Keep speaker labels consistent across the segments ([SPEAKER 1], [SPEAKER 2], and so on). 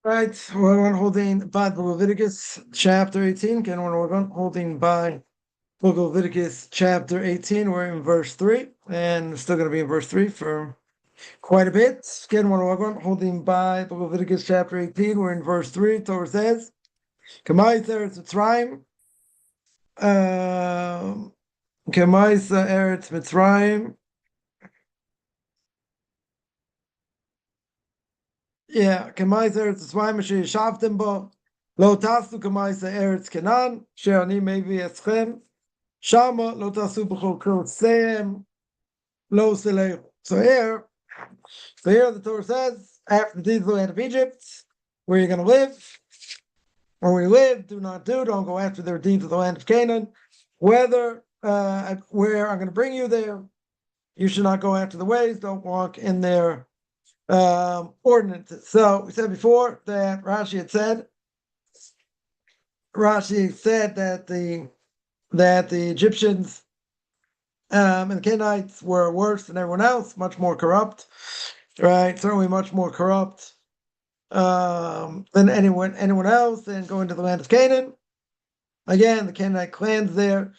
[SPEAKER 1] Right, we're holding by the Leviticus chapter 18. Again, we're holding by Book of Leviticus chapter 18. We're in verse 3, and we're still going to be in verse 3 for quite a bit. Again, we're holding by Book of Leviticus chapter 18. We're in verse 3. Torah says, K'mais Eretz Mitzrayim, K'mais Eretz Mitzrayim. Yeah, K'mais Eretz Mitzrayim, Asher Yeshavtem Bo, Lo Tasu K'mais Eretz Canaan, Asher Ani Mevi Eschem, Shama Lo Tasu B'chol Krotzeim, Lo Selechu. So here the Torah says, after the deeds of the land of Egypt, where you're going to live, where we live, don't go after their deeds of the land of Canaan. Where I'm going to bring you there, you should not go after the ways, don't walk in their ordinances. So we said before that Rashi said that the Egyptians and the Canaanites were worse than everyone else, much more corrupt, right? Certainly much more corrupt than anyone else, and going to the land of Canaan. Again, the Canaanite clans there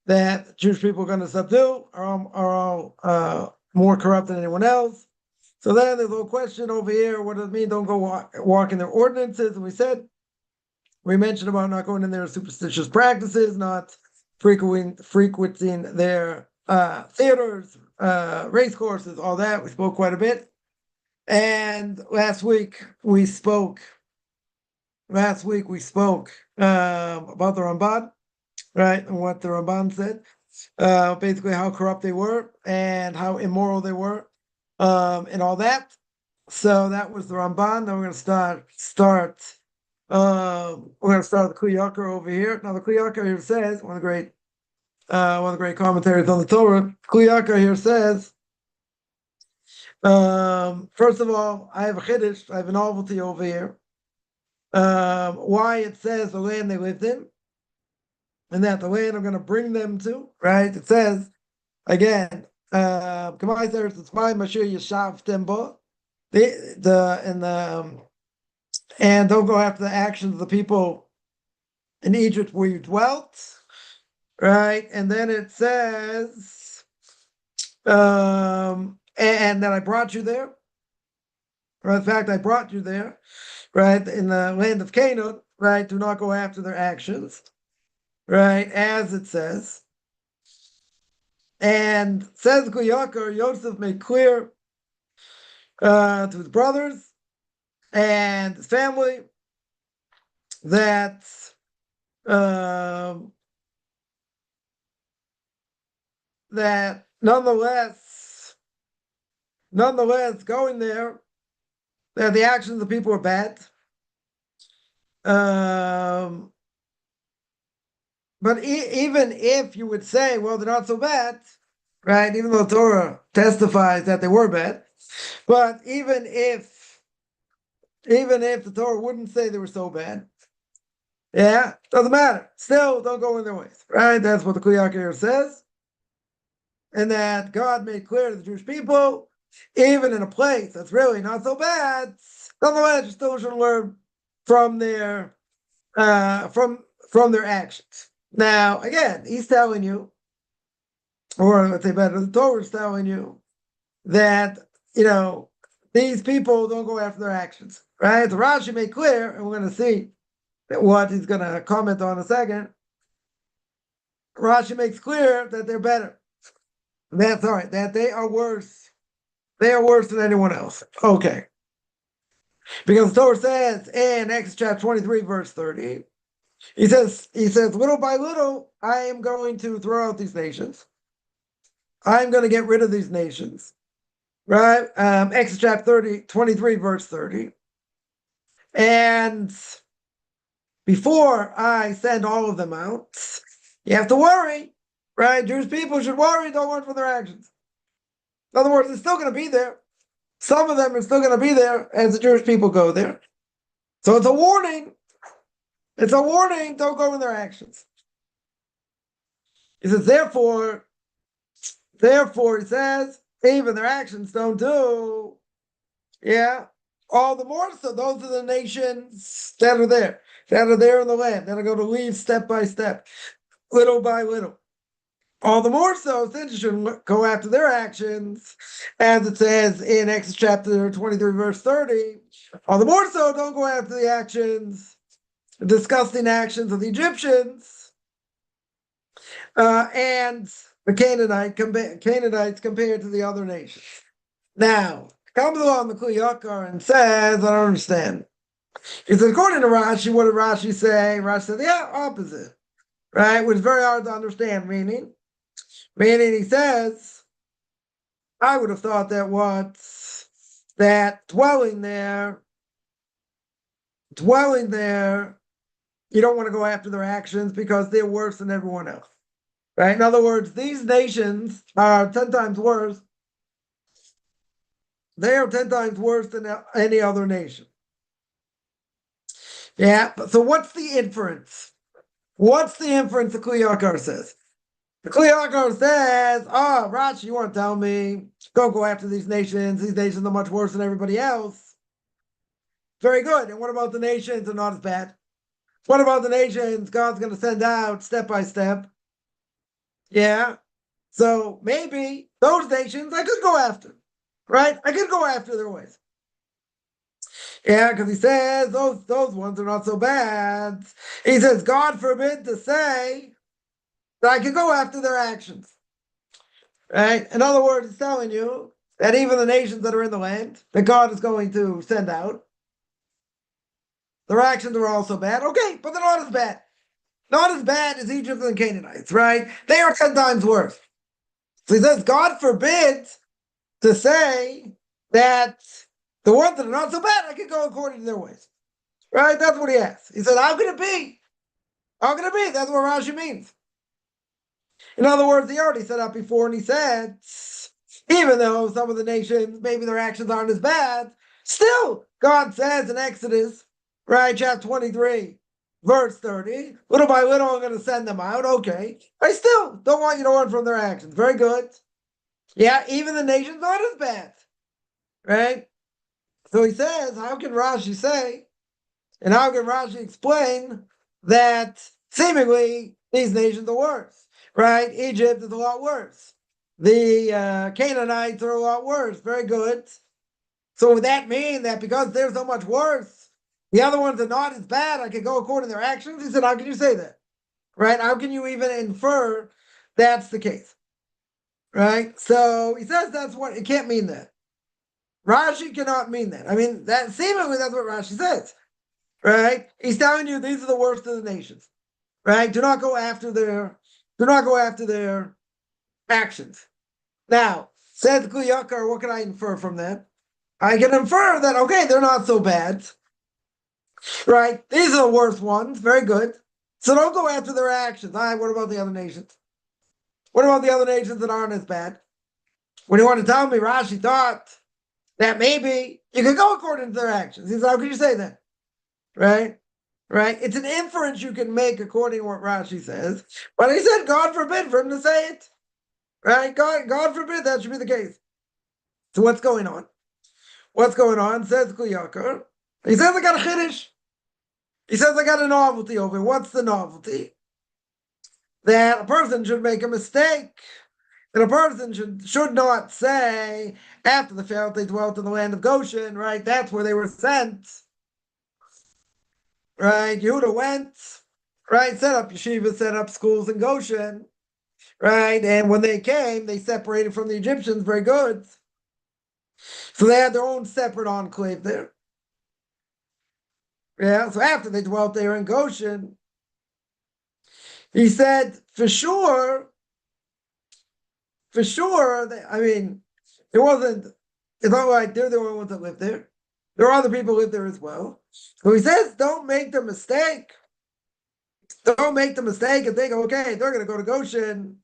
[SPEAKER 1] that the Jewish people are going to subdue are all more corrupt than anyone else. So then there's a little question over here. What does it mean? Don't go walk in their ordinances. And we mentioned about not going in their superstitious practices, not frequenting their theaters, race courses, all that. We spoke quite a bit. And last week we spoke about the Ramban, right? And what the Ramban said, basically how corrupt they were and how immoral they were. And all that. So that was the Ramban. Then we're going to start. We're going to start with the Kli Yakar over here. Now the Kli Yakar here says one of the great commentaries on the Torah. Kli Yakar here says, first of all, I have a chiddush. I have a novelty over here. Why it says the land they lived in, and that the land I'm going to bring them to. Right? It says again. And don't go after the actions of the people in Egypt where you dwelt, right? And then it says, and that I brought you there. Or in fact, I brought you there, right? In the land of Canaan, right? Do not go after their actions, right? As it says. And says Kli Yakar, Yosef made clear to his brothers and his family that nonetheless going there, that the actions of the people were bad. But even if you would say, well, they're not so bad, right? Even though Torah testifies that they were bad, but even if the Torah wouldn't say they were so bad, yeah, doesn't matter. Still, don't go in their ways, right? That's what the Kli Yakar here says, and that God made clear to the Jewish people, even in a place that's really not so bad, nonetheless, you still should learn from their actions. Now, again, he's telling you, or let's say better, the Torah is telling you that, these people don't go after their actions, right? The Rashi made clear, and we're going to see what he's going to comment on in a second. Rashi makes clear that they're better. That's all right, that they are worse. They are worse than anyone else. Okay. Because the Torah says in Exodus chapter 23, verse 30, He says, little by little, I am going to throw out these nations. I'm going to get rid of these nations. Right? Exodus chapter 23, verse 30. And before I send all of them out, you have to worry. Right? Jewish people should worry, don't learn from their actions. In other words, they're still going to be there. Some of them are still going to be there as the Jewish people go there. So it's a warning. It's a warning, don't go in their actions. He says, therefore, he says, even their actions don't do, yeah, all the more so, those are the nations that are there in the land, that are going to leave step by step, little by little. All the more so, since you shouldn't go after their actions, as it says in Exodus chapter 23, verse 30. All the more so, don't go after the actions, the disgusting actions of the Egyptians and the Canaanites compared to the other nations. Now, comes along the Kli Yakar and says, I don't understand. He says, according to Rashi, what did Rashi say? Rashi said, yeah, opposite, right? Which is very hard to understand, meaning he says, I would have thought that dwelling there, you don't want to go after their actions because they're worse than everyone else, right? In other words, these nations are 10 times worse. They are 10 times worse than any other nation. Yeah, so what's the inference? What's the inference the Kli Yakar says? The Kli Yakar says, Rashi, you want to tell me, don't go after these nations. These nations are much worse than everybody else. Very good. And what about the nations that are not as bad? What about the nations God's going to send out step by step? Yeah. So maybe those nations I could go after, right? I could go after their ways. Yeah, because he says those ones are not so bad. He says, God forbid to say that I could go after their actions. Right? In other words, it's telling you that even the nations that are in the land that God is going to send out, their actions are also bad. Okay, but they're not as bad. Not as bad as Egypt and the Canaanites, right? They are 10 times worse. So he says, God forbid to say that the ones that are not so bad, I could go according to their ways. Right? That's what he asks. He said, how can it be? How can it be? That's what Rashi means. In other words, he already said that before, and he said, even though some of the nations, maybe their actions aren't as bad, still, God says in Exodus, right, chapter 23, verse 30, little by little I'm going to send them out. Okay. I still don't want you to learn from their actions. Very good. Yeah, even the nations aren't as bad. Right? So he says, how can Rashi say, and how can Rashi explain that seemingly these nations are worse? Right? Egypt is a lot worse. The Canaanites are a lot worse. Very good. So would that mean that because they're so much worse, the other ones are not as bad, I could go according to their actions? He said, how can you say that? Right? How can you even infer that's the case? Right? So he says it can't mean that. Rashi cannot mean that. I mean, that seemingly that's what Rashi says. Right? He's telling you these are the worst of the nations. Right? Do not go after their actions. Now, says Kli Yakar, what can I infer from that? I can infer that, okay, they're not so bad. Right? These are the worst ones. Very good. So don't go after their actions. All right, what about the other nations? What about the other nations that aren't as bad? What do you want to tell me? Rashi thought that maybe you could go according to their actions. He said, how could you say that? Right? Right? It's an inference you can make according to what Rashi says. But he said, God forbid for him to say it. Right? God forbid that should be the case. So what's going on? What's going on? Says Kli Yakar. He says, I got a chiddush. He says, I got a novelty over here. What's the novelty? That a person should make a mistake. That a person should not say, after the fact they dwelt in the land of Goshen, right? That's where they were sent. Right? Yehuda went, right? Set up yeshivas, set up schools in Goshen. Right? And when they came, they separated from the Egyptians. Very good. So they had their own separate enclave there. Yeah, so after they dwelt there in Goshen, he said, for sure, I mean, it's not like they're the only ones that live there. There are other people who live there as well. So he says, don't make the mistake. Don't make the mistake and think, okay, they're going to go to Goshen,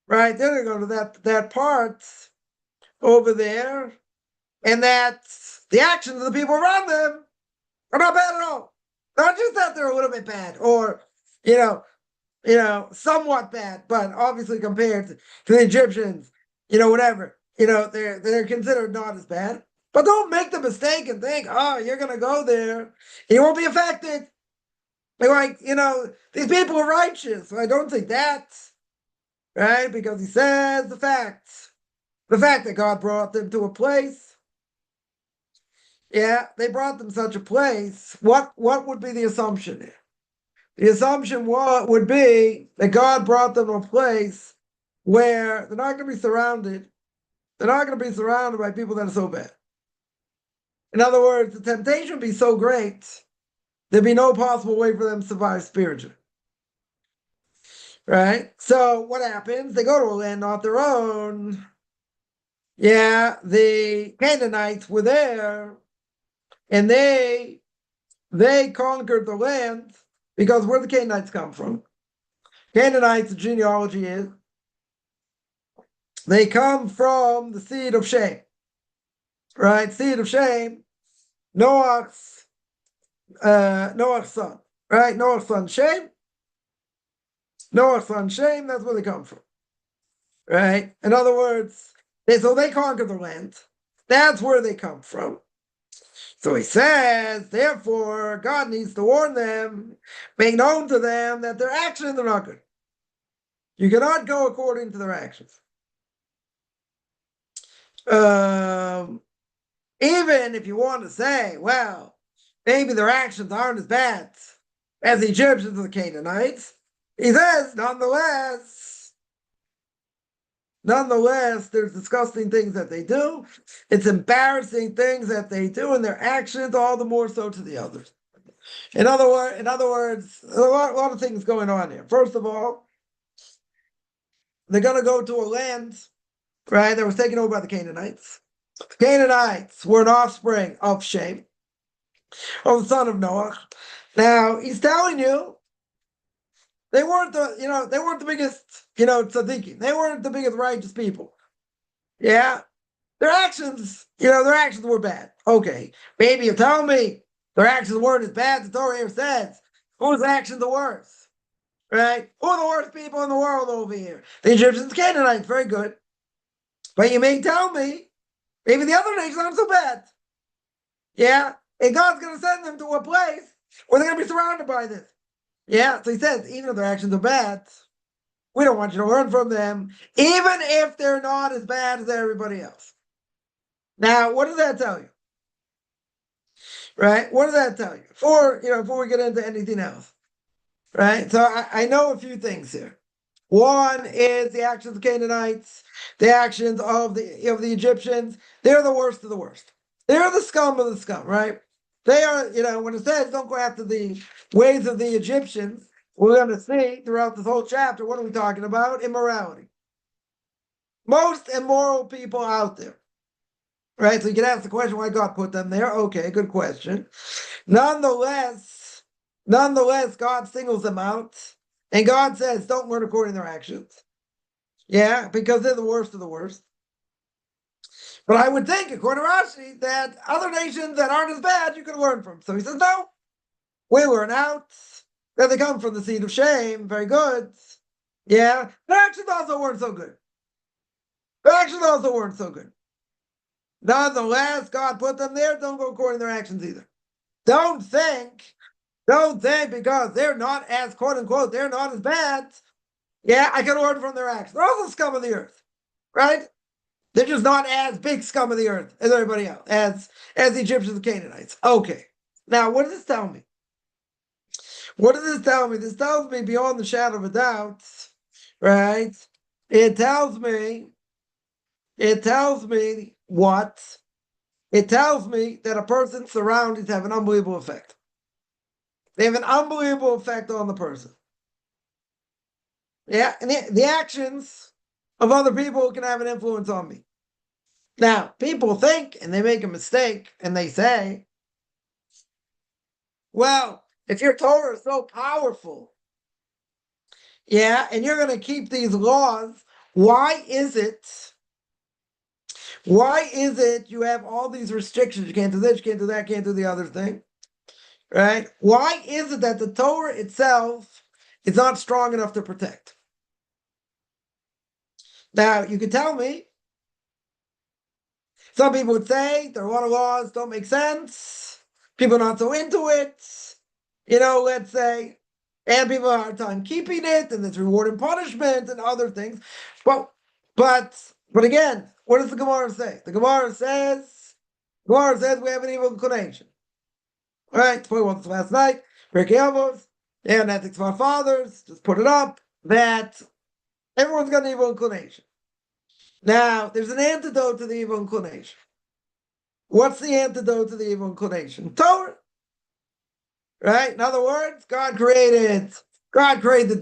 [SPEAKER 1] right? They're going to go to that part over there, and that the actions of the people around them are not bad at all. Not just that they're a little bit bad, or somewhat bad, but obviously compared to the Egyptians, whatever, they're considered not as bad. But don't make the mistake and think, oh, you're going to go there. You won't be affected. Like, these people are righteous. I don't think that, right? Because he says the facts. The fact that God brought them to a place. Yeah, they brought them such a place. What would be the assumption here? The assumption would be that God brought them to a place where they're not going to be surrounded. They're not going to be surrounded by people that are so bad. In other words, the temptation would be so great, there'd be no possible way for them to survive spiritually. Right? So what happens? They go to a land not their own. Yeah, the Canaanites were there, and they conquered the land because where the Canaanites come from. Canaanites, the genealogy is, they come from the seed of Shem. Right? Seed of Shem, Noah's son. Right? Noah's son Shem. Noah's son Shem, that's where they come from. Right? In other words, so they conquered the land. That's where they come from. So he says, therefore, God needs to warn them, make known to them that their actions are not good. You cannot go according to their actions. Even if you want to say, well, maybe their actions aren't as bad as the Egyptians or the Canaanites, he says, nonetheless, there's disgusting things that they do. It's embarrassing things that they do, and their actions all the more so to the others. In other words, a lot of things going on here. First of all, they're going to go to a land, right, that was taken over by the Canaanites. The Canaanites were an offspring of Shem, of the son of Noah. Now, he's telling you, they weren't the biggest, tzaddikim. They weren't the biggest righteous people. Yeah. Their actions were bad. Okay. Maybe you tell me their actions weren't as bad as the Torah here says. Whose actions are worse? Right? Who are the worst people in the world over here? The Egyptians, the Canaanites, very good. But you may tell me, maybe the other nations aren't so bad. Yeah? And God's going to send them to a place where they're going to be surrounded by this. Yeah? So he says, even if their actions are bad, we don't want you to learn from them, even if they're not as bad as everybody else. Now, what does that tell you? Right? What does that tell you? Before we get into anything else. Right? So I know a few things here. One is the actions of the Canaanites, the actions of the Egyptians. They're the worst of the worst. They're the scum of the scum, right? They are, when it says don't go after the ways of the Egyptians, we're going to see throughout this whole chapter, what are we talking about? Immorality. Most immoral people out there. Right? So you can ask the question why God put them there. Okay, good question. Nonetheless, God singles them out. And God says, don't learn according to their actions. Yeah, because they're the worst of the worst. But I would think, according to Rashi, that other nations that aren't as bad, you could learn from. So he says, no, we learn out that they come from the seed of Shem. Very good. Yeah, their actions also weren't so good. Nonetheless, God put them there. Don't go according to their actions either. Don't think because they're not as, quote unquote, they're not as bad. Yeah, I can learn from their actions. They're also scum of the earth, right? They're just not as big scum of the earth as everybody else, as the Egyptians and Canaanites. Okay. Now, what does this tell me? What does this tell me? This tells me beyond the shadow of a doubt, right? It tells me what? It tells me that a person's surroundings have an unbelievable effect. They have an unbelievable effect on the person. Yeah, and the actions of other people can have an influence on me. Now, people think, and they make a mistake, and they say, well, if your Torah is so powerful, yeah, and you're going to keep these laws, why is it you have all these restrictions? You can't do this, you can't do that, can't do the other thing, right? Why is it that the Torah itself is not strong enough to protect? Now, you can tell me, Some people would say there are a lot of laws don't make sense. People are not so into it, let's say, and people have a hard time keeping it, and there's reward and punishment and other things. But again, what does the Gemara say? The Gemara says we have an evil inclination. All right, spoke about this last night. Pirkei Avos, and ethics of our fathers. Just put it up that everyone's got an evil inclination. Now, there's an antidote to the evil inclination. What's the antidote to the evil inclination? Torah. Right? In other words, God created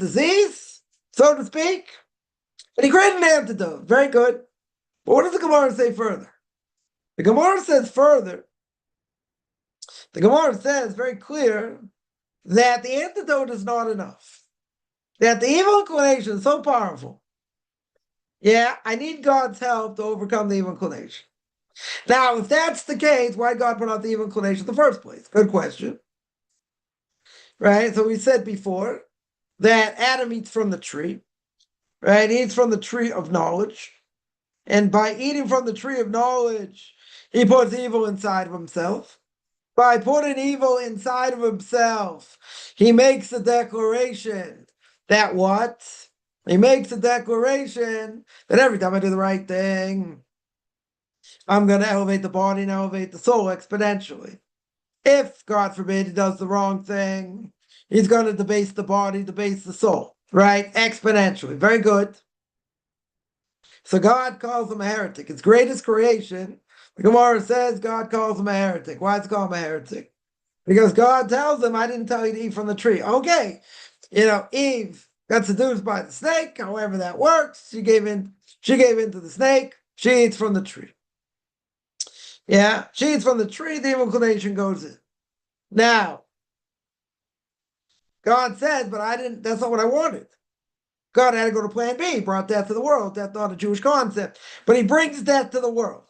[SPEAKER 1] disease, so to speak, and he created an antidote. Very good. But what does the Gemara say further? The Gemara says further, the Gemara says very clear that the antidote is not enough. That the evil inclination is so powerful. Yeah, I need God's help to overcome the evil inclination. Now, if that's the case, why did God put out the evil inclination in the first place? Good question. Right? So we said before that Adam eats from the tree. Right? He eats from the tree of knowledge. And by eating from the tree of knowledge, he puts evil inside of himself. By putting evil inside of himself, he makes a declaration that what? He makes a declaration that every time I do the right thing, I'm going to elevate the body and elevate the soul exponentially. If, God forbid, he does the wrong thing, he's going to debase the body, debase the soul, right? Exponentially. Very good. So God calls him a heretic. His greatest creation, the Gemara says God calls him a heretic. Why does it call him a heretic? Because God tells him, I didn't tell you to eat from the tree. Okay, Eve got seduced by the snake, however that works. She gave in to the snake. She eats from the tree. Yeah, she eats from the tree, the evil inclination goes in. Now, God said, but that's not what I wanted. God had to go to plan B. He brought death to the world. That's not a Jewish concept. But he brings death to the world.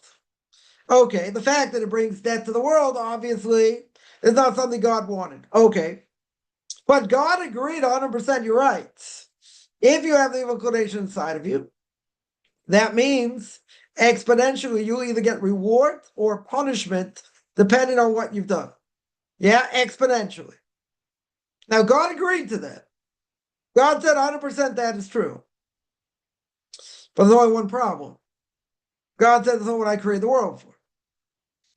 [SPEAKER 1] Okay, the fact that it brings death to the world, obviously, is not something God wanted. Okay. But God agreed 100%, you're right. If you have the evil inclination inside of you, that means exponentially you'll either get reward or punishment depending on what you've done. Yeah, exponentially. Now, God agreed to that. God said 100% that is true. But there's only one problem. God said that's not what I created the world for.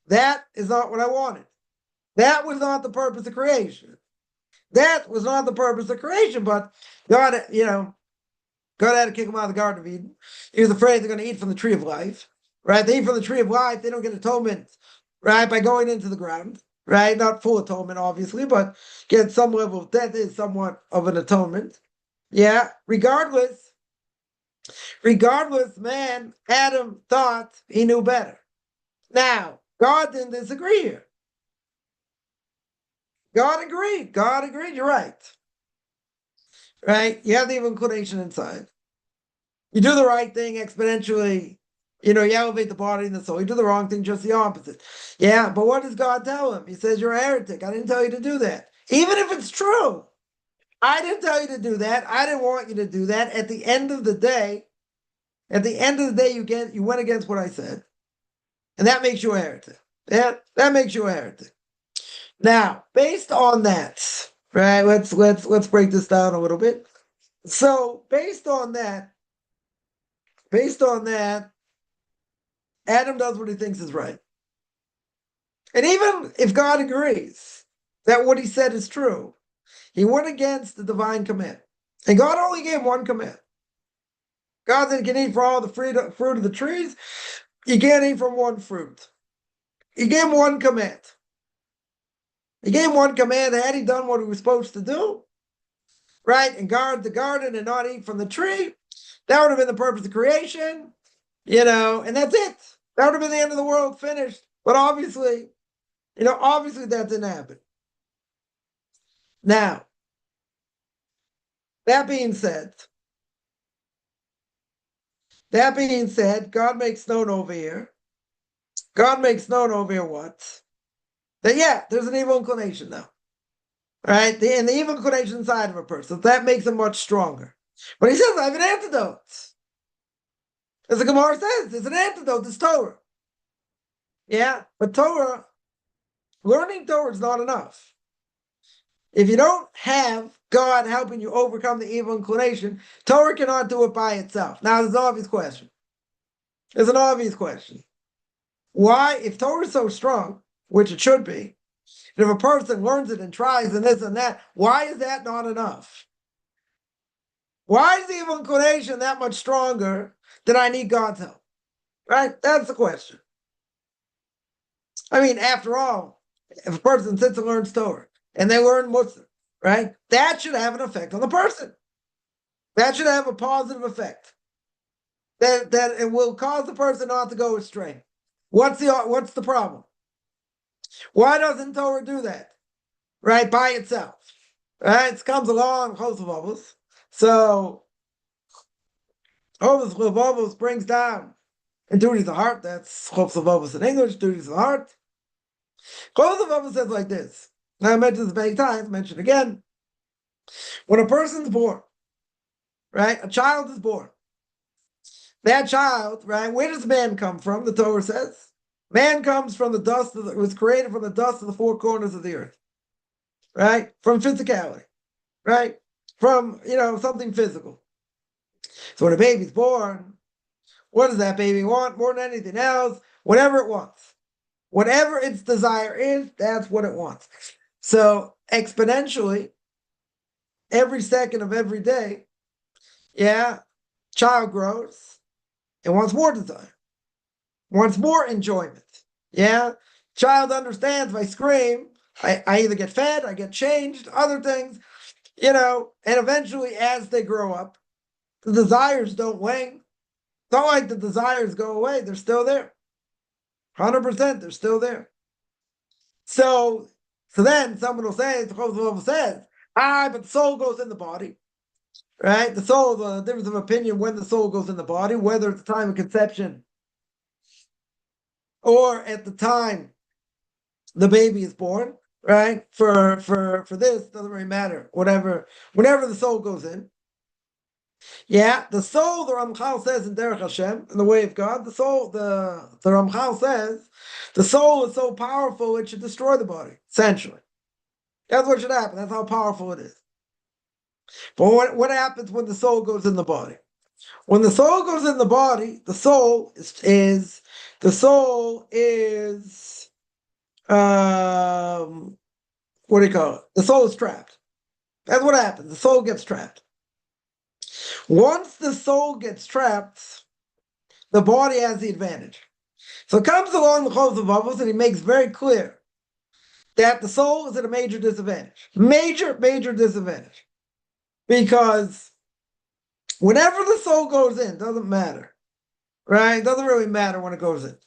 [SPEAKER 1] That is not what I wanted. That was not the purpose of creation. That was not the purpose of creation, but God, God had to kick them out of the Garden of Eden. He was afraid they're going to eat from the tree of life, right? They eat from the tree of life, they don't get atonement, right, by going into the ground, right? Not full atonement, obviously, but get some level of death is somewhat of an atonement. Yeah, regardless, man, Adam thought he knew better. Now, God didn't disagree here. God agreed, you're right. Right? You have the evil inclination inside. You do the right thing exponentially, you elevate the body and the soul. You do the wrong thing, just the opposite. Yeah, but what does God tell him? He says, you're a heretic. I didn't tell you to do that. Even if it's true. I didn't tell you to do that. I didn't want you to do that. At the end of the day, you went against what I said. And that makes you a heretic. Yeah, that makes you a heretic. Now, based on that, right, let's break this down a little bit. So, based on that, Adam does what he thinks is right. And even if God agrees that what he said is true, he went against the divine command. And God only gave one command. God said you can eat from all the fruit of the trees. You can't eat from one fruit. He gave him one command. He gave him one command. Had he done what he was supposed to do, right, and guard the garden and not eat from the tree, that would have been the purpose of creation, and that's it. That would have been the end of the world, finished. But obviously that didn't happen. Now, that being said, God makes known over here. God makes known over here what? That, yeah, there's an evil inclination now. Right? And the evil inclination inside of a person. That makes him much stronger. But he says, I have an antidote. As the Gemara says, there's an antidote, this Torah. Yeah, but learning Torah is not enough. If you don't have God helping you overcome the evil inclination, Torah cannot do it by itself. Now, there's an obvious question. There's an obvious question. Why, if Torah is so strong, which it should be, and if a person learns it and tries and this and that, why is that not enough? Why is the evil inclination that much stronger that I need God's help? Right? That's the question. I mean, after all, if a person sits and learns Torah and they learn Muslim, right? That should have an effect on the person. That should have a positive effect. That it will cause the person not to go astray. What's the problem? Why doesn't Torah do that? Right, by itself. Right? It comes along, Chosavavos. So Chosavavos brings down and duties of the heart. That's Chosavavos in English, duties of the heart. Chosavavos says like this. Now I mentioned this many times, mentioned again. When a person's born, right? A child is born. That child, right? Where does man come from? The Torah says. Man comes from the dust was created from the dust of the four corners of the earth. Right? From physicality. Right? From, something physical. So when a baby's born, what does that baby want more than anything else? Whatever it wants. Whatever its desire is, that's what it wants. So exponentially, every second of every day, child grows and wants more desire, wants more enjoyment. Child understands if I scream, I either get fed, I get changed, other things, and eventually as they grow up, the desires don't wane. It's not like the desires go away, they're still there. 100%, they're still there. So then someone will say, the Chosavavos says, but the soul goes in the body. Right? The soul, the difference of opinion when the soul goes in the body, whether at the time of conception or at the time the baby is born, right? For this, doesn't really matter. Whenever the soul goes in. The soul, the Ramchal says in Derech Hashem, in the way of God, the soul, the Ramchal says, the soul is so powerful it should destroy the body, essentially. That's what should happen. That's how powerful it is. But what happens when the soul goes in the body? When the soul goes in the body, the soul is what do you call it? The soul is trapped. That's what happens. The soul gets trapped. Once the soul gets trapped, the body has the advantage. So it comes along the Chosavavos and he makes very clear that the soul is at a major disadvantage. Major disadvantage. Because whenever the soul goes in, doesn't matter. Right? It doesn't really matter when it goes in.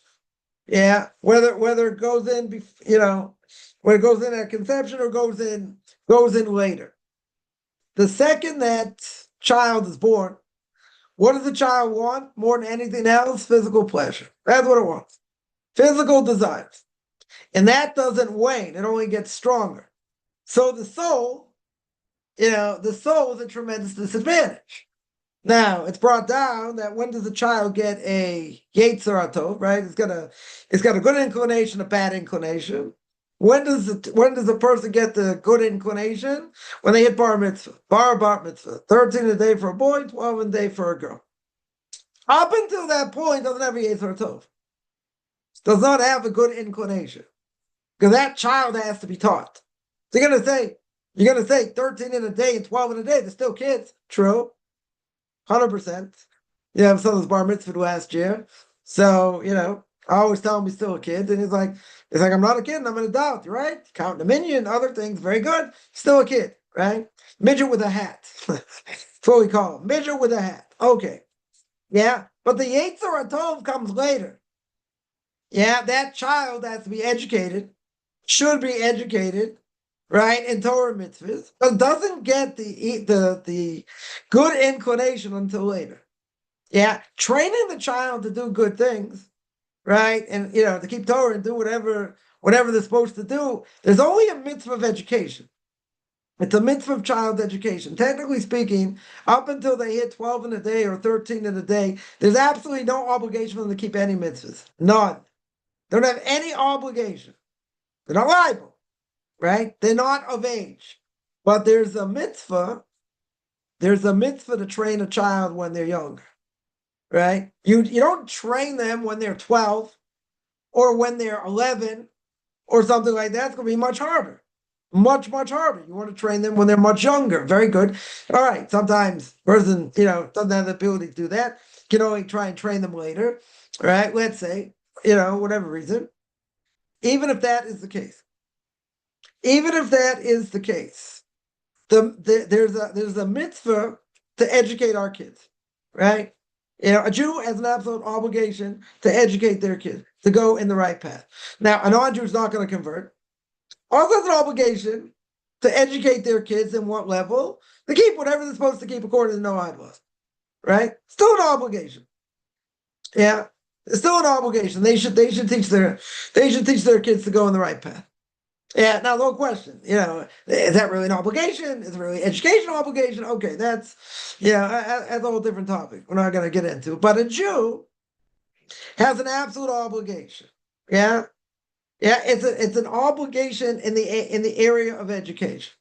[SPEAKER 1] Whether it goes in, when it goes in at conception or goes in later. The second that child is born, what does the child want more than anything else? Physical pleasure. That's what it wants. Physical desires. And that doesn't wane. It only gets stronger. So the soul is a tremendous disadvantage. Now, it's brought down that when does a child get a Yetzer Tov, right? It's got a good inclination, a bad inclination. When does a person get the good inclination? When they hit bar mitzvah, 13 a day for a boy, 12 a day for a girl. Up until that point, doesn't have a Yetzer Tov. Does not have a good inclination. Because that child has to be taught. So you're gonna say 13 in a day and 12 in a day, they're still kids. True. 100%. My son was bar mitzvah last year. So, I always tell him he's still a kid. And he's like, I'm not a kid, and I'm an adult, right? Counting the minion, other things, very good. Still a kid, right? Midget with a hat. That's what we call him. Midget with a hat. Okay. But the Yetzer Tov comes later. That child has to be educated, should be educated, right, in Torah mitzvahs, but doesn't get the good inclination until later. Training the child to do good things, right, and to keep Torah and do whatever they're supposed to do. There's only a mitzvah of education. It's a mitzvah of child education. Technically speaking, up until they hit 12 in a day or 13 in a day, there's absolutely no obligation for them to keep any mitzvahs. None. They don't have any obligation. They're not liable, right? They're not of age. But there's a mitzvah. There's a mitzvah to train a child when they're young, right? You don't train them when they're 12 or when they're 11 or something like that. It's going to be much harder. Much, much harder. You want to train them when they're much younger. Very good. All right. Sometimes person, doesn't have the ability to do that. You can only try and train them later. All right. Let's say, whatever reason. Even if that is the case. Even if that is the case, there's a mitzvah to educate our kids, right? A Jew has an absolute obligation to educate their kids to go in the right path. Now, a non-Jew is not going to convert. Also has an obligation to educate their kids in what level? To keep whatever they're supposed to keep according to no laws, right? Still an obligation. Yeah, it's still an obligation. They should teach their kids to go in the right path. Yeah, now no question. Is that really an obligation? Is it really an educational obligation? Okay, that's a whole different topic. We're not going to get into. But a Jew has an absolute obligation. Yeah, it's an obligation in the area of education.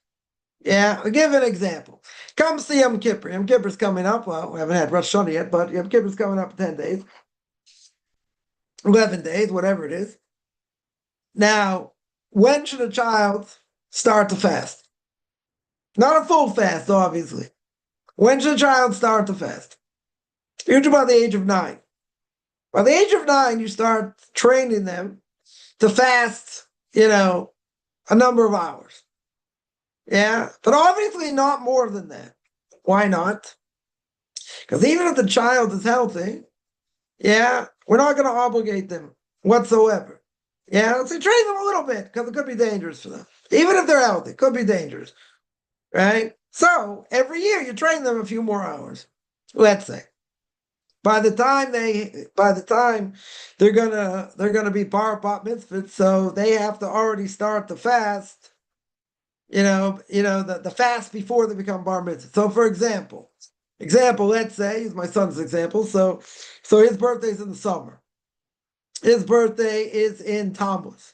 [SPEAKER 1] Yeah, I'll give an example. Come see Yom Kippur. Yom Kippur's coming up. Well, we haven't had Rosh Hashanah yet, but Yom Kippur's coming up in 10 days, 11 days, whatever it is. Now, when should a child start to fast? Not a full fast, obviously. When should a child start to fast? Usually by the age of 9. By the age of 9, you start training them to fast, a number of hours. Yeah, but obviously not more than that. Why not? Because even if the child is healthy, we're not going to obligate them whatsoever. Yeah, let's say train them a little bit because it could be dangerous for them. Even if they're healthy, it could be dangerous, right? So every year you train them a few more hours. Let's say by the time they're gonna be bar bat mitzvah, so they have to already start the fast. The fast before they become bar mitzvah. So for example, let's say use my son's example. So his birthday's in the summer. His birthday is in Tammuz.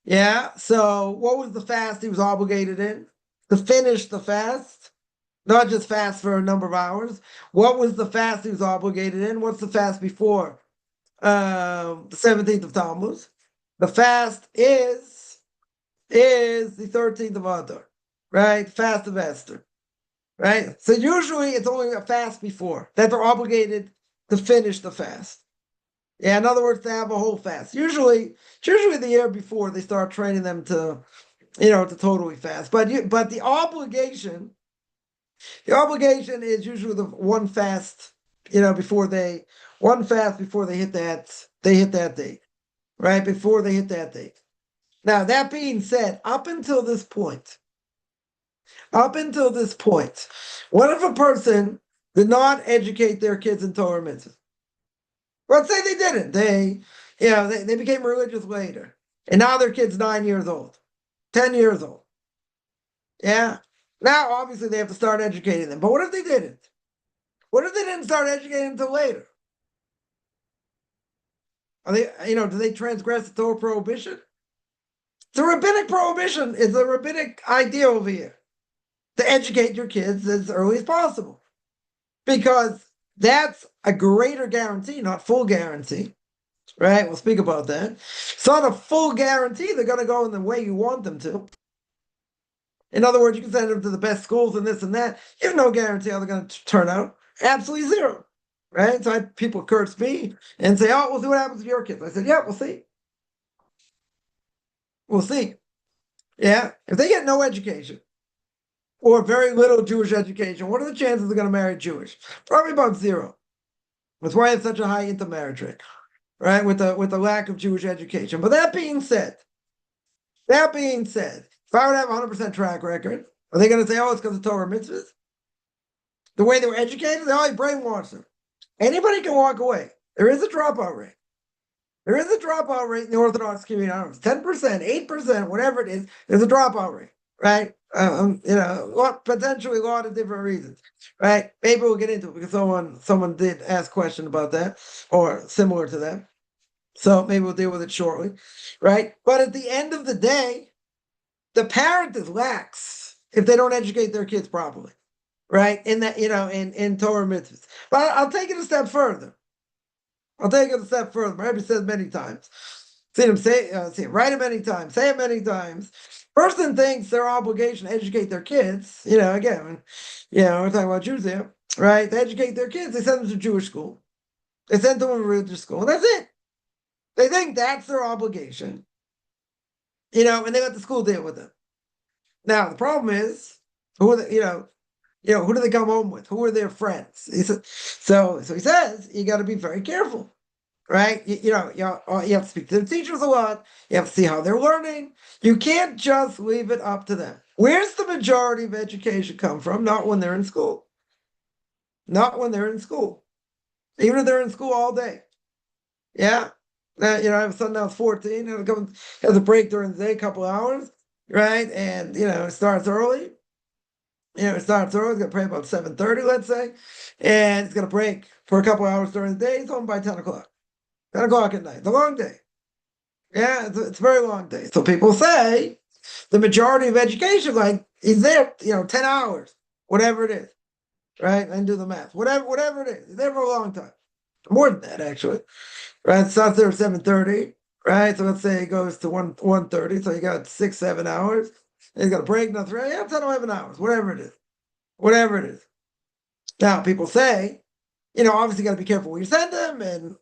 [SPEAKER 1] Yeah. So what was the fast he was obligated in? To finish the fast, not just fast for a number of hours. What was the fast he was obligated in? What's the fast before the 17th of Tammuz? The fast is the 13th of Adar, right? Fast of Esther, right? So usually it's only a fast before that they're obligated to finish the fast. Yeah, in other words, they have a whole fast. Usually the year before they start training them to totally fast. But the obligation is usually the one fast, before they hit that date, right? Before they hit that date. Now that being said, up until this point, what if a person did not educate their kids in Torah mitzvahs? Let's say they didn't. They became religious later. And now their kid's 9 years old, 10 years old. Yeah. Now, obviously, they have to start educating them. But what if they didn't? What if they didn't start educating them until later? Are they, do they transgress the Torah prohibition? It's a rabbinic prohibition. It's a rabbinic idea over here to educate your kids as early as possible. Because that's a greater guarantee, not full guarantee, right? We'll speak about that. It's not a full guarantee they're going to go in the way you want them to. In other words, you can send them to the best schools and this and that. You have no guarantee how they're going to turn out. Absolutely zero, right? So I had people curse me and say, "Oh, we'll see what happens with your kids." I said, "Yeah, we'll see. We'll see." Yeah, if they get no education or very little Jewish education, what are the chances they're going to marry Jewish? Probably about zero. That's why I have such a high intermarriage rate, right? With the lack of Jewish education. But that being said, if I would have a 100% track record, are they going to say, "Oh, it's because of Torah mitzvahs"? The way they were educated, they always brainwashed them. Anybody can walk away. There is a dropout rate. There is a dropout rate in the Orthodox community. I don't know, it's 10%, 8%, whatever it is. There's a dropout rate, right? Potentially a lot of different reasons, right? Maybe we'll get into it because someone did ask a question about that or similar to that. So maybe we'll deal with it shortly, right? But at the end of the day, the parent is lax if they don't educate their kids properly, right? In that, in Torah mitzvahs. But I'll take it a step further. I'll take it a step further. Rabbi says many times. Seen him write it many times, say it many times. Person thinks their obligation to educate their kids. Again, we're talking about Jews here, right? To educate their kids, they send them to Jewish school. They send them to a religious school, and that's it. They think that's their obligation, and they let the school deal with them. Now the problem is, who are who do they come home with? Who are their friends? So he says you got to be very careful. Right? You have to speak to the teachers a lot. You have to see how they're learning. You can't just leave it up to them. Where's the majority of education come from? Not when they're in school. Not when they're in school. Even if they're in school all day. Yeah. I have a son now, 14. Has a break during the day, a couple hours. Right? And, it starts early. It starts early. It's going to pray about 7:30, let's say. And it's going to break for a couple hours during the day. He's home by 10 o'clock. 10 o'clock at night. It's a long day. Yeah, it's a very long day. So people say the majority of education, like, he's there, 10 hours, whatever it is, right? And do the math. Whatever it is. He's there for a long time. More than that, actually. Right? It starts there at 7:30, right? So let's say it goes to 1:30. So you got 6-7 hours. And he's got a break, nothing, 10, 11 hours, whatever it is. Whatever it is. Now, people say, obviously got to be careful where you send them, and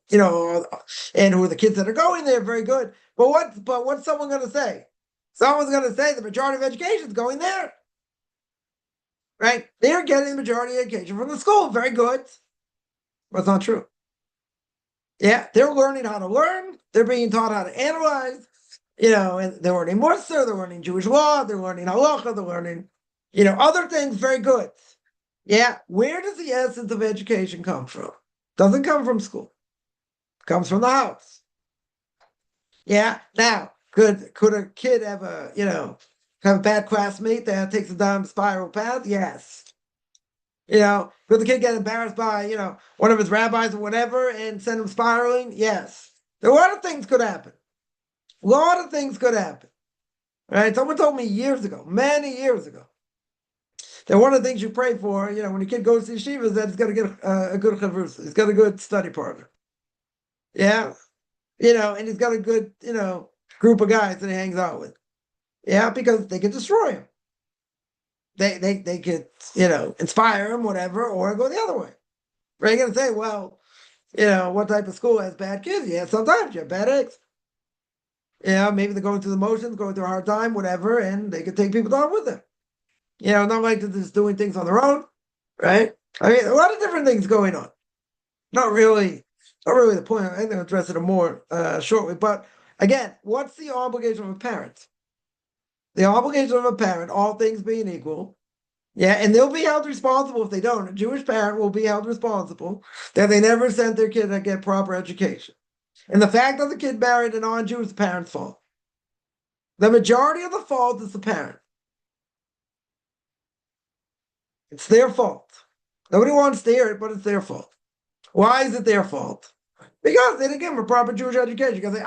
[SPEAKER 1] and who are the kids that are going there. Very good. But what's someone going to say? Someone's going to say the majority of education is going there, right? They're getting the majority of education from the school. Very good. But it's not true. Yeah, they're learning how to learn. They're being taught how to analyze. And they're learning Musar. They're learning Jewish law. They're learning halacha. They're learning, other things. Very good. Yeah, where does the essence of education come from? Doesn't come from school. It comes from the house. Yeah. Now, could a kid have have a bad classmate that takes them down the spiral path? Yes. Could the kid get embarrassed by, one of his rabbis or whatever and send him spiraling? Yes. A lot of things could happen. A lot of things could happen. Right? Someone told me years ago, many years ago, that one of the things you pray for, when your kid goes to yeshiva, is that he's got to get a good chavrusa. He's got a good study partner. Yeah. And he's got a good, group of guys that he hangs out with. Yeah, because they could destroy him. They could, inspire him, whatever, or go the other way. Right? You're going to say, well, what type of school has bad kids? Yeah, sometimes you have bad eggs. Maybe they're going through the motions, going through a hard time, whatever, and they could take people down with them. Not like they're just doing things on their own, right? I mean, a lot of different things going on. Not really the point. I'm going to address it more shortly. But again, what's the obligation of a parent? The obligation of a parent, all things being equal, and they'll be held responsible if they don't. A Jewish parent will be held responsible that they never sent their kid to get proper education. And the fact that the kid married a non-Jew is the parent's fault. The majority of the fault is the parent. It's their fault. Nobody wants to hear it, but it's their fault. Why is it their fault? Because they didn't give them a proper Jewish education. Because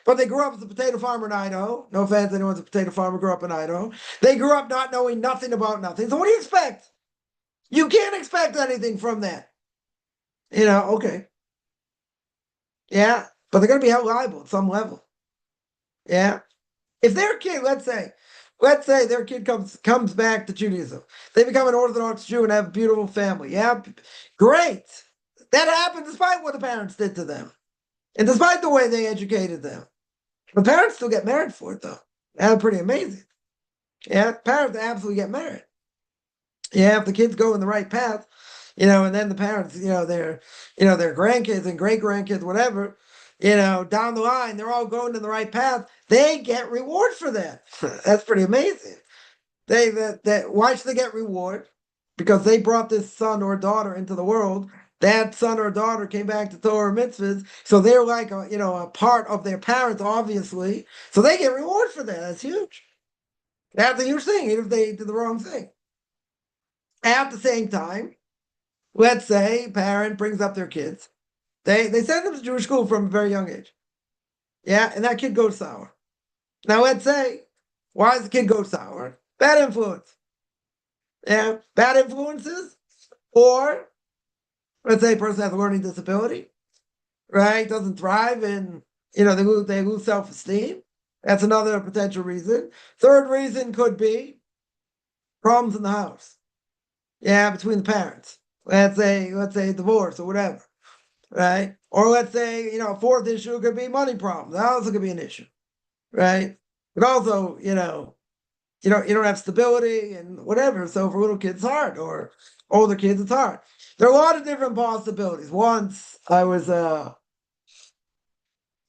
[SPEAKER 1] but they grew up as a potato farmer in Idaho. No offense, anyone's a potato farmer grew up in Idaho. They grew up not knowing nothing about nothing. So what do you expect? You can't expect anything from that. Okay. Yeah, but they're going to be held liable at some level. Yeah. If their kid, let's say their kid comes back to Judaism. They become an Orthodox Jew and have a beautiful family. Yeah, great. That happened despite what the parents did to them. And despite the way they educated them. The parents still get married for it, though. That's pretty amazing. Yeah, parents absolutely get married. Yeah, if the kids go in the right path, and then the parents, their grandkids and great-grandkids, whatever, down the line, they're all going in the right path. They get reward for that. That's pretty amazing. Why should they get reward? Because they brought this son or daughter into the world. That son or daughter came back to Torah mitzvahs, so they're like a part of their parents, obviously. So they get reward for that. That's huge. That's a huge thing, even if they did the wrong thing. At the same time, let's say a parent brings up their kids. They send them to Jewish school from a very young age. Yeah, and that kid goes sour. Now let's say, why does the kid go sour? Bad influence. Yeah, bad influences, or let's say a person has a learning disability, right? Doesn't thrive, and they lose self-esteem. That's another potential reason. Third reason could be problems in the house. Yeah, between the parents. Let's say divorce or whatever, right? Or let's say, a fourth issue could be money problems. That also could be an issue, right? But also, you don't have stability and whatever. So for little kids, it's hard, or older kids, it's hard. There are a lot of different possibilities. Once I used to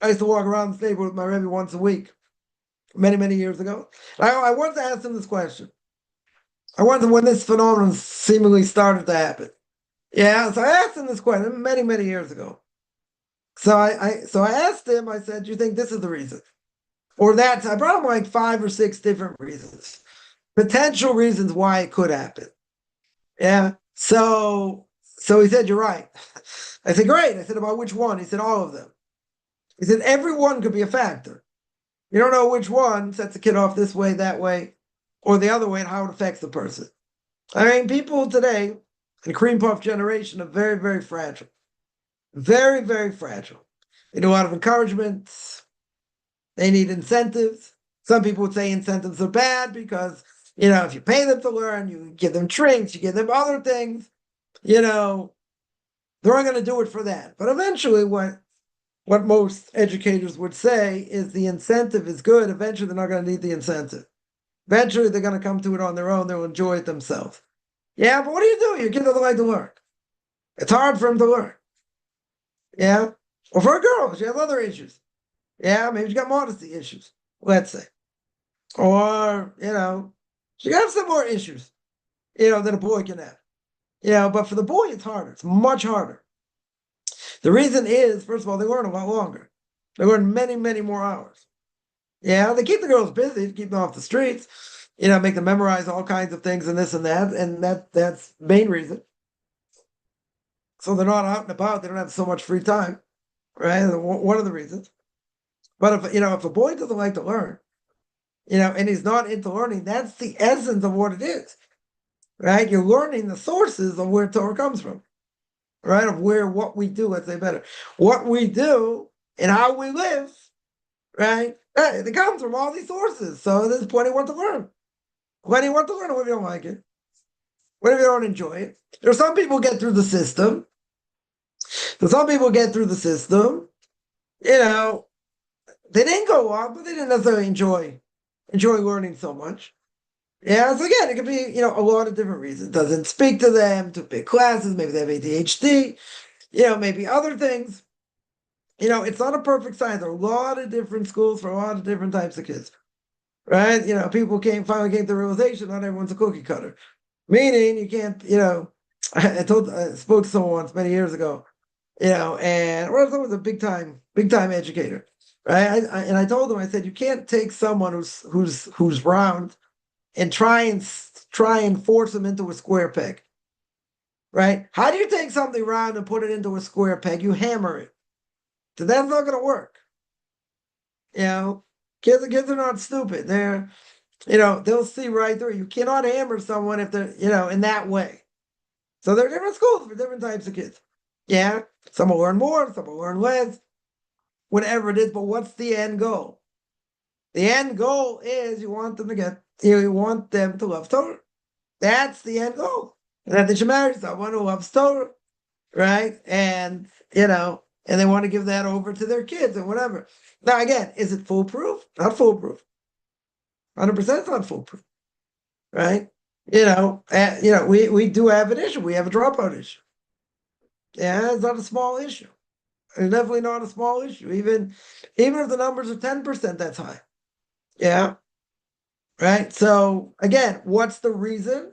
[SPEAKER 1] walk around the neighborhood with my Rebbe once a week, many, many years ago. I once asked him this question. I wondered when this phenomenon seemingly started to happen. Yeah, so I asked him this question many, many years ago. So I asked him, I said, "Do you think this is the reason?" Or that I brought him like 5 or 6 different reasons, potential reasons why it could happen. Yeah. So he said, "You're right." I said, "Great." I said, "About which one?" He said, "All of them." He said, "Every one could be a factor. You don't know which one sets the kid off this way, that way, or the other way, and how it affects the person." I mean, people today, the cream puff generation, are very, very fragile. Very, very fragile. They need a lot of encouragement. They need incentives. Some people would say incentives are bad because, if you pay them to learn, you give them drinks, you give them other things, they're not going to do it for that. But eventually, what most educators would say is the incentive is good. Eventually, they're not going to need the incentive. Eventually, they're going to come to it on their own. They'll enjoy it themselves. Yeah, but what do you do? Your kid doesn't like to learn. It's hard for him to learn. Yeah. Or for a girl, she has other issues. Yeah, maybe she got modesty issues, let's say. Or, she got some more issues, than a boy can have. But for the boy, it's harder. It's much harder. The reason is, first of all, they learn a lot longer. They learn many, many more hours. Yeah, they keep the girls busy, keep them off the streets, make them memorize all kinds of things and this and that. And that's the main reason. So they're not out and about. They don't have so much free time, right? One of the reasons. But if a boy doesn't like to learn, and he's not into learning, that's the essence of what it is, right? You're learning the sources of where Torah comes from, right? Of what we do, let's say better, what we do and how we live, right? It comes from all these sources. So there's plenty what to learn. Plenty what to learn. What if you don't like it? What if you don't enjoy it? There's some people get through the system. Some people get through the system, they didn't go on, but they didn't necessarily enjoy learning so much. Yeah, so again, it could be, a lot of different reasons. It doesn't speak to them, to big classes, maybe they have ADHD, maybe other things. It's not a perfect science. There are a lot of different schools for a lot of different types of kids. Right? People finally came to the realization not everyone's a cookie cutter. Meaning you can't, I spoke to someone once many years ago, and someone was a big time educator. Right. I told him, I said, you can't take someone who's round and try and force them into a square peg. Right? How do you take something round and put it into a square peg? You hammer it. So that's not gonna work. Kids are not stupid. They'll see right through. You cannot hammer someone if they're, in that way. So there are different schools for different types of kids. Yeah. Some will learn more, some will learn less, whatever it is, but what's the end goal? The end goal is you want them to love Torah. That's the end goal. And that they should marry someone who loves Torah, right? And they want to give that over to their kids and whatever. Now again, is it foolproof? Not foolproof. 100% not foolproof, right? We do have an issue. We have a dropout issue. Yeah, it's not a small issue. It's definitely not a small issue. Even if the numbers are 10%, that's high. Yeah. Right. So again, what's the reason?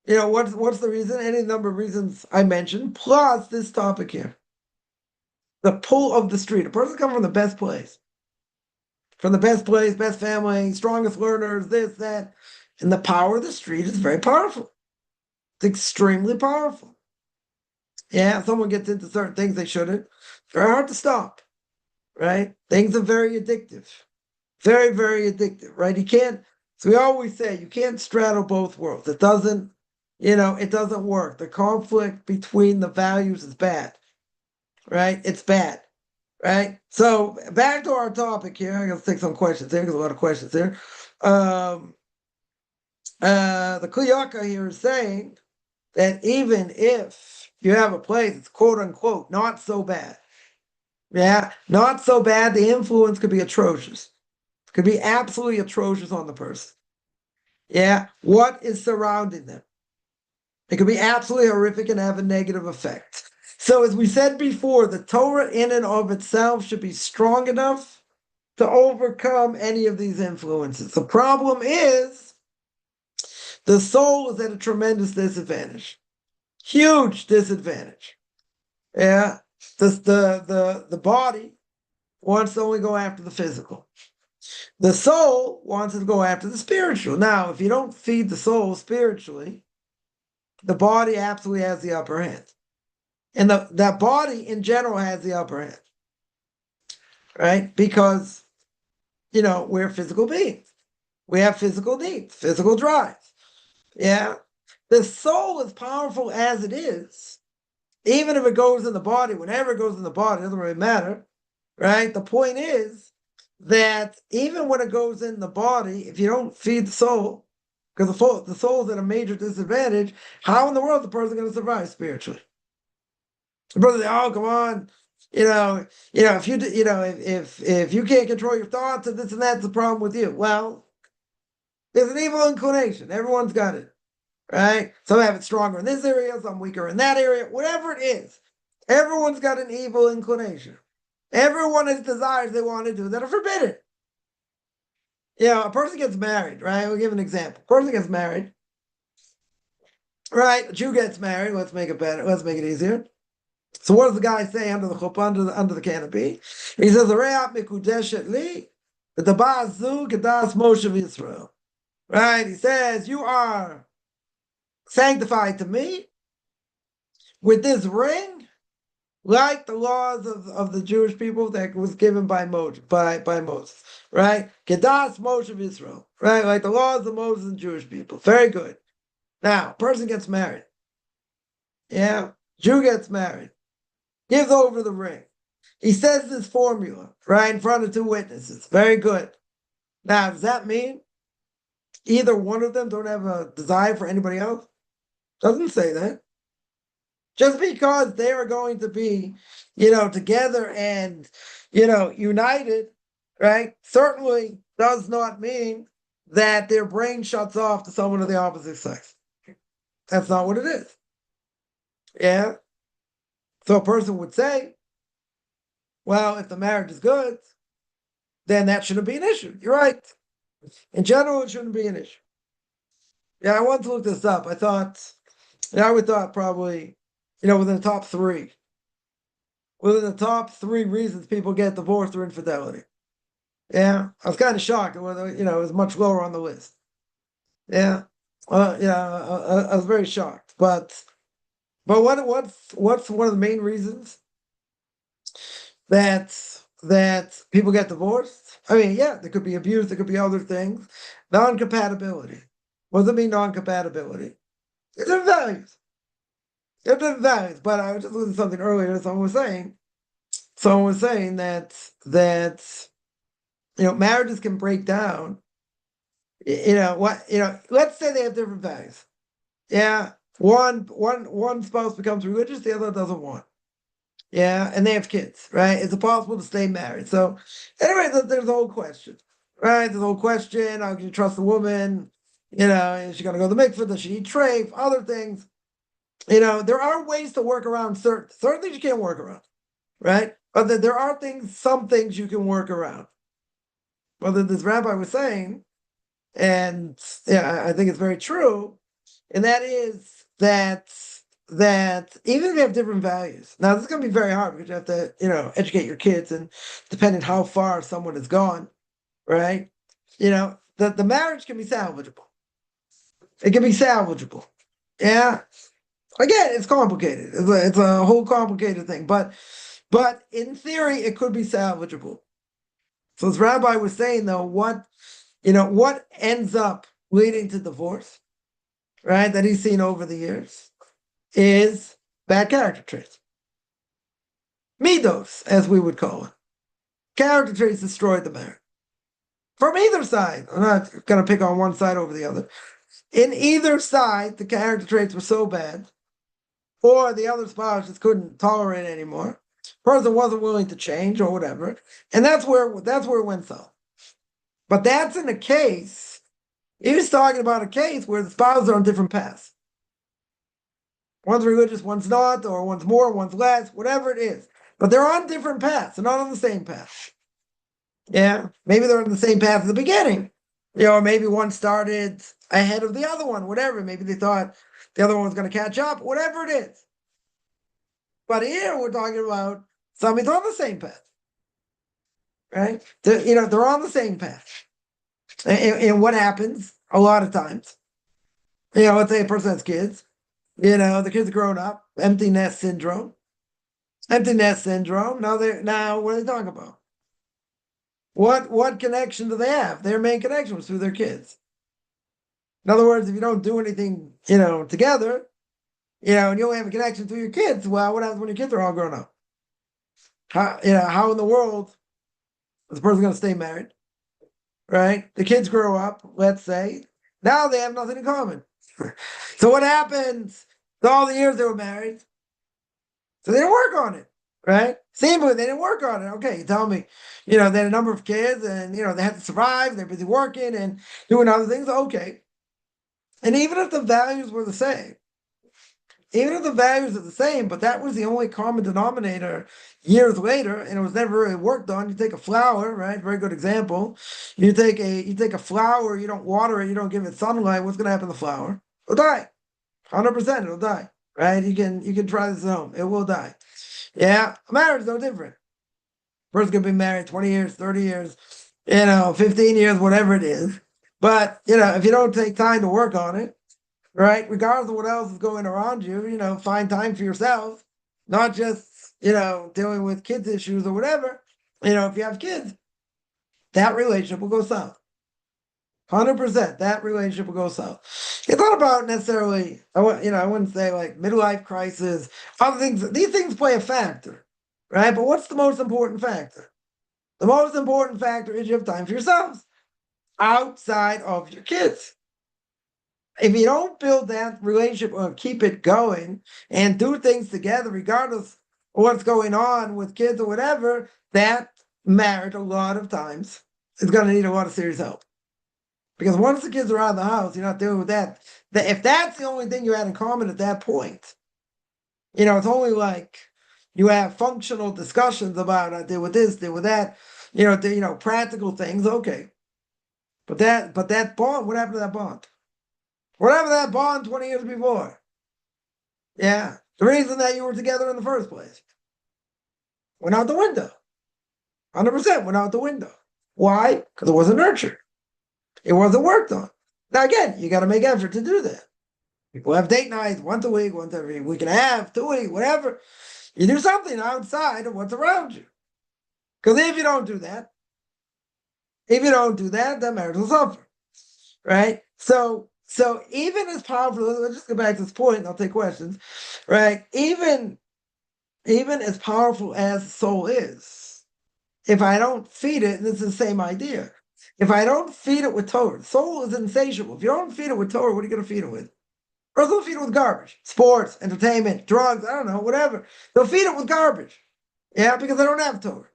[SPEAKER 1] What's the reason? Any number of reasons I mentioned, plus this topic here. The pull of the street. A person comes from the best place. From the best place, best family, strongest learners, this, that. And the power of the street is very powerful. It's extremely powerful. Yeah, someone gets into certain things they shouldn't. It's very hard to stop. right? Things are very addictive. Very, very addictive, right? You can't, so we always say you can't straddle both worlds. It doesn't, it doesn't work. The conflict between the values is bad, right? It's bad, right? So back to our topic here. I'm going to take some questions here. There's a lot of questions here. The Kuyaka here is saying that even if you have a place, it's quote unquote not so bad. Yeah, not so bad. The influence could be atrocious. Could be absolutely atrocious on the person. Yeah, what is surrounding them? It could be absolutely horrific and have a negative effect. So, as we said before, the Torah in and of itself should be strong enough to overcome any of these influences. The problem is the soul is at a tremendous disadvantage, huge disadvantage. Yeah, the body wants to only go after the physical. The soul wants to go after the spiritual. Now, if you don't feed the soul spiritually, the body absolutely has the upper hand. And that body in general has the upper hand, right? Because, we're physical beings. We have physical needs, physical drives. Yeah. The soul, as powerful as it is, even if it goes in the body, whenever it goes in the body, it doesn't really matter, right? The point is that even when it goes in the body, if you don't feed the soul, because the soul's at a major disadvantage, how in the world is the person going to survive spiritually? The brother, oh, come on, if you, if you can't control your thoughts and this and that's the problem with you. Well, there's an evil inclination. Everyone's got it, right? Some have it stronger in this area, some weaker in that area, whatever it is. Everyone's got an evil inclination. Everyone has desires they want to do that are forbidden. A person gets married, right? We'll give an example. A person gets married, right? A Jew gets married. Let's make it better. Let's make it easier. So what does the guy say under the chuppah, under the canopy? He says, "Re'at mikudeshet li, v'tabazu kedas Moshe Yisrael." Right? He says, "You are sanctified to me with this ring, like the laws of the Jewish people that was given by Moses, by Moses, right? Kedas Moshe Yisrael, right? Like the laws of Moses and Jewish people. Very good. Now, person gets married. Yeah, Jew gets married, gives over the ring. He says this formula, right, in front of two witnesses. Very good. Now, does that mean either one of them don't have a desire for anybody else? Doesn't say that. Just because they are going to be, together and, united, right, certainly does not mean that their brain shuts off to someone of the opposite sex. That's not what it is. Yeah. So a person would say, well, if the marriage is good, then that shouldn't be an issue. You're right. In general, it shouldn't be an issue. Yeah, I wanted to look this up. I would thought probably, within the top three. Within the top three reasons people get divorced or infidelity. Yeah, I was kind of shocked. It was much lower on the list. Yeah, I was very shocked. But what's one of the main reasons that people get divorced? I mean, yeah, there could be abuse, there could be other things. Non-compatibility. What does it mean, non-compatibility? It's different values. They're different values. But I was just listening to something earlier. Someone was saying that marriages can break down. Let's say they have different values. Yeah. One spouse becomes religious, the other doesn't want. Yeah, and they have kids, right? Is it possible to stay married? So, anyway, there's a whole question, right? There's a whole question. How can you trust a woman? Is she going to go to the mikveh? Does she eat treif? Other things. There are ways to work around certain things you can't work around, right? But there are some things you can work around. But this rabbi was saying, and yeah, I think it's very true, and that is that even if you have different values, now this is going to be very hard because you have to, educate your kids, and depending how far someone has gone, right? The marriage can be salvageable. It can be salvageable. Yeah. Again, it's complicated. It's a whole complicated thing. But But in theory, it could be salvageable. So as Rabbi was saying, though, what ends up leading to divorce, right? That he's seen over the years is bad character traits. Midos, as we would call it. Character traits destroyed the marriage. From either side. I'm not going to pick on one side over the other. In either side, the character traits were so bad, or the other spouse just couldn't tolerate it anymore. Person wasn't willing to change or whatever. And that's where it went south. But that's in a case, he was talking about a case where the spouses are on different paths. One's religious, one's not, or one's more, one's less, whatever it is. But they're on different paths. They're not on the same path. Yeah, maybe they're on the same path at the beginning. Maybe one started ahead of the other one, whatever. Maybe they thought the other one was going to catch up, whatever it is. But here we're talking about somebody's on the same path, right? They're on the same path. And what happens a lot of times, let's say a person has kids, the kids are grown up, empty nest syndrome. Empty nest syndrome. Now what are they talking about? What connection do they have? Their main connection was through their kids. In other words, if you don't do anything, together, and you only have a connection through your kids, well, what happens when your kids are all grown up? How in the world is the person going to stay married? Right? The kids grow up, let's say. Now they have nothing in common. So what happens to all the years they were married? So they didn't work on it, right? Seemingly they didn't work on it. Okay, you tell me, they had a number of kids and, they had to survive. They're busy working and doing other things. Okay. And even if the values were the same, but that was the only common denominator years later, and it was never really worked on. You take a flower, right? Very good example. You take a flower, you don't water it, you don't give it sunlight. What's going to happen to the flower? It'll die. 100%, it'll die. Right? You can try this at home. It will die. Yeah, marriage is no different. Person can be married 20 years, 30 years, 15 years, whatever it is. But, if you don't take time to work on it, right, regardless of what else is going around you, find time for yourself, not just, dealing with kids issues or whatever. If you have kids, that relationship will go south. 100%, that relationship will go south. It's not about necessarily, I wouldn't say like midlife crisis, other things. These things play a factor, right? But what's the most important factor? The most important factor is you have time for yourselves outside of your kids. If you don't build that relationship or keep it going and do things together, regardless of what's going on with kids or whatever, that marriage a lot of times is going to need a lot of serious help. Because once the kids are out of the house, you're not dealing with that. If that's the only thing you had in common at that point, it's only like you have functional discussions about I deal with this, deal with that, practical things, okay. But that bond, what happened to that bond? What happened to that bond 20 years before? Yeah, the reason that you were together in the first place went out the window. 100% went out the window. Why? Because it wasn't nurtured. It wasn't worked on. Now, again, you got to make effort to do that. People have date nights once a week, once every week and a half, 2 weeks, whatever. You do something outside of what's around you. Because if you don't do that, that marriage will suffer. Right? So even as powerful, let's just go back to this point and I'll take questions. Right? Even as powerful as the soul is, if I don't feed it, and it's the same idea. If I don't feed it with Torah, soul is insatiable. If you don't feed it with Torah, what are you going to feed it with? Or they'll feed it with garbage, sports, entertainment, drugs, I don't know, whatever. They'll feed it with garbage. Yeah, because they don't have Torah.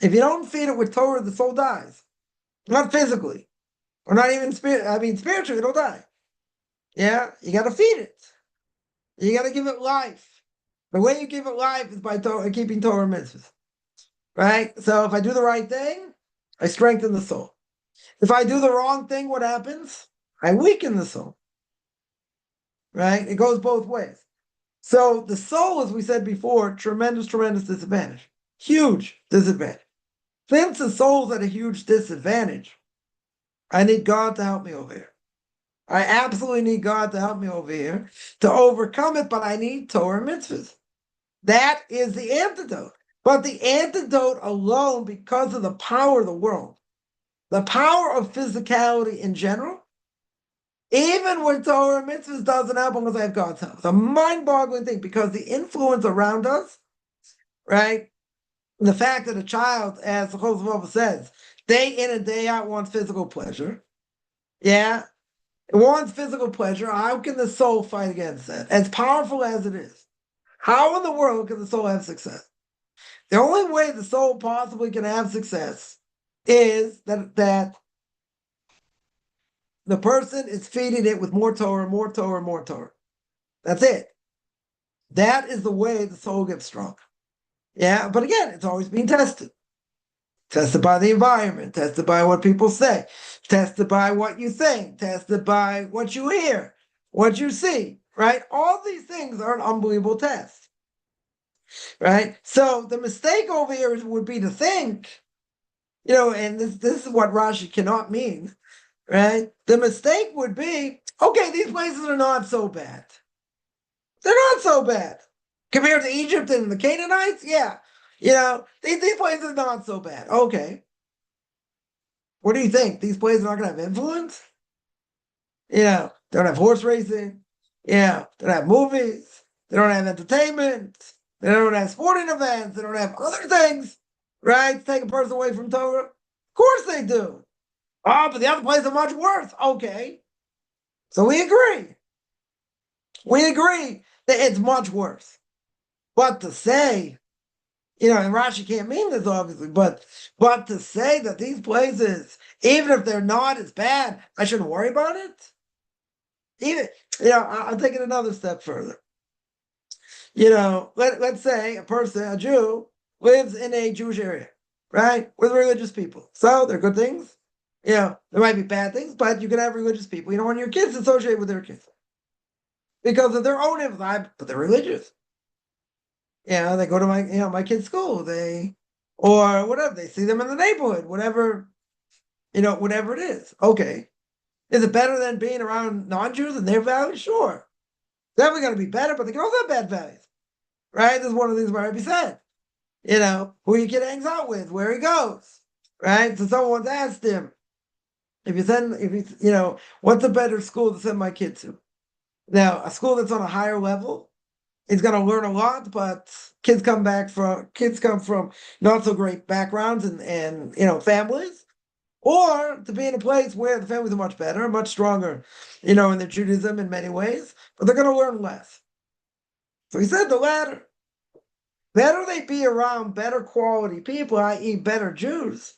[SPEAKER 1] If you don't feed it with Torah, the soul dies. Not physically. Or not even spiritually, it'll die. Yeah, you got to feed it. You got to give it life. The way you give it life is by keeping Torah mitzvahs. Right? So if I do the right thing, I strengthen the soul. If I do the wrong thing, what happens? I weaken the soul. Right? It goes both ways. So the soul, as we said before, tremendous disadvantage. Huge disadvantage. Since the soul's at a huge disadvantage, I need God to help me over here. I absolutely need God to help me over here to overcome it, but I need Torah mitzvahs. That is the antidote. But the antidote alone, because of the power of the world, the power of physicality in general, even with Torah and mitzvahs, doesn't help unless I have God's help. It's a mind-boggling thing because the influence around us, right? The fact that a child, as the Chosrof says, day in and day out wants physical pleasure. Yeah, it wants physical pleasure. How can the soul fight against that? As powerful as it is, how in the world can the soul have success? The only way the soul possibly can have success is that the person is feeding it with more Torah, more Torah, more Torah. That's it. That is the way the soul gets strong. Yeah, but again, it's always being tested. Tested by the environment, tested by what people say, tested by what you think, tested by what you hear, what you see, right? All these things are an unbelievable test, right? So the mistake over here would be to think, and this is what Rashi cannot mean, right? The mistake would be, okay, these places are not so bad. They're not so bad. Compared to Egypt and the Canaanites, yeah. These places are not so bad. Okay. What do you think? These places are not going to have influence? They don't have horse racing. They don't have movies. They don't have entertainment. They don't have sporting events. They don't have other things, right? To take a person away from Torah. Of course they do. Oh, but the other places are much worse. Okay. So we agree. We agree that it's much worse. But to say, and Rashi can't mean this obviously, but to say that these places, even if they're not as bad, I shouldn't worry about it. Even, I'll take it another step further. Let's say a Jew, lives in a Jewish area, right, with religious people. So there are good things. There might be bad things, but you can have religious people. You don't want your kids associated with their kids because of their own influence, but they're religious. They go to my kid's school. Or whatever. They see them in the neighborhood. Whatever it is. Okay, is it better than being around non-Jews and their values? Sure, definitely going to be better, but they can also have bad values, right? This is one of the things Rabbi said. Who your kid hangs out with, where he goes, right? So someone once asked him, what's a better school to send my kid to? Now, a school that's on a higher level is going to learn a lot, but kids come from not so great backgrounds and families, or to be in a place where the families are much better, much stronger, in their Judaism in many ways, but they're going to learn less. So he said the latter. Better they be around better quality people, i.e. better Jews,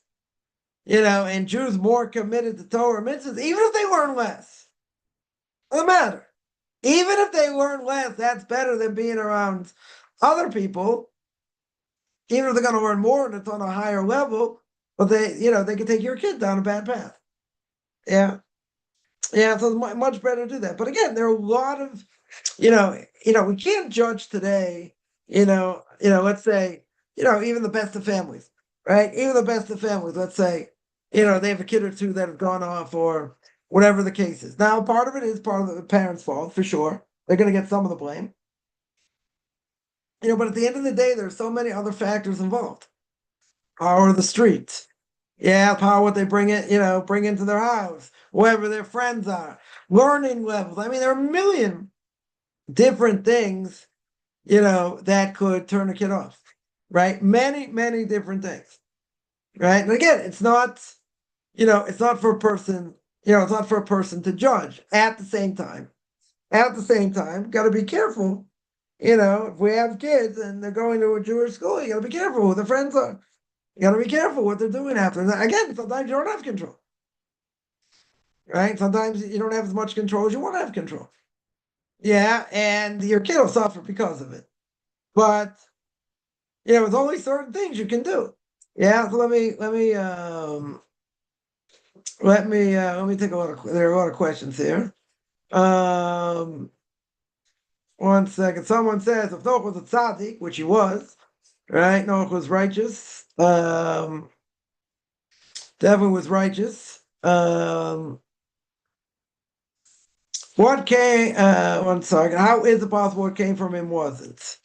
[SPEAKER 1] and Jews more committed to Torah mitzvahs, even if they learn less. Doesn't matter. Even if they learn less, that's better than being around other people, even if they're going to learn more and it's on a higher level, but they can take your kid down a bad path. Yeah. Yeah, so it's much better to do that. But again, there are a lot of, we can't judge today, let's say, even the best of families, right? Even the best of families, let's say, they have a kid or two that have gone off or whatever the case is. Now, part of it is part of the parents' fault, for sure. They're going to get some of the blame. But at the end of the day, there's so many other factors involved. Power of the street. Yeah, power what they bring into their house, wherever their friends are, learning levels. I mean, there are a million different things, that could turn a kid off, right? Many, many different things, right? And again, it's not for a person, it's not for a person to judge. At the same time, got to be careful. If we have kids and they're going to a Jewish school, you got to be careful who their friends are. You got to be careful what they're doing after. And again, sometimes you don't have control, right? Sometimes you don't have as much control as you want to have control. Yeah, and your kid will suffer because of it. But there's only certain things you can do. Yeah, so let me take a lot of. There are a lot of questions here. 1 second. Someone says if Noach was a tzaddik, which he was, right? Noach was righteous. Definitely was righteous. What came? 1 second. How is it possible what came from him wasn't?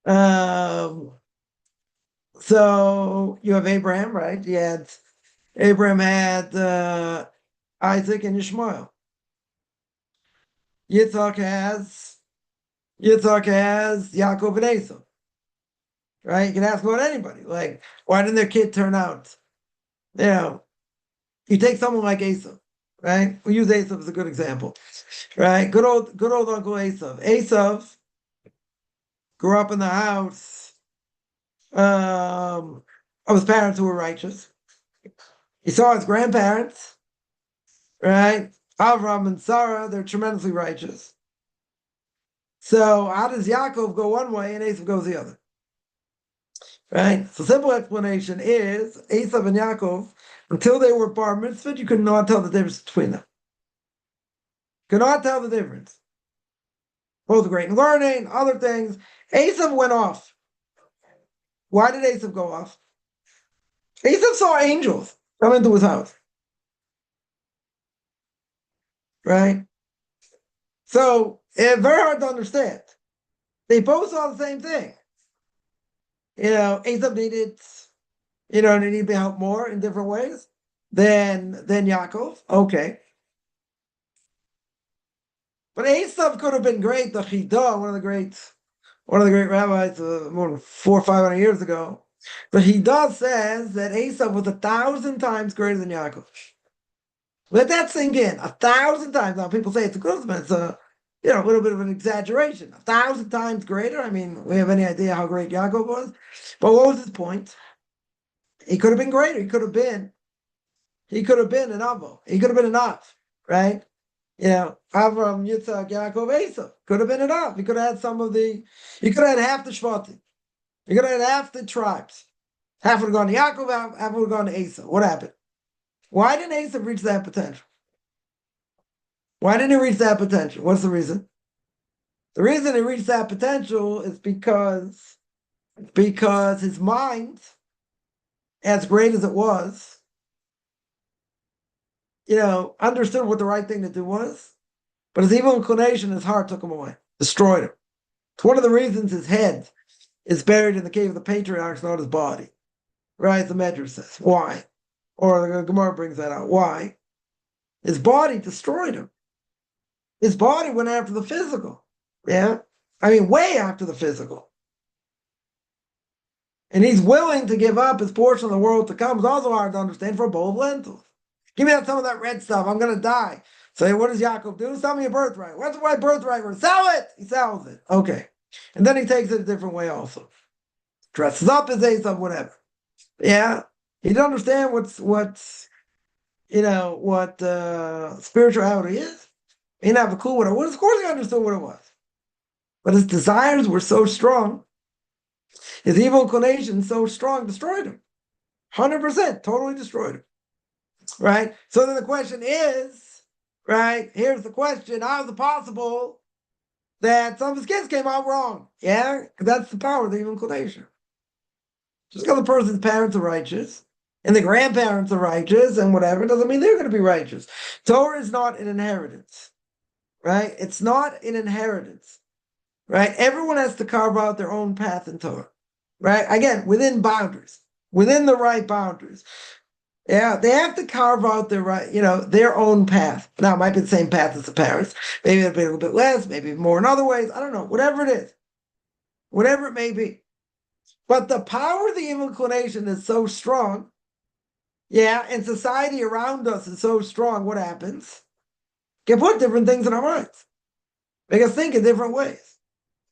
[SPEAKER 1] Um, so you have Abraham, right? Abraham had Isaac and Ishmael. Yitzhak has Yaakov and Esau. Right? You can ask about anybody. Like, why didn't their kid turn out? You know, you take someone like Esau, right? We use Esau as a good example, right? Good old Uncle Esau. Esau grew up in the house of his parents who were righteous. He saw his grandparents, right? Avram and Sarah, they're tremendously righteous. So how does Yaakov go one way and Esau goes the other? Right? So simple explanation is Esau and Yaakov, until they were bar mitzvah, you could not tell the difference between them. Could not tell the difference. Both great in learning, other things. Esau went off. Why did Esau go off? Esau saw angels come into his house. Right? So it's very hard to understand. They both saw the same thing. Esau needed to be helped more in different ways than Yaakov. Okay. But Esau could have been great. The Chidah, one of the great rabbis, more than 400 or 500 years ago. The Chidah says that Esau was 1,000 times greater than Yaakov. Let that sink in. 1,000 times. Now people say it's a good, but it's a little bit of an exaggeration. 1,000 times greater. I mean, we have any idea how great Yaakov was? But what was his point? He could have been greater. He could have been an Avo. He could have been enough, right? Avram, Yitzhak, Yaakov, Esau could have been enough. He could have had he could have had half the Shvatim. He could have had half the tribes. Half would have gone to Yaakov, half would have gone to Esau. What happened? Why didn't Esau reach that potential? Why didn't he reach that potential? What's the reason? The reason he reached that potential is because his mind, as great as it was, understood what the right thing to do was, but his evil inclination, his heart took him away, destroyed him. It's one of the reasons his head is buried in the cave of the patriarchs, not his body. Right? The Medrash says. Why? Or the Gemara brings that out. Why? His body destroyed him. His body went after the physical. Yeah? I mean, way after the physical. And he's willing to give up his portion of the world to come. It's also hard to understand for a bowl of lentils. Give me some of that red stuff. I'm going to die. So what does Yaakov do? Sell me a birthright. What's my birthright worth? Sell it! He sells it. Okay. And then he takes it a different way also. Dresses up as Esau, whatever. Yeah? He didn't understand what spirituality is. He didn't have a clue what it was. Of course he understood what it was. But his desires were so strong. His evil inclination so strong, destroyed him. 100%, totally destroyed him. Right? So then the question is, right, here's the question, how is it possible that some of his kids came out wrong? Yeah? Because that's the power of the evil inclination. Just because the person's parents are righteous, and the grandparents are righteous, and whatever, doesn't mean they're going to be righteous. Torah is not an inheritance. Right? It's not an inheritance. Right? Everyone has to carve out their own path in Torah. Right? Again, within boundaries. Within the right boundaries. Yeah, they have to carve out their own path. Now, it might be the same path as the parents. Maybe it'll be a little bit less, maybe more in other ways. I don't know. Whatever it is. Whatever it may be. But the power of the evil inclination is so strong. Yeah, and society around us is so strong. What happens? Can put different things in our minds. Make us think in different ways.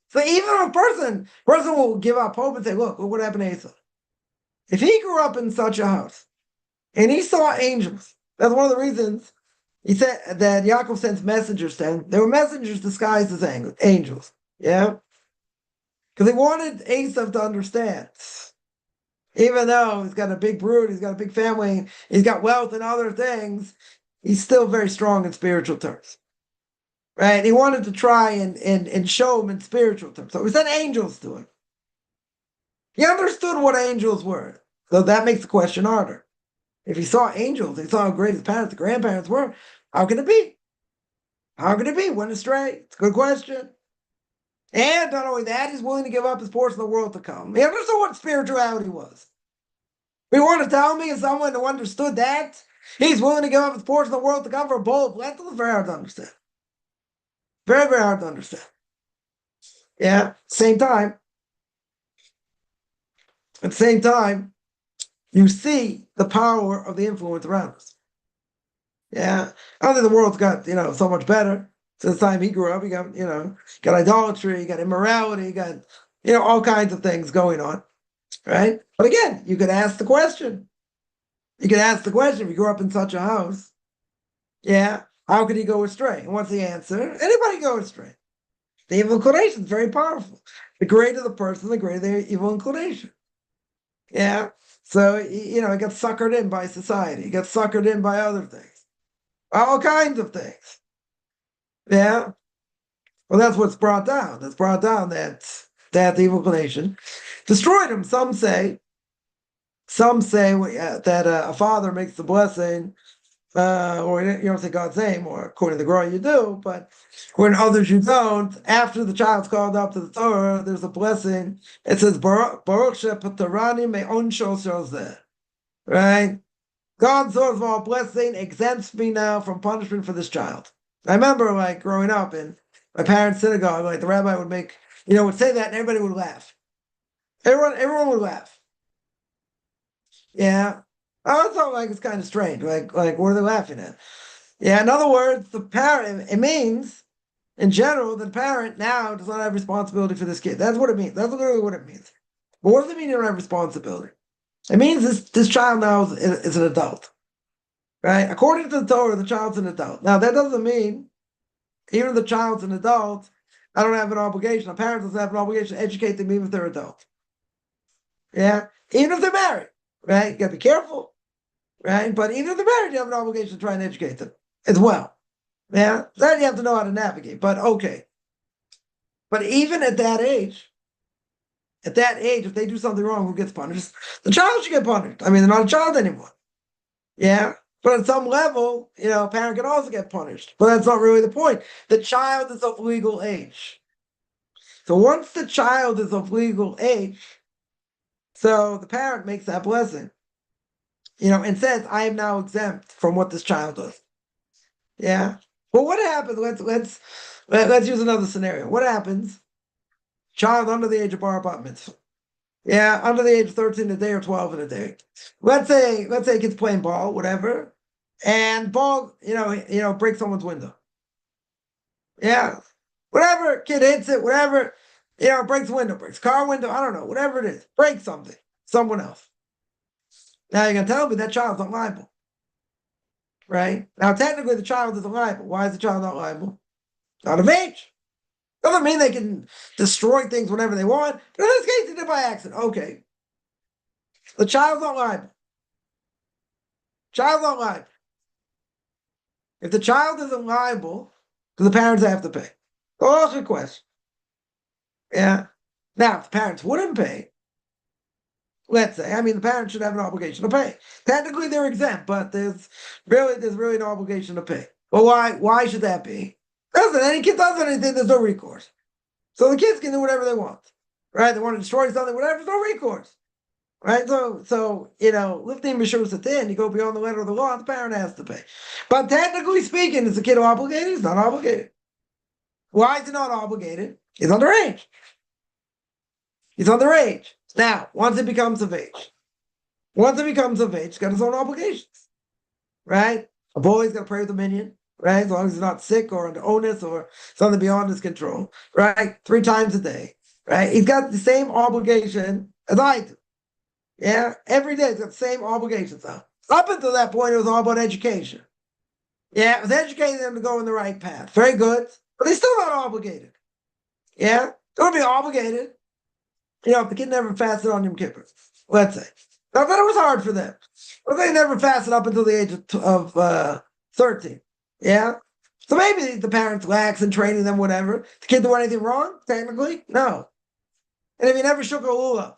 [SPEAKER 1] So even a person will give up hope and say, look what happened to Esau. If he grew up in such a house, and he saw angels, that's one of the reasons he said that Yaakov sends messengers to him. They were messengers disguised as angels. Yeah? Because he wanted Esau to understand. Even though he's got a big brood, he's got a big family, he's got wealth and other things, he's still very strong in spiritual terms. Right? He wanted to try and show him in spiritual terms. So he sent angels to him. He understood what angels were. So that makes the question harder. If he saw angels, he saw how great his parents, the grandparents were, how can it be? How can it be? Went astray? It's a good question. And not only that, he's willing to give up his portion of the world to come. He understood what spirituality was. You want to tell me someone who understood that? He's willing to give up his portion of the world to come for a bowl of lentils? Very hard to understand. Very, very hard to understand. Yeah, same time. At the same time, you see the power of the influence around us. Yeah, I don't think the world's got, so much better since the time he grew up. You got idolatry, you got immorality, you got, all kinds of things going on, right? But again, you could ask the question. You could ask the question, if you grew up in such a house, yeah, how could he go astray? And what's the answer? Anybody go astray. The evil inclination is very powerful. The greater the person, the greater their evil inclination. Yeah. So, he got suckered in by society. He got suckered in by other things. All kinds of things. Yeah. Well, that's what's brought down. That's brought down that the evil inclination destroyed him. Some say that a father makes the blessing, or you don't say God's name, or according to the Torah you do, but when others you don't. After the child's called up to the Torah, there's a blessing. It says Baruch shepatarani me'on shol zeh. Right? God's source of all blessing exempts me now from punishment for this child. I remember, growing up in my parents' synagogue, the rabbi would would say that, and everybody would laugh. Everyone would laugh. Yeah. I thought it's kind of strange. What are they laughing at? Yeah, in other words, the parent, it means, in general, the parent now does not have responsibility for this kid. That's what it means. That's literally what it means. But what does it mean you don't have responsibility? It means this child now is an adult. Right? According to the Torah, the child's an adult. Now, that doesn't mean, even if the child's an adult, I don't have an obligation. A parent doesn't have an obligation to educate them even if they're adult. Yeah? Even if they're married. Right? You got to be careful. Right? But even if they're married, you have an obligation to try and educate them as well. Yeah? Then you have to know how to navigate. But okay. But even at that age, if they do something wrong, who gets punished? The child should get punished. I mean, they're not a child anymore. Yeah? But at some level, a parent can also get punished. But that's not really the point. The child is of legal age. So once the child is of legal age, so the parent makes that blessing, and says, I am now exempt from what this child does. Yeah. Well, what happens? Let's use another scenario. What happens? Child under the age of bar mitzvah. Yeah, under the age of 13 a day or 12 in a day. Let's say kid's playing ball, whatever, and ball, breaks someone's window. Yeah. Whatever, kid hits it, whatever, breaks window, breaks car window, I don't know, whatever it is, breaks something, someone else. Now you're going to tell me that child's not liable. Right? Now, technically, the child isn't liable. Why is the child not liable? Out of age. Doesn't mean they can destroy things whenever they want. But in this case, they did by accident. Okay. The child's not liable. Child's not liable. If the child isn't liable, do the parents have to pay? Oh, that's a question. Yeah. Now, if the parents wouldn't pay, let's say, the parents should have an obligation to pay. Technically, they're exempt, but there's really no obligation to pay. Well, why? Why should that be? Listen, any kid does anything, there's no recourse. So the kids can do whatever they want, right? They want to destroy something, whatever, there's no recourse, right? So lifting Mishur Satin, you go beyond the letter of the law, the parent has to pay. But technically speaking, is the kid obligated? He's not obligated. Why is he not obligated? He's underage. He's underage. Now, once it becomes of age, he's got his own obligations, right? A boy's got to pray with a minion, right? As long as he's not sick or under onus or something beyond his control, right? 3 times a day, right? He's got the same obligation as I do. Yeah, every day he's got the same obligations. Up until that point, it was all about education. Yeah, it was educating them to go in the right path. Very good, but he's still not obligated. Yeah, don't be obligated. If the kid never fasted on Yom Kippur, let's say. Not that it was hard for them. But they never fasted up until the age of 13. Yeah? So maybe the parents lax in training them, whatever. The kid do anything wrong? Technically? No. And if he never shook a lulav,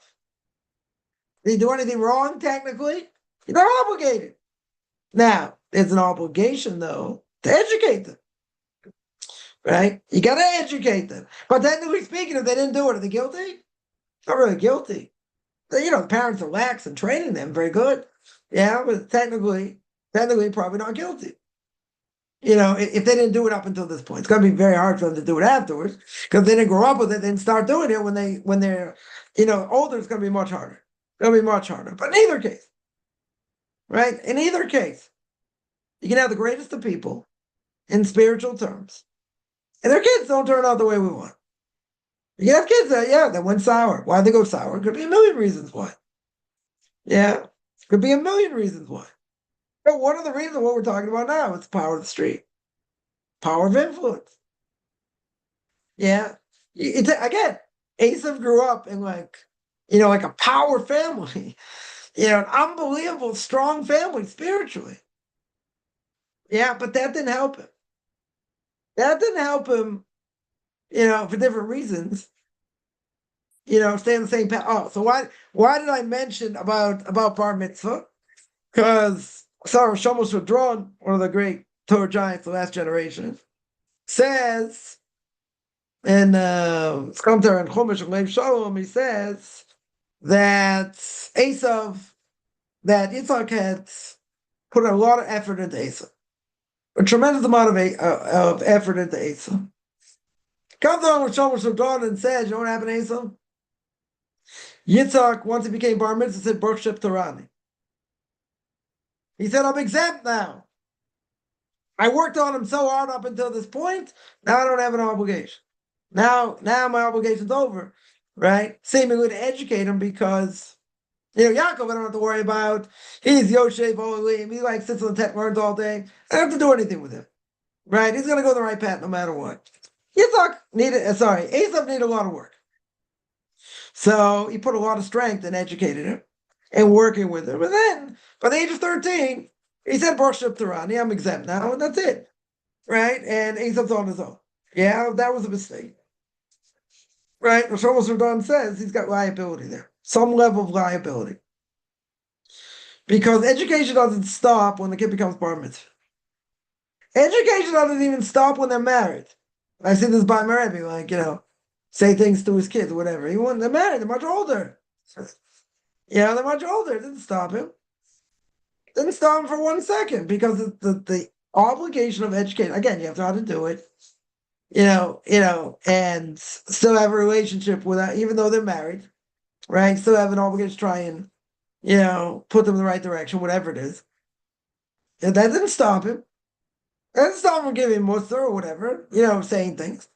[SPEAKER 1] did he do anything wrong, technically? You're not obligated. Now, there's an obligation, though, to educate them. right? You got to educate them. But technically speaking, if they didn't do it, are they guilty? Not really guilty. The parents are lax in training them very good. Yeah, but technically probably not guilty. If they didn't do it up until this point, it's going to be very hard for them to do it afterwards because they didn't grow up with it and start doing it when they're older. It's going to be much harder. It's going to be much harder. But in either case, right? In either case, you can have the greatest of people in spiritual terms, and their kids don't turn out the way we want. You can have kids that went sour. Why they go sour? Could be a million reasons why. Yeah, could be a million reasons why. But one of the reasons what we're talking about now is the power of the street, power of influence. Yeah, again, Asaph grew up in like a power family, an unbelievable strong family spiritually. Yeah, but that didn't help him. That didn't help him, for different reasons. Stay on the same path. Oh, so why did I mention about bar mitzvah? Because Sarah Shlomo Shadron, one of the great Torah giants of the last generation, says in his commentary on Chumash of Lev Shalom, he says that Yitzhak had put a lot of effort into Esav, a tremendous amount of effort into Esav. Comes on with Shlomo Shadron and says, you know what happened to Esav? Yitzhak, once he became bar mitzvah, said, Baruch Shep Torani. He said, I'm exempt now. I worked on him so hard up until this point, now I don't have an obligation. Now my obligation's over, right? Seemingly to educate him because, Yaakov I don't have to worry about. He's Yoshev Olim. He sits on the tent, learns all day. I don't have to do anything with him, right? He's going to go the right path no matter what. Esav needed a lot of work. So he put a lot of strength and educated him and working with him. And then, by the age of 13, he said, Baruch Shep Torani, I'm exempt now, and that's it. Right? And Esav's on his own. Yeah, that was a mistake. Right? Shlomo Shadron says he's got liability there. Some level of liability. Because education doesn't stop when the kid becomes bar mitzvah. Education doesn't even stop when they're married. I see this by my Rebbe, say things to his kids or whatever. They're married, they're much older. They're much older. It didn't stop him. Didn't stop him for 1 second because the obligation of education, again, you have to know how to do it, and still have a relationship with that, even though they're married, right? Still have an obligation to try and, put them in the right direction, whatever it is. And that didn't stop him. That didn't stop him from giving mussar or whatever, saying things.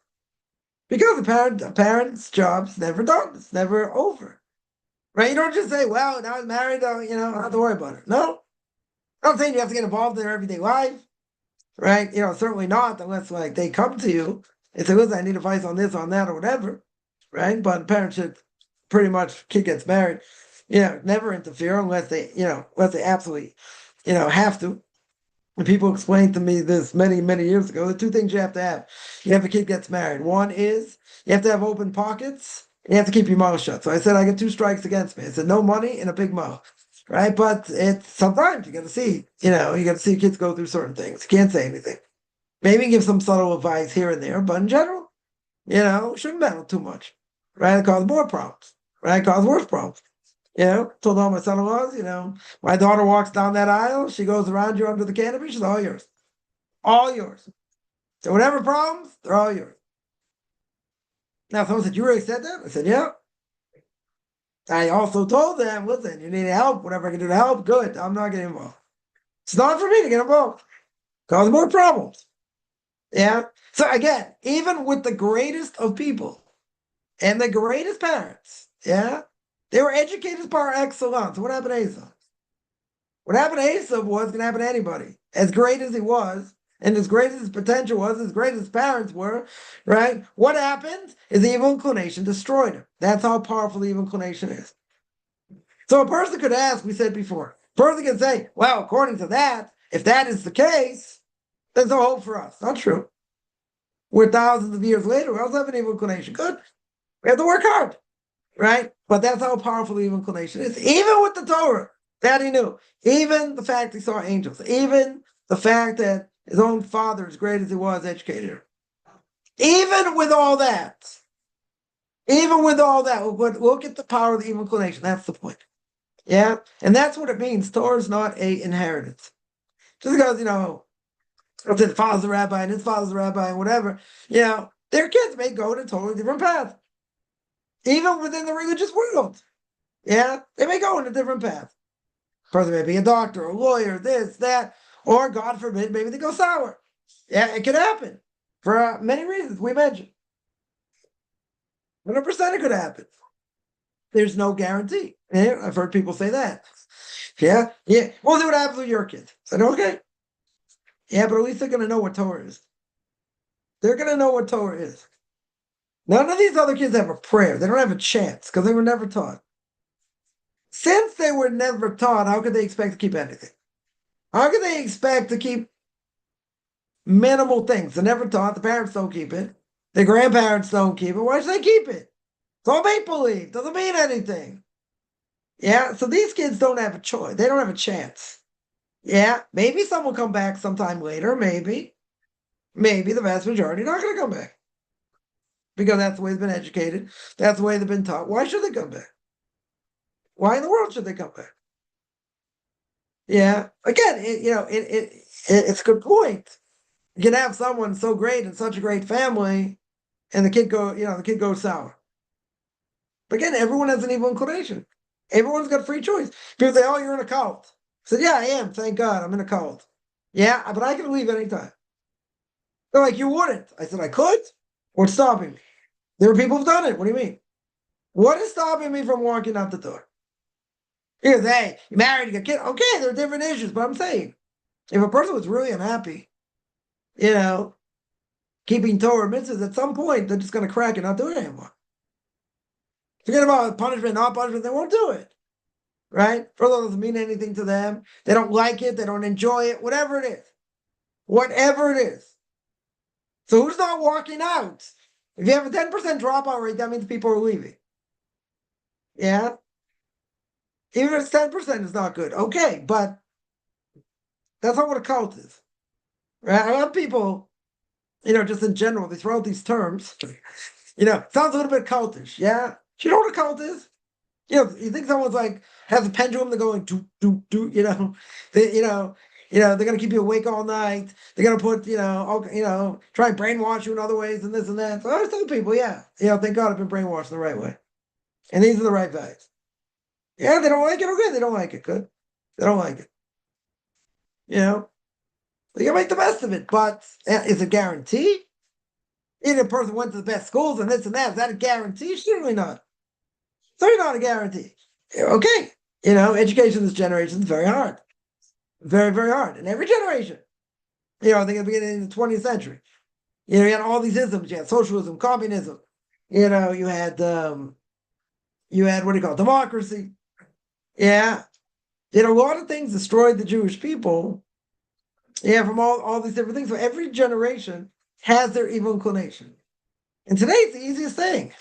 [SPEAKER 1] Because the parent's job's never done. It's never over. Right? You don't just say, well, now I'm married, I don't have to worry about it. No. I'm not saying you have to get involved in their everyday life. Right? Certainly not unless they come to you and say, listen, I need advice on this, on that, or whatever. Right? But parents should pretty much, kid gets married, never interfere unless they absolutely, have to. And people explained to me this many, many years ago, the two things you have to have. You have a kid gets married. One is you have to have open pockets and you have to keep your mouth shut. So I said, I get 2 strikes against me. I said, no money and a big mouth. Right? But it's sometimes you got to see, you got to see kids go through certain things. You can't say anything. Maybe give some subtle advice here and there, but in general, shouldn't meddle too much. Right? It causes more problems. Right? It causes worse problems. Told all my son-in-laws, my daughter walks down that aisle, she goes around you under the canopy, she's all yours. All yours. So whatever problems, they're all yours. Now, someone said, you really said that? I said, yeah. I also told them, listen, you need help, whatever I can do to help, good. I'm not getting involved. It's not for me to get involved. Cause more problems. Yeah. So again, even with the greatest of people and the greatest parents, they were educators par excellence. What happened to Esav? What happened to Esav was going to happen to anybody. As great as he was, and as great as his potential was, as great as his parents were, right? What happened is the evil inclination destroyed him. That's how powerful the evil inclination is. So a person could ask, we said before, a person can say, well, according to that, if that is the case, there's no hope for us. Not true. We're thousands of years later, we also have an evil inclination. Good. We have to work hard. Right? But that's how powerful the evil inclination is. Even with the Torah, that he knew. Even the fact he saw angels. Even the fact that his own father, as great as he was, educated him. Even with all that, look at the power of the evil inclination. That's the point. Yeah, and that's what it means. Torah is not a inheritance. Just because his father's a rabbi and his father's a rabbi and whatever, their kids may go in a totally different path, even within the religious world. Yeah, they may go in a different path. Person may be a doctor, a lawyer, this, that, or God forbid, maybe they go sour. Yeah, it could happen for many reasons we mentioned. 100% it could happen. There's no guarantee. Yeah, I've heard people say that. Yeah. We'll see what happens with your kids. I said, okay. Yeah, but at least they're going to know what Torah is. They're going to know what Torah is. None of these other kids have a prayer. They don't have a chance because they were never taught. Since they were never taught, how could they expect to keep anything? How could they expect to keep minimal things? They're never taught. The parents don't keep it. The grandparents don't keep it. Why should they keep it? It's all make-believe. Doesn't mean anything. Yeah, so these kids don't have a choice. They don't have a chance. Yeah, maybe some will come back sometime later. Maybe the vast majority are not going to come back. Because that's the way they've been educated. That's the way they've been taught. Why should they come back? Why in the world should they come back? Yeah, again, it's a good point. You can have someone so great in such a great family, and the kid goes sour. But again, everyone has an evil inclination. Everyone's got free choice. People say, "Oh, you're in a cult." I said, "Yeah, I am. Thank God, I'm in a cult." Yeah, but I can leave anytime. They're like, "You wouldn't." I said, "I could." What's stopping me? There are people who've done it. What do you mean? What is stopping me from walking out the door? Because, hey, you married, you got kids. Okay, there are different issues, but I'm saying, if a person was really unhappy, keeping Torah mitzvahs, at some point, they're just going to crack and not do it anymore. Forget about punishment, not punishment, they won't do it. Right? Further, doesn't mean anything to them. They don't like it, they don't enjoy it, whatever it is. Whatever it is. So who's not walking out? If you have a 10% dropout rate, that means people are leaving. Yeah? Even if it's 10% is not good. Okay, but that's not what a cult is. Right? I have people, just in general, they throw out these terms. Sounds a little bit cultish. Yeah? Do you know what a cult is? You think someone's like has a pendulum, they're going do, they're gonna keep you awake all night. They're gonna put, try and brainwash you in other ways and this and that. So I tell people, thank God I've been brainwashed the right way. And these are the right values. Yeah, they don't like it, okay, they don't like it. Good. They don't like it. They can make the best of it, but is it guaranteed? Even if a person went to the best schools and this and that, is that a guarantee? Certainly not. Certainly not a guarantee. Okay. Education in this generation is very hard. Very, very hard. In every generation. I think at the beginning of the 20th century. You had all these isms. You had socialism, communism. You had what do you call it? Democracy. Yeah. A lot of things destroyed the Jewish people. Yeah, from all these different things. So every generation has their evil inclination. And today it's the easiest thing.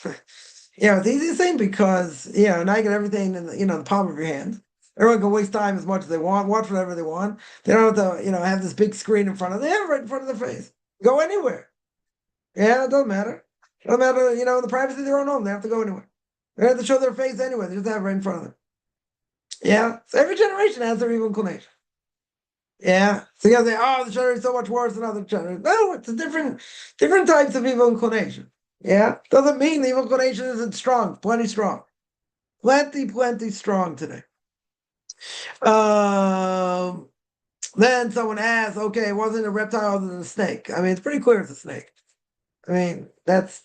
[SPEAKER 1] It's the easiest thing because, now you get everything in the palm of your hand. Everyone can waste time as much as they want, watch whatever they want. They don't have to, have this big screen in front of them. They have it right in front of their face. Go anywhere. Yeah, it doesn't matter. It doesn't matter, the privacy of their own home. They have to go anywhere. They don't have to show their face anywhere. They just have it right in front of them. Yeah. So every generation has their evil inclination. Yeah. So you gotta say, oh, the generation is so much worse than other generations. No, it's a different types of evil inclination. Yeah. Doesn't mean the evil inclination isn't strong. Plenty strong. Plenty strong today. Then someone asks, okay, wasn't a reptile other than a snake? I mean, it's pretty clear it's a snake. I mean, that's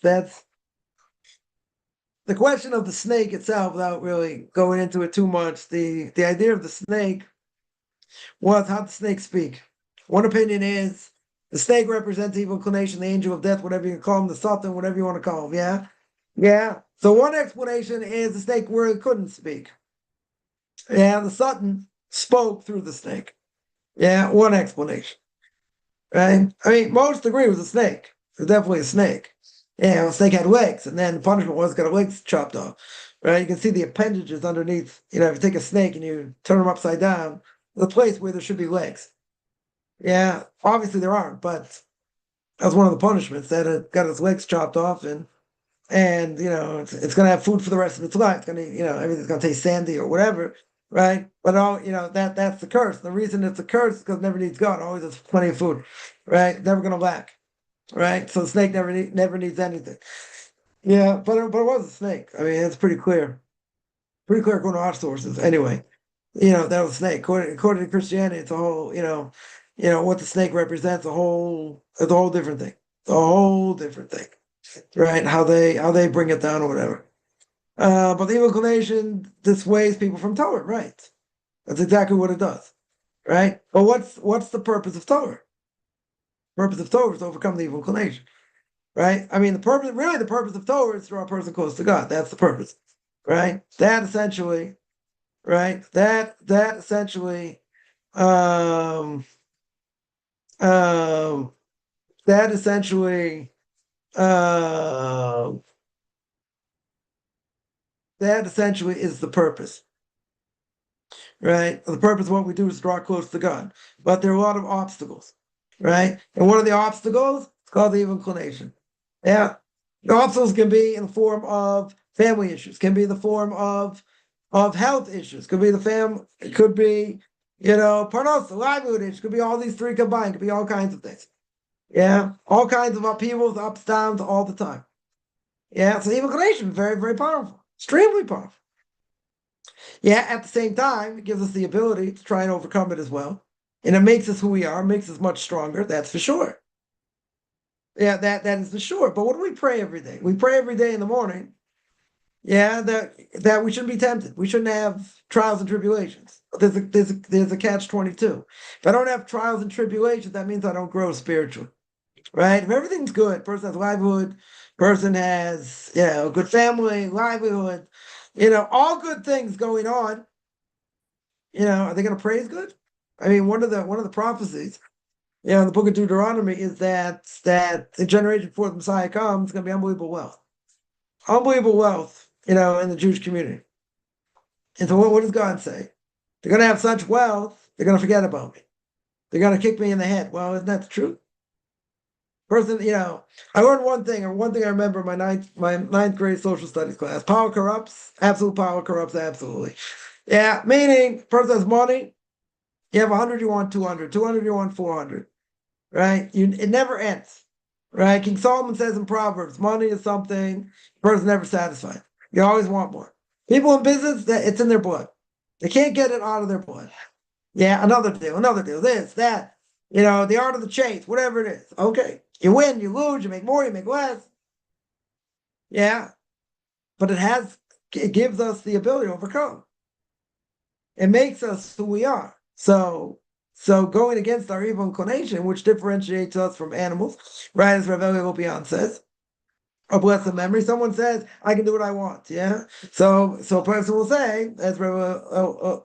[SPEAKER 1] the question of the snake itself, without really going into it too much. The idea of the snake was how the snake speak. One opinion is the snake represents evil inclination, the angel of death, whatever you call him, the Sultan, whatever you want to call him. Yeah. Yeah. So one explanation is the snake really couldn't speak. Yeah, the Sultan spoke through the snake. Yeah, one explanation. Right? I mean, most agree it was a snake. It was definitely a snake. Yeah, the snake had legs, and then the punishment was got legs chopped off. Right? You can see the appendages underneath. If you take a snake and you turn them upside down, the place where there should be legs. Yeah, obviously there aren't, but That's one of the punishments, that it got its legs chopped off, and it's going to have food for the rest of its life. It's going to, everything's going to taste sandy or whatever, right? But all, that's the curse. The reason it's a curse is because it never needs God. Always has plenty of food, right? Never going to lack, right? So the snake never needs anything. Yeah, but it was a snake. I mean, it's pretty clear according to our sources. Anyway, that was a snake. According to Christianity, it's a whole, what the snake represents, it's a whole different thing. It's a whole different thing, right? How they bring it down or whatever. But the evil inclination dissuades people from Torah, right? That's exactly what it does, right? But what's the purpose of Torah? The purpose of Torah is to overcome the evil inclination, right? I mean, the purpose of Torah is to draw a person close to God. That's the purpose, right? That essentially, right? That essentially, um, um, that essentially, um, that essentially is the purpose. Right? The purpose of what we do is draw close to God. But there are a lot of obstacles, right? And one of the obstacles is called the evil inclination. Yeah. The obstacles can be in the form of family issues, can be in the form of health issues, it could be, parnos, livelihood issues, could be all these three combined, could be all kinds of things. Yeah. All kinds of upheavals, ups, downs, all the time. Yeah. So evil inclination is very, very powerful, extremely powerful. Yeah, at the same time, it gives us the ability to try and overcome it as well. And it makes us who we are, makes us much stronger, that's for sure. Yeah, that is for sure. But what do we pray every day? We pray every day in the morning, yeah, that we shouldn't be tempted. We shouldn't have trials and tribulations. There's a catch 22. If I don't have trials and tribulations, that means I don't grow spiritually. Right? If everything's good, person has livelihood, person has, a good family, livelihood, all good things going on. Are they going to praise good? I mean, one of the prophecies, in the book of Deuteronomy is that the generation before the Messiah comes is going to be unbelievable wealth, in the Jewish community. And so, what does God say? They're going to have such wealth, they're going to forget about me. They're going to kick me in the head. Well, isn't that the truth? Person, I learned one thing, I remember in my ninth grade social studies class. Power corrupts. Absolute power corrupts absolutely. Yeah, meaning person has money. You have 100, you want 200. 200, you want 400. Right? It never ends. Right? King Solomon says in Proverbs, money is something the person's never satisfied. You always want more. People in business, it's in their blood. They can't get it out of their blood. Yeah, another deal, this, that. The art of the chase, whatever it is. Okay. You win, you lose, you make more, you make less. Yeah. But it gives us the ability to overcome. It makes us who we are. So going against our evil inclination, which differentiates us from animals, right? As Rav Eli Lopian says, a blessed memory. Someone says, "I can do what I want." Yeah. So a person will say, as Rav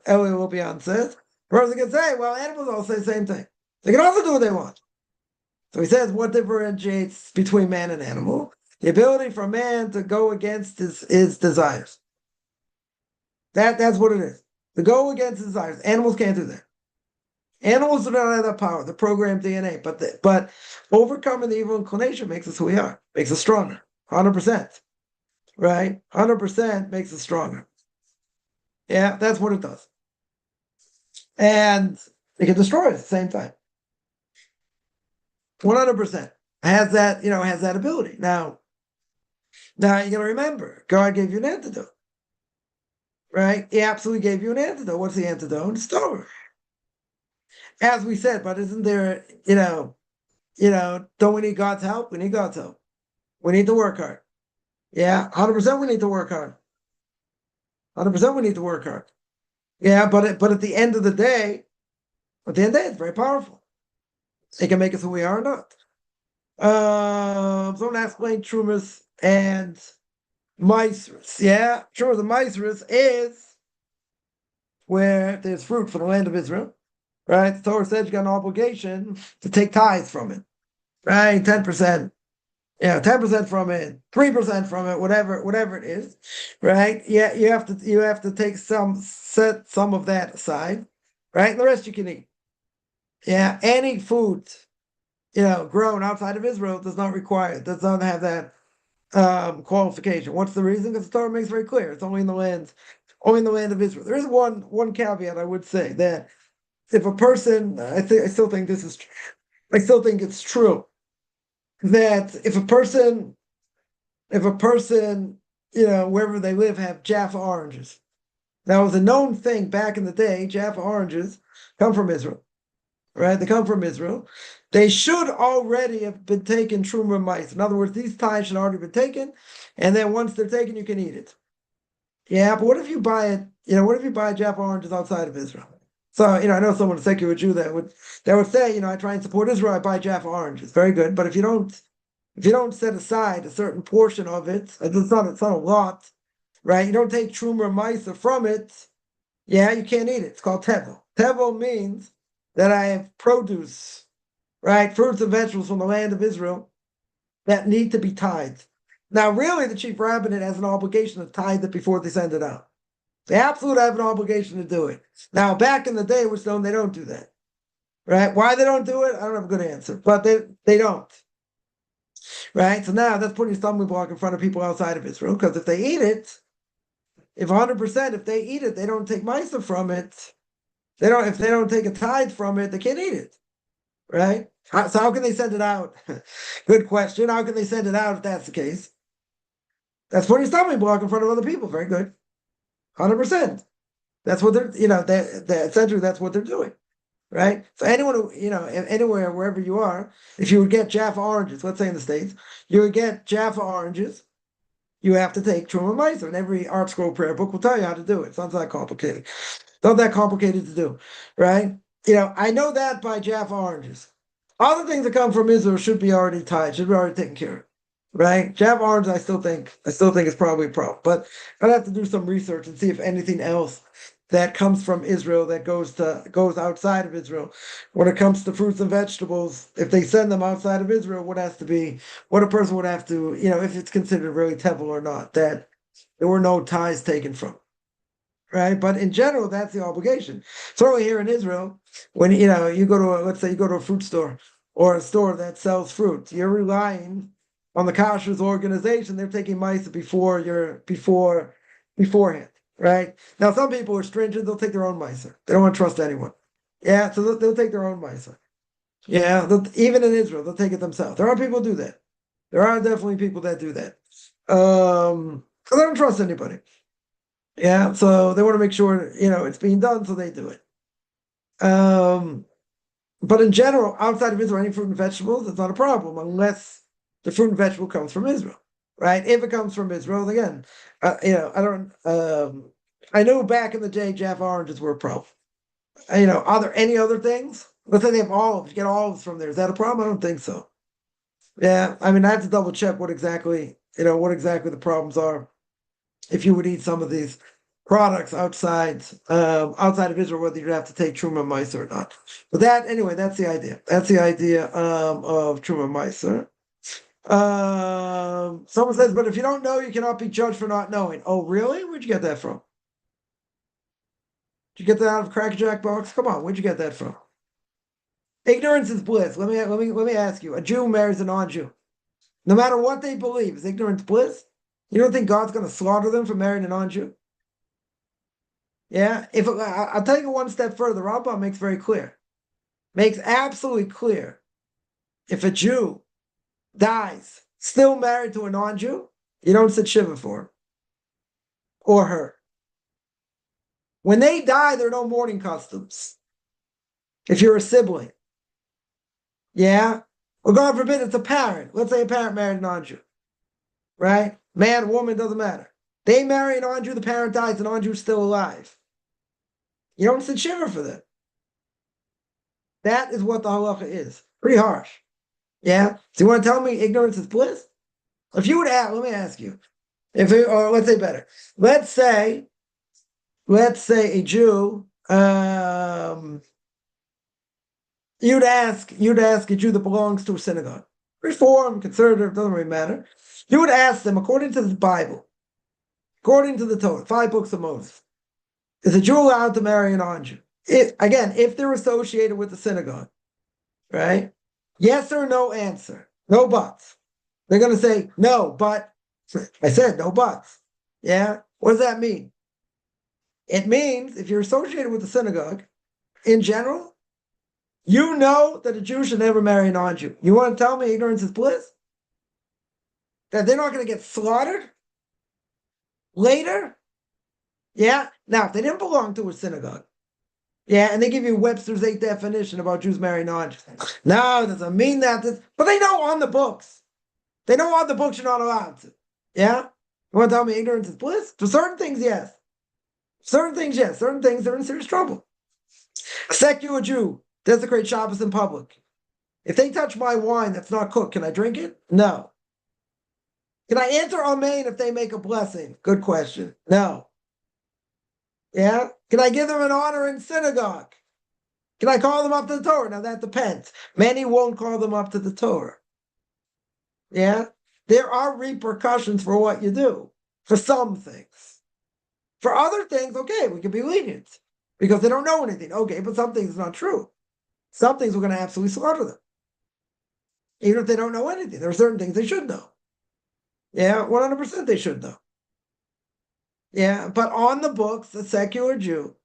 [SPEAKER 1] Eli Lopian says, a person can say, "Well, animals all say the same thing. They can also do what they want." So he says, what differentiates between man and animal? The ability for man to go against his desires. That's what it is. To go against his desires. Animals can't do that. Animals do not have that power, the programmed DNA, but overcoming the evil inclination makes us who we are, makes us stronger, 100%, right? 100% makes us stronger. Yeah, that's what it does. And it can destroy us at the same time. 100% has that ability. Now you got to remember, God gave you an antidote, right? He absolutely gave you an antidote. What's the antidote? It's Torah. As we said, but isn't there, don't we need God's help? We need God's help. We need to work hard. Yeah, 100% we need to work hard. 100% we need to work hard. Yeah, but at the end of the day, it's very powerful. It can make us who we are or not. So I'm going to explain Trumas and Maasros. Yeah, sure, the Maasros is where there's fruit for the land of Israel. Right? The Torah says you got an obligation to take tithes from it. Right? 10%. Yeah, 10% from it, 3% from it, whatever it is. Right? Yeah, you have to set some of that aside. Right? And the rest you can eat. Yeah, any food grown outside of Israel does not require it, does not have that qualification. What's the reason? Because the Torah makes very clear it's only in the land of Israel. There is one caveat I would say, that if a person, I still think it's true, that if a person, wherever they live, have Jaffa oranges. That was a known thing back in the day. Jaffa oranges come from Israel, right? They come from Israel. They should already have been taken truma mice. In other words, these ties should already been taken, and then once they're taken, you can eat it. Yeah, but what if you buy it? What if you buy Jaffa oranges outside of Israel? So, I know someone, a secular Jew, that would say, I try and support Israel, I buy Jaffa oranges. Very good. But if you don't set aside a certain portion of it, it's not a lot, right? You don't take truma ma'isa from it, yeah, you can't eat it. It's called tevel. Tevel means that I have produce, right? Fruits and vegetables from the land of Israel that need to be tithed. Now, really, the chief rabbinate has an obligation to tithe it before they send it out. They absolutely have an obligation to do it. Now, back in the day, it was known they don't do that, right? Why they don't do it, I don't have a good answer, but they don't, right? So now that's putting a stumbling block in front of people outside of Israel, because if they eat it, if 100%, if they eat it, they don't take ma'isa from it. If they don't take a tithe from it, they can't eat it, right? So how can they send it out? Good question. How can they send it out if that's the case? That's putting a stumbling block in front of other people. Very good. 100%. That's what they're, essentially that's what they're doing, right? So anyone who, anywhere, wherever you are, if you would get Jaffa oranges, let's say in the States, you would get Jaffa oranges, you have to take Truma Meiser, and every Art Scroll prayer book will tell you how to do it. It's not that complicated. It's not that complicated to do, right? I know that by Jaffa oranges. Other things that come from Israel should be already tied, should be already taken care of, right? Jaffa oranges, I still think it's probably a problem, but I'd have to do some research and see if anything else that comes from Israel that goes outside of Israel. When it comes to fruits and vegetables, if they send them outside of Israel, what a person would have to, if it's considered really tevel or not, that there were no ties taken from, right? But in general, that's the obligation. Certainly here in Israel, when you go to let's say you go to a fruit store or a store that sells fruit, you're relying on the kashrus organization. They're taking ma'isa beforehand. Right? Now, some people are stringent. They'll take their own ma'aser. They don't want to trust anyone. Yeah, so they'll take their own ma'aser. Yeah, even in Israel, they'll take it themselves. There are people who do that. There are definitely people that do that. Because they don't trust anybody. Yeah, so they want to make sure, it's being done, so they do it. But in general, outside of Israel, any fruit and vegetables, it's not a problem unless the fruit and vegetable comes from Israel. Right? If it comes from Israel, again, I don't. I know back in the day, Jaffa oranges were a problem. Are there any other things? Let's say they have olives. You get olives from there. Is that a problem? I don't think so. Yeah, I mean, I have to double check what exactly the problems are. If you would eat some of these products outside of Israel, whether you'd have to take truma ma'aser or not. But that's the idea. That's the idea of truma ma'aser. Someone says, but if you don't know, you cannot be judged for not knowing. Oh, really? Where'd you get that from? Did you get that out of Cracker Jack box? Come on, where'd you get that from? Ignorance is bliss. Let me ask you. A Jew marries a non-Jew. No matter what they believe, is ignorance bliss? You don't think God's going to slaughter them for marrying a non-Jew? Yeah. I'll tell you one step further. Rambam makes very clear, makes absolutely clear. If a Jew dies still married to a non-Jew, you don't sit shiva for him or her. When they die, there are no mourning customs. If you're a sibling, yeah, well, God forbid it's a parent. Let's say a parent married a non-Jew, right? Man, woman, doesn't matter. They marry a non-Jew, the parent dies, the non-Jew's still alive. You don't sit shiva for them. That is what the halacha is. Pretty harsh. Yeah. So you want to tell me ignorance is bliss? If you would ask, let me ask you. Or let's say better. Let's say a Jew. You'd ask a Jew that belongs to a synagogue, Reform, conservative, doesn't really matter. You would ask them, according to the Bible, according to the Torah, 5 books of Moses, is a Jew allowed to marry a non-Jew? If they're associated with the synagogue, right? Yes or no answer. No buts. They're going to say, no, but. I said no buts. Yeah? What does that mean? It means if you're associated with the synagogue, in general, you know that a Jew should never marry a non-Jew. You want to tell me ignorance is bliss? That they're not going to get slaughtered later? Yeah? Now, if they didn't belong to a synagogue, yeah, and they give you Webster's 8th definition about Jews marrying non-Jews. No, it doesn't mean that. But they know on the books. They know on the books you're not allowed to. Yeah? You want to tell me ignorance is bliss? For certain things, yes. Certain things, yes. Certain things, they're in serious trouble. A secular Jew desecrates Shabbos in public. If they touch my wine that's not cooked, can I drink it? No. Can I answer amen if they make a blessing? Good question. No. Yeah? Can I give them an honor in synagogue? Can I call them up to the Torah? Now that depends. Many won't call them up to the Torah. Yeah? There are repercussions for what you do, for some things. For other things, okay, we can be lenient because they don't know anything. Okay, but some things are not true. Some things we're going to absolutely slaughter them. Even if they don't know anything. There are certain things they should know. Yeah, 100% they should know. Yeah, but on the books, a secular Jew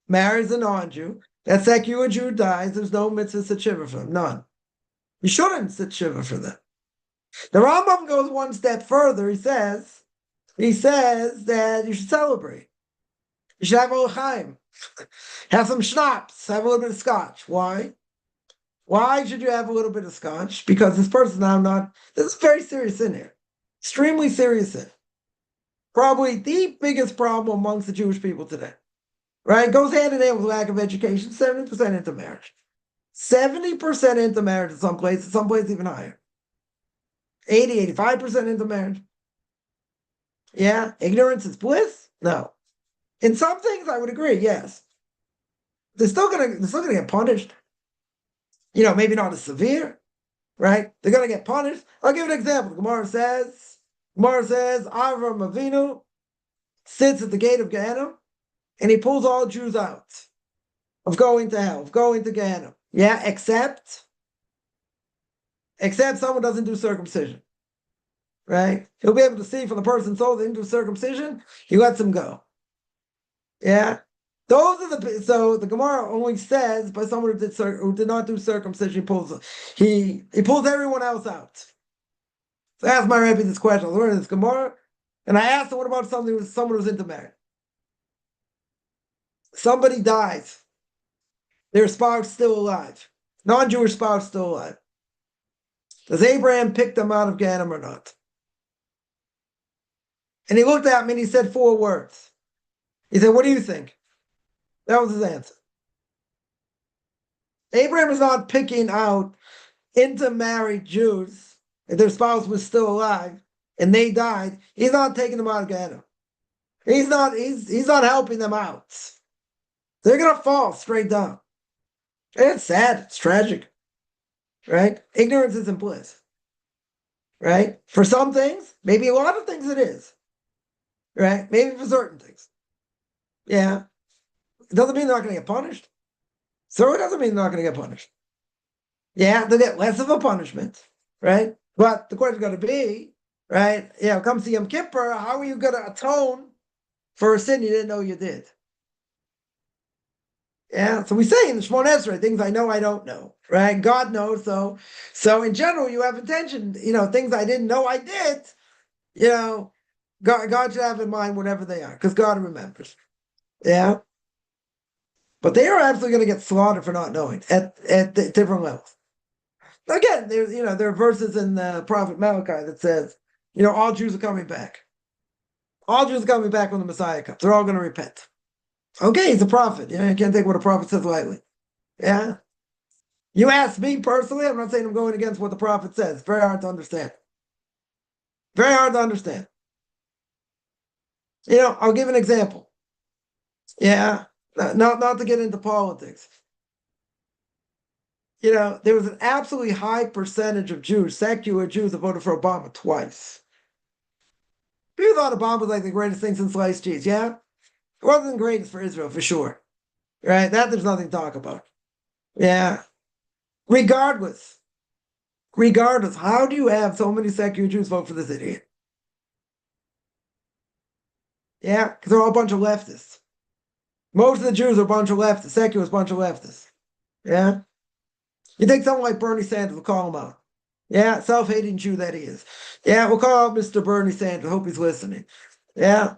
[SPEAKER 1] marries a non-Jew. That secular Jew dies, there's no mitzvah sit shiva for him, none. You shouldn't sit shiva for them. The Rambam goes one step further. He says that you should celebrate. You should have Olachaim. Have some schnapps. Have a little bit of scotch. Why? Why should you have a little bit of scotch? Because this person this is very serious in here. Extremely serious in. Probably the biggest problem amongst the Jewish people today. Right? Goes hand in hand with lack of education. 70% into marriage. 70% into marriage in some places even higher. 85% into marriage. Yeah? Ignorance is bliss? No. In some things, I would agree, yes. They're still gonna get punished. Maybe not as severe, right? They're gonna get punished. I'll give an example. Gemara says, Avram Avinu sits at the gate of Gehenna, and he pulls all Jews out of going to hell, of going to Gehenna. Yeah, except someone doesn't do circumcision. Right? He'll be able to see from the person's soul they didn't do circumcision, he lets him go. Yeah? So the Gemara only says by someone who did not do circumcision, he pulls everyone else out. So I asked my rabbi this question. I learned this Gemara, and I asked him, what about someone who's intermarried? Somebody dies. Their spouse still alive. Non-Jewish spouse still alive. Does Abraham pick them out of Gehenna or not? And he looked at me and he said 4 words. He said, what do you think? That was his answer. Abraham is not picking out intermarried Jews if their spouse was still alive and they died. He's not taking them out of Gehenna. He's not helping them out. They're gonna fall straight down. It's sad. It's tragic. Right? Ignorance isn't bliss. Right? For some things, maybe a lot of things it is. Right? Maybe for certain things. Yeah. It doesn't mean they're not going to get punished. So it doesn't mean they're not going to get punished. Yeah, they'll get less of a punishment. Right? But the question's got to be, right? Yeah, it comes to Yom Kippur, how are you going to atone for a sin you didn't know you did? Yeah, so we say in the Shemona Esrei, things I know I don't know, right? God knows, so in general, you have intention, things I didn't know I did, God should have in mind whatever they are, because God remembers. Yeah? But they are absolutely going to get slaughtered for not knowing at different levels. Again, there are verses in the prophet Malachi that says, all Jews are coming back. All Jews are coming back when the Messiah comes. They're all going to repent. Okay, he's a prophet. You can't take what a prophet says lightly. Yeah? You ask me personally, I'm not saying I'm going against what the prophet says. It's very hard to understand. Very hard to understand. I'll give an example. Yeah? Not to get into politics. There was an absolutely high percentage of Jews, secular Jews, that voted for Obama twice. People thought Obama was like the greatest thing since sliced cheese, yeah? It wasn't the greatest for Israel, for sure. Right? That there's nothing to talk about. Yeah. Regardless, Regardless, how do you have so many secular Jews vote for this idiot? Yeah, because they're all a bunch of leftists. Most of the Jews are a bunch of leftists. Seculars, a bunch of leftists. Yeah. You think someone like Bernie Sanders will call him out? Yeah, self-hating Jew that he is. Yeah, we'll call out Mr. Bernie Sanders. Hope he's listening. Yeah.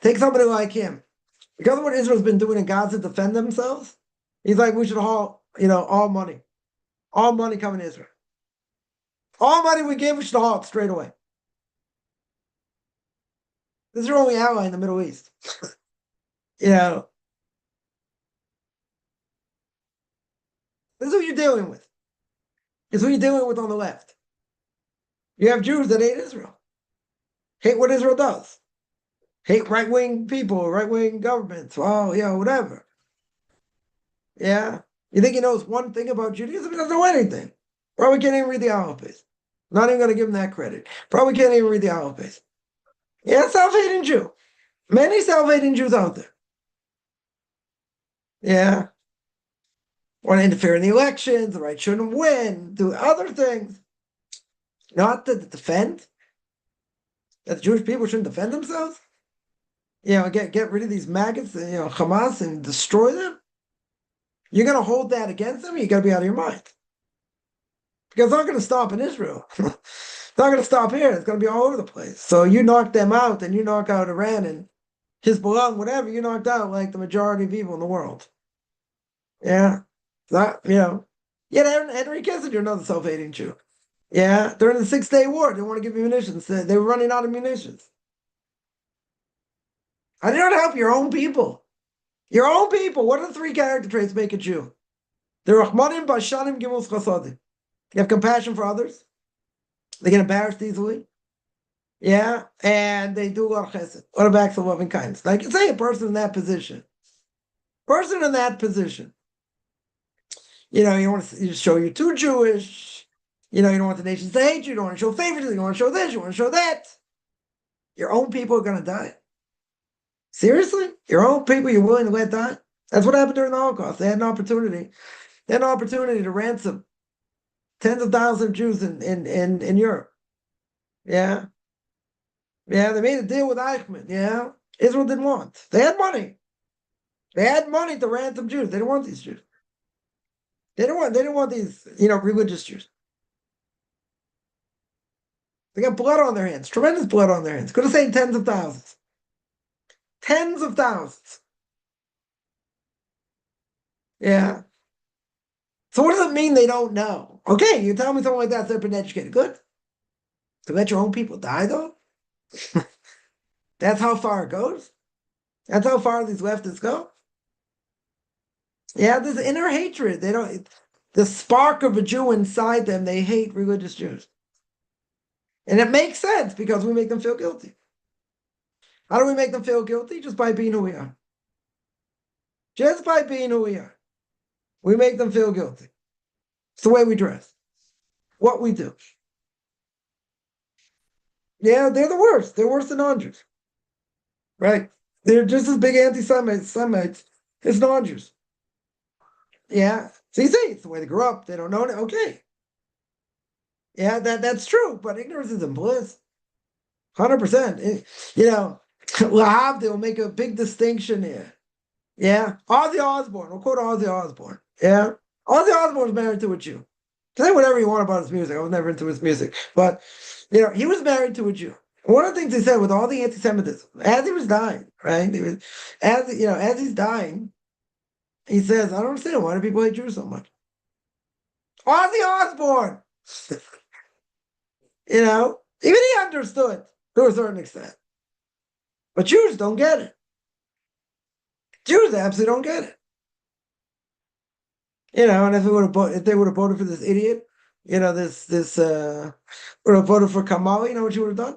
[SPEAKER 1] Take somebody like him. Because of what Israel's been doing in Gaza to defend themselves, he's like, we should haul, all money. All money coming to Israel. All money we give, we should haul it straight away. This is our only ally in the Middle East. This is who you're dealing with. It's who you're dealing with on the left. You have Jews that hate Israel. Hate what Israel does. Hate right-wing people, right-wing governments. Well, whatever. Yeah. You think he knows one thing about Judaism? He doesn't know anything. Probably can't even read the alphabet. Not even going to give him that credit. Probably can't even read the alphabet. Yeah, self-hating Jew. Many self-hating Jews out there. Yeah. Want to interfere in the elections, the right shouldn't win, do other things. Not to defend. That the Jewish people shouldn't defend themselves. Get rid of these maggots, Hamas, and destroy them. You're going to hold that against them? You got to be out of your mind. Because it's not going to stop in Israel. It's not going to stop here. It's going to be all over the place. So you knock them out, and you knock out Iran and Hezbollah, and whatever, you knocked out like the majority of people in the world. Yeah. Henry Kissinger, another self-hating Jew. Yeah. During the 6-Day War, they want to give you munitions. They were running out of munitions. How do you not help your own people? Your own people. What are the 3 character traits make a Jew? They're Rahmanim, Bashanim, Gimels, Chasadim. You have compassion for others. They get embarrassed easily. Yeah. And they do a lot of chesed. A lot of acts of loving kindness. Like, say a person in that position. You want to show you're too Jewish. You don't want the nations to hate you. You don't want to show favoritism. You want to show this. You want to show that. Your own people are going to die. Seriously? Your own people you're willing to let die? That's what happened during the Holocaust. They had an opportunity. They had an opportunity to ransom tens of thousands of Jews in Europe. Yeah. Yeah, they made a deal with Eichmann. Yeah. Israel didn't want. They had money. They had money to ransom Jews. They didn't want these Jews. They didn't want these, religious Jews. They got blood on their hands, tremendous blood on their hands. Could have saved tens of thousands. Tens of thousands. Yeah. So what does it mean they don't know? Okay, you tell me something like that, they've been educated. Good. To let your own people die, though? That's how far it goes? That's how far these leftists go? Yeah, there's inner hatred. The spark of a Jew inside them, they hate religious Jews. And it makes sense because we make them feel guilty. How do we make them feel guilty? Just by being who we are. Just by being who we are. We make them feel guilty. It's the way we dress. What we do. Yeah, they're the worst. They're worse than non-Jews. Right? They're just as big anti-Semites as non-Jews. Yeah. So you see, it's the way they grew up. They don't know it. Okay. Yeah, that's true. But ignorance isn't bliss. 100%. Lahav, they will make a big distinction here. Yeah. Ozzy Osbourne. We'll quote Ozzy Osbourne. Yeah. Ozzy Osbourne was married to a Jew. Say whatever you want about his music. I was never into his music. But, he was married to a Jew. One of the things he said with all the anti-Semitism, as he was dying, right? As he's dying, he says, I don't understand. Why do people hate Jews so much? Ozzy Osbourne! Even he understood to a certain extent. But Jews don't get it. Jews absolutely don't get it. And if they would have voted for this idiot, would have voted for Kamala, what you would have done?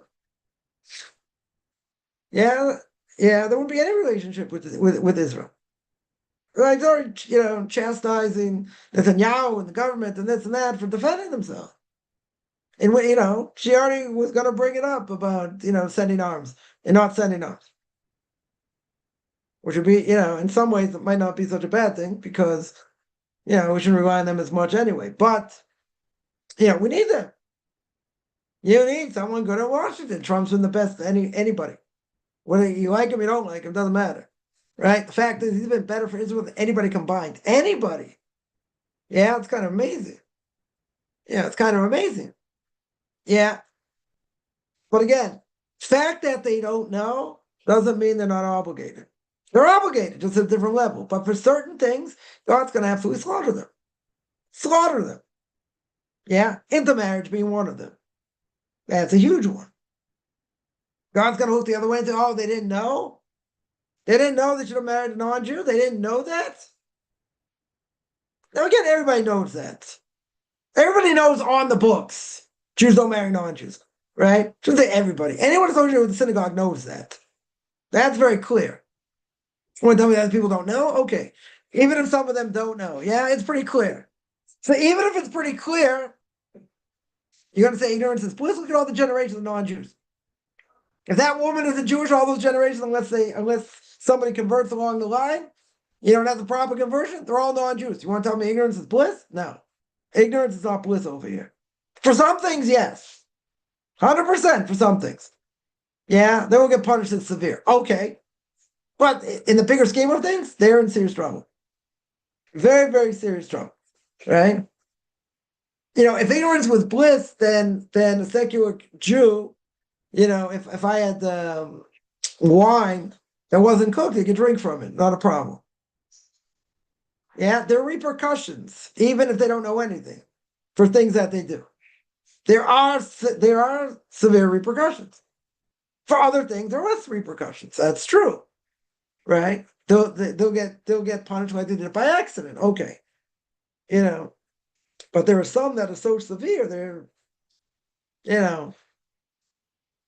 [SPEAKER 1] Yeah, there wouldn't be any relationship with Israel. Like they're chastising Netanyahu and the government and this and that for defending themselves. And she already was going to bring it up about sending arms and not sending arms, which would be in some ways it might not be such a bad thing because we shouldn't rely on them as much anyway. But Yeah, we need them. You need someone good in Washington. Trump's been the best anybody. Whether you like him, you don't like him, doesn't matter. Right? The fact is he's been better for Israel than anybody combined. Anybody. Yeah, it's kind of amazing. Yeah, it's kind of amazing. Yeah. But again, fact that they don't know doesn't mean they're not obligated. They're obligated, just at a different level. But for certain things, God's going to absolutely slaughter them. Slaughter them. Yeah, intermarriage being one of them. That's a huge one. God's going to look the other way and say, oh, they didn't know? They didn't know they should have married a non-Jew? They didn't know that? Now, again, everybody knows that. Everybody knows on the books, Jews don't marry non-Jews, right? Shouldn't say everybody. Anyone associated with the synagogue knows that. That's very clear. You want to tell me that people don't know? Okay. Even if some of them don't know, yeah, it's pretty clear. So even if it's pretty clear, you're going to say ignorance is bliss. Look at all the generations of non-Jews. If that woman isn't Jewish, all those generations, unless somebody converts along the line, you don't have the proper conversion, they're all non-Jews. You want to tell me ignorance is bliss? No. Ignorance is not bliss over here. For some things, yes. 100% for some things. Yeah, they will get punished as severe. Okay. But in the bigger scheme of things, they're in serious trouble. Very, very serious trouble. Right? If ignorance was bliss, then a secular Jew, if I had wine that wasn't cooked, they could drink from it. Not a problem. Yeah, there are repercussions, even if they don't know anything, for things that they do. There are severe repercussions. For other things, there are less repercussions. That's true, right? They'll get punished like they did by accident. Okay, but there are some that are so severe.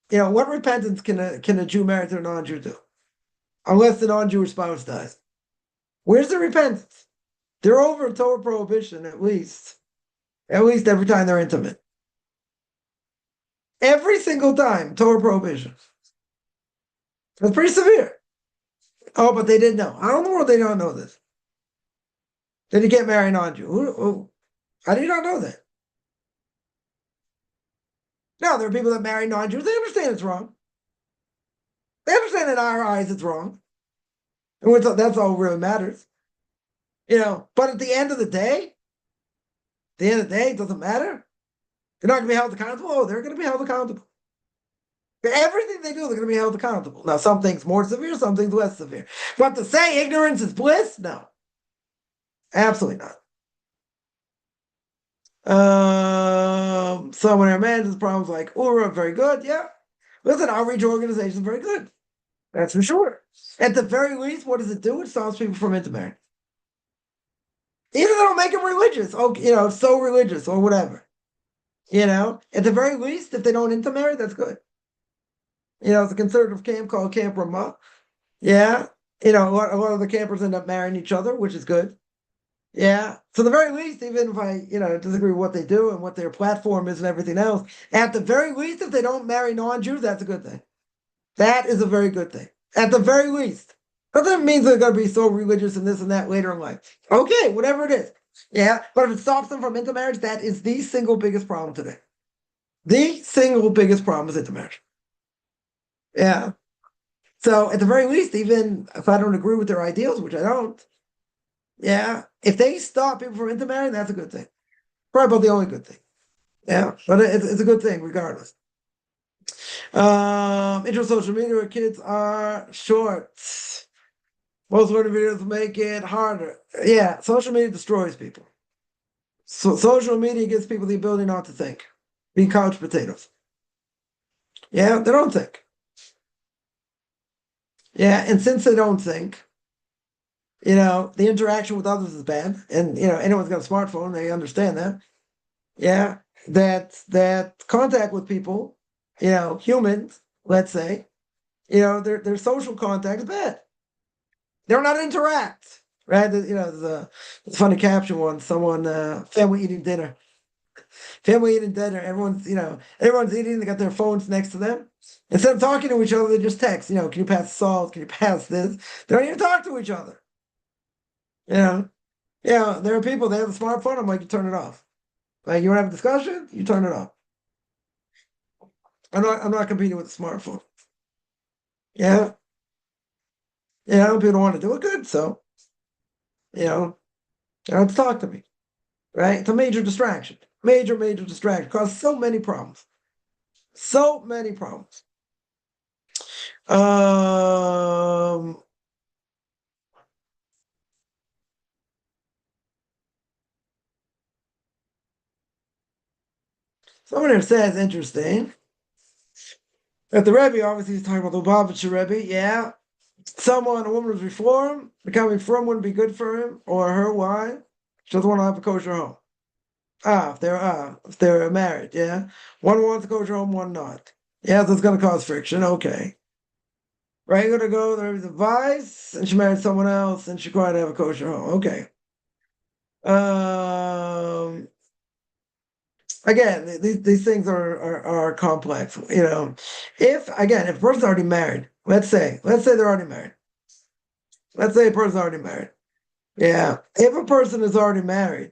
[SPEAKER 1] What repentance can a Jew married to a non-Jew do, unless the non-Jewish spouse dies? Where's the repentance? They're over a Torah prohibition at least every time they're intimate. Every single time, Torah prohibition. It's pretty severe. Oh, but they didn't know. How in the world they don't know this? Did he get married a non-Jew? How do you not know that? No, there are people that marry non-Jews. They understand it's wrong. They understand in our eyes it's wrong. And that's all really matters. But at the end of the day, it doesn't matter. They're not going to be held accountable. Oh, they're going to be held accountable. For everything they do, they're going to be held accountable. Now, some things more severe, some things less severe. But to say ignorance is bliss, no. Absolutely not. So when our manages problems like Ura, very good, yeah. Listen, outreach organization is very good. That's for sure. At the very least, what does it do? It stops people from intermarrying. Even if they don't make them religious, so religious or whatever. At the very least, if they don't intermarry, that's good. It's a conservative camp called Camp Ramah. Yeah. A lot of the campers end up marrying each other, which is good. Yeah. So the very least, even if I, disagree with what they do and what their platform is and everything else, at the very least, if they don't marry non-Jews, that's a good thing. That is a very good thing. At the very least. But that means they're going to be so religious and this and that later in life. Okay, whatever it is. Yeah. But if it stops them from intermarriage, that is the single biggest problem today. The single biggest problem is intermarriage. Yeah. So at the very least, even if I don't agree with their ideals, which I don't, yeah, if they stop people from intermarrying, that's a good thing. Probably about the only good thing. Yeah, but it's a good thing regardless. Intro social media where kids are short. Most learning videos make it harder. Yeah, social media destroys people. So social media gives people the ability not to think, be couch potatoes. Yeah, they don't think. Yeah, and since they don't think, the interaction with others is bad. And anyone's got a smartphone, they understand that. Yeah, that contact with people, humans, let's say, their social contact is bad. They don't know how to interact. Right? There's a funny caption once, someone family eating dinner. Family eating dinner, everyone's eating, they got their phones next to them. Instead of talking to each other, they just text, can you pass the salt? Can you pass this? They don't even talk to each other. There are people, they have a smartphone, I'm like, you turn it off. Like, you want to have a discussion? You turn it on. I'm not competing with the smartphone. Yeah. Yeah, people don't want to do it good, so you know, you don't have to talk to me. Right? It's a major distraction. Major distraction. Causes so many problems. So many problems. Um Someone here says interesting. That the Rebbe obviously is talking about the Lubavitcher Rebbe, yeah. Someone, a woman was reformed, becoming from wouldn't be good for him or her. Why? She doesn't want to have a kosher home. If they're married, yeah. One wants a kosher home, one not. Yeah, that's going to cause friction. Okay, right? You're gonna go. There's advice, and she married someone else, and she tried to have a kosher home. Okay. Um. Again, these things are complex. If a person's already married, let's say they're already married. Let's say a person's already married. Yeah. If a person is already married,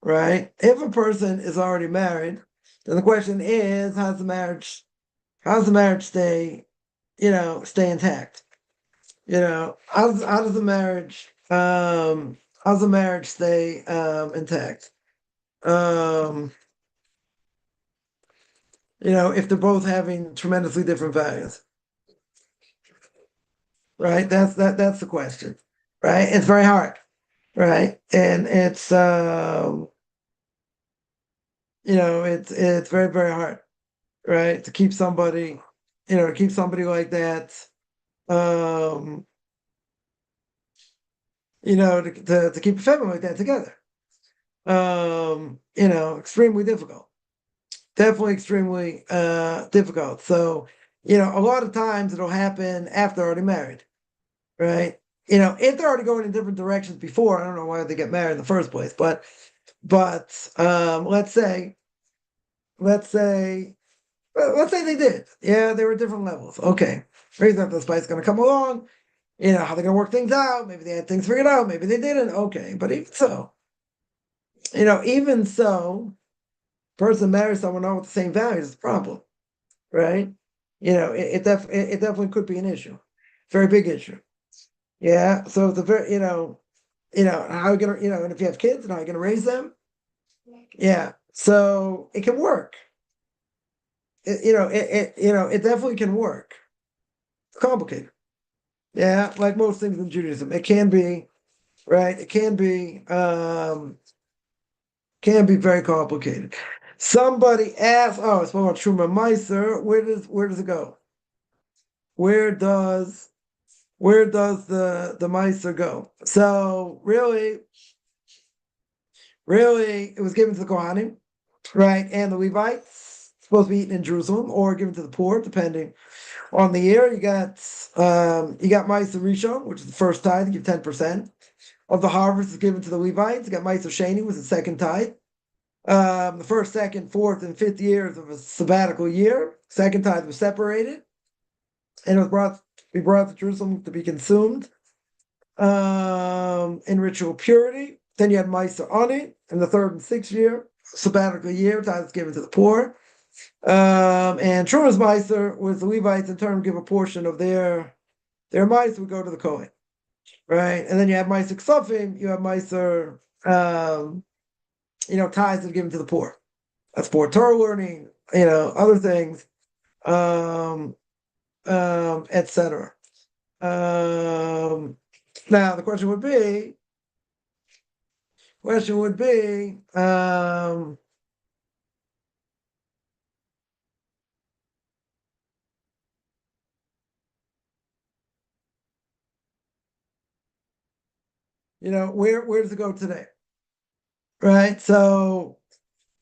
[SPEAKER 1] right? If a person is already married, then the question is, how does the marriage stay intact? How does the marriage stay intact? Um, if they're both having tremendously different values, right? That's the question, right? It's very hard, right? And it's very, very hard, right? To keep somebody like that, um, to keep a family like that together. Extremely difficult. Definitely extremely difficult. So, a lot of times it'll happen after they're already married, right? If they're already going in different directions before, I don't know why they get married in the first place, but let's say let's say they did. Yeah, they were at different levels. Okay. Maybe that the spice going to come along. How they're going to work things out. Maybe they had things figured out. Maybe they didn't. Okay. But even so, person marries someone not with the same values is a problem, right? It definitely could be an issue. Very big issue. Yeah. So it's a very, how are you going to, and if you have kids, how are you going to raise them? Yeah. So it can work. It definitely can work. It's complicated. Yeah, like most things in Judaism, it can be, right? It can be very complicated. Somebody asked, oh, it's about Truma Meiser. Where does it go? Where does the Meiser go? So really, it was given to the Kohanim, right? And the Levites, supposed to be eaten in Jerusalem or given to the poor, depending on the year. You got Meiser Rishon, which is the first tithe, you give 10% of the harvest is given to the Levites. You got Meiser Sheni, was the second tithe. The first, second, fourth, and fifth years of a sabbatical year. Second tithe was separated, and it was brought to Jerusalem to be consumed in ritual purity. Then you had Meiser Ani in the third and sixth year, sabbatical year, tithes given to the poor. And Trumas Meiser was the Levites in turn give a portion of their mice would go to the Kohen, right? And then you have Meiser Ksafim, you have Meiser, tithes that are given to the poor. That's for Torah learning, other things, etc. Now the question would be, where does it go today? Right. So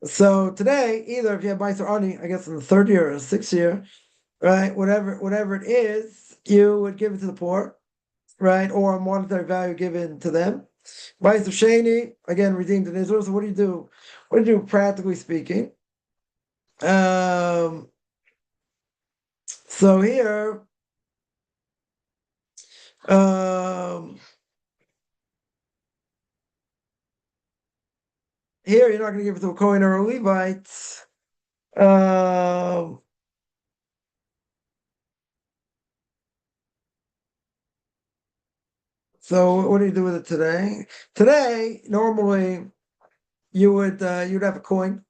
[SPEAKER 1] today, either if you have Meiser Ani, I guess in the third year or the sixth year, right, whatever it is, you would give it to the poor, right, or a monetary value given to them. Meiser Sheni, again, redeemed in Israel. So what do you do? What do you do practically speaking? So here, um, here you're not going to give it to a Kohen or a Levite. Um, so what do you do with it today? Today, normally you'd have a coin.